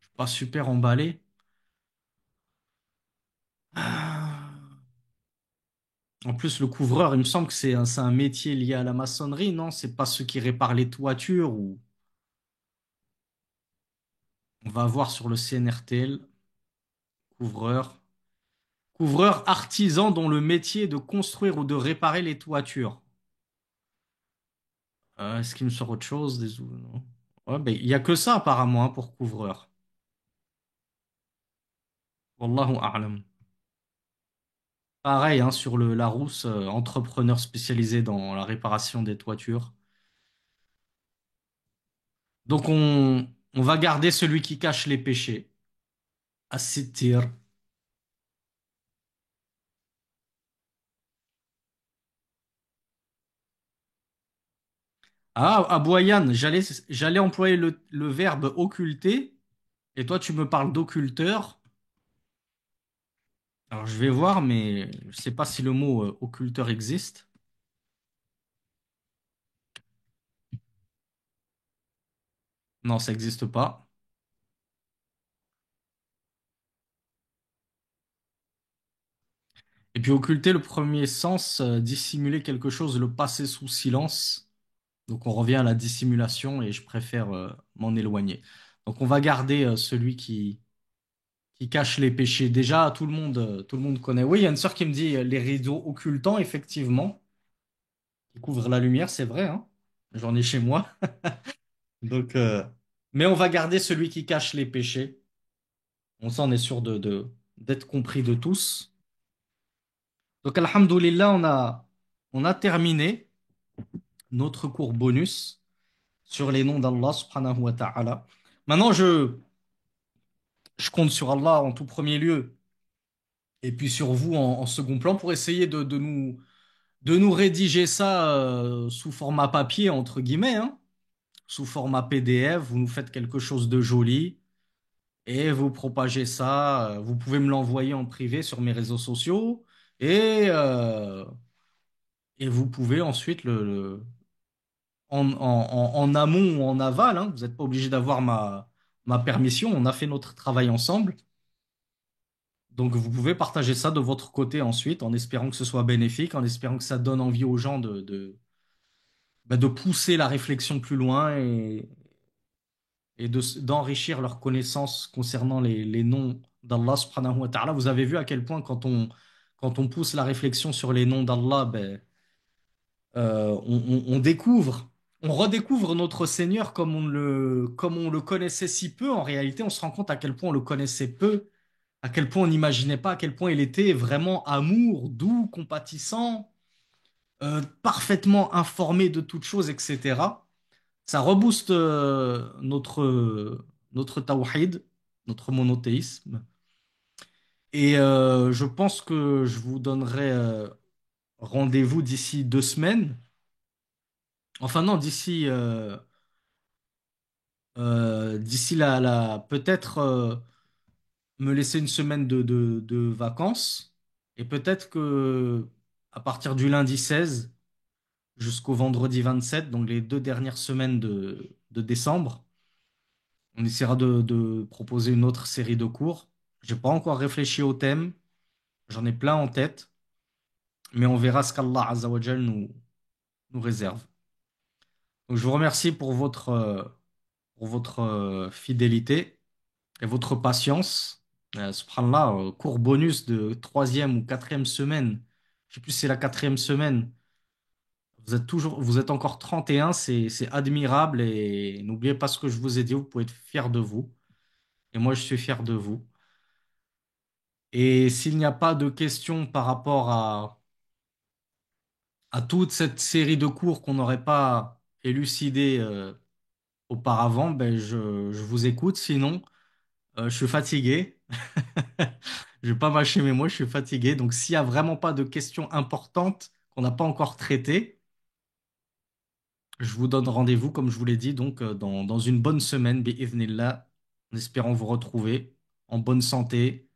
suis pas super emballé. Ah. En plus, le couvreur, il me semble que c'est un métier lié à la maçonnerie, non? C'est pas ceux qui réparent les toitures ou on va voir sur le CNRTL, couvreur. Couvreur artisan dont le métier est de construire ou de réparer les toitures. Est-ce qu'il me sort autre chose non. Ouais, ben, il y a que ça apparemment hein, pour couvreur. Wallahu a'lam. Pareil, hein, sur le Larousse, entrepreneur spécialisé dans la réparation des toitures. Donc on va garder celui qui cache les péchés. Assittir. Ah, Abouyan, j'allais employer le verbe occulter, et toi tu me parles d'occulteur. Alors je vais voir, mais je sais pas si le mot occulteur existe. Non, ça n'existe pas. Et puis occulter, le premier sens, dissimuler quelque chose, le passer sous silence. Donc on revient à la dissimulation et je préfère m'en éloigner. Donc on va garder celui qui cache les péchés. Déjà, tout le monde connaît. Oui, il y a une sœur qui me dit les rideaux occultants, effectivement, qui couvrent la lumière, c'est vrai, hein. J'en ai chez moi. Donc, mais on va garder celui qui cache les péchés. On s'en est sûr d'être compris de tous. Donc, alhamdoulilah, on a terminé notre cours bonus sur les noms d'Allah subhanahu wa ta'ala. Maintenant, je compte sur Allah en tout premier lieu et puis sur vous en second plan pour essayer de nous rédiger ça sous format papier, entre guillemets, hein, sous format PDF. Vous nous faites quelque chose de joli et vous propagez ça. Vous pouvez me l'envoyer en privé sur mes réseaux sociaux et vous pouvez ensuite en amont ou en aval, hein, vous n'êtes pas obligé d'avoir ma permission. On a fait notre travail ensemble. Donc vous pouvez partager ça de votre côté ensuite en espérant que ce soit bénéfique, en espérant que ça donne envie aux gens de pousser la réflexion plus loin et d'enrichir leurs connaissances concernant les noms d'Allah subhanahu wa ta'ala. Vous avez vu à quel point quand on pousse la réflexion sur les noms d'Allah, ben, on découvre, on redécouvre notre Seigneur comme on le connaissait si peu. En réalité, on se rend compte à quel point on le connaissait peu, à quel point on n'imaginait pas, à quel point il était vraiment amour, doux, compatissant, parfaitement informé de toutes choses, etc. Ça rebooste notre tawhid, notre monothéisme. Et je pense que je vous donnerai rendez-vous d'ici 2 semaines. Enfin non, d'ici peut-être me laisser une semaine de vacances. Et peut-être que à partir du lundi 16 jusqu'au vendredi 27, donc les 2 dernières semaines de décembre, on essaiera de proposer une autre série de cours. J'ai pas encore réfléchi au thème, j'en ai plein en tête, mais on verra ce qu'Allah Azza wa Jal nous réserve. Donc, je vous remercie pour votre fidélité et votre patience. Subhanallah, cours bonus de troisième ou quatrième semaine. Je sais plus si c'est la quatrième semaine. Vous êtes encore 31, c'est admirable et n'oubliez pas ce que je vous ai dit, vous pouvez être fiers de vous. Et moi, je suis fier de vous. Et s'il n'y a pas de questions par rapport à toute cette série de cours qu'on n'aurait pas élucidé auparavant, ben je vous écoute. Sinon, je suis fatigué. Je vais pas mâcher mes mots, je suis fatigué. Donc, s'il y a vraiment pas de questions importantes qu'on n'a pas encore traitées, je vous donne rendez-vous, comme je vous l'ai dit, donc dans une bonne semaine, bi'idhnillah, en espérant vous retrouver en bonne santé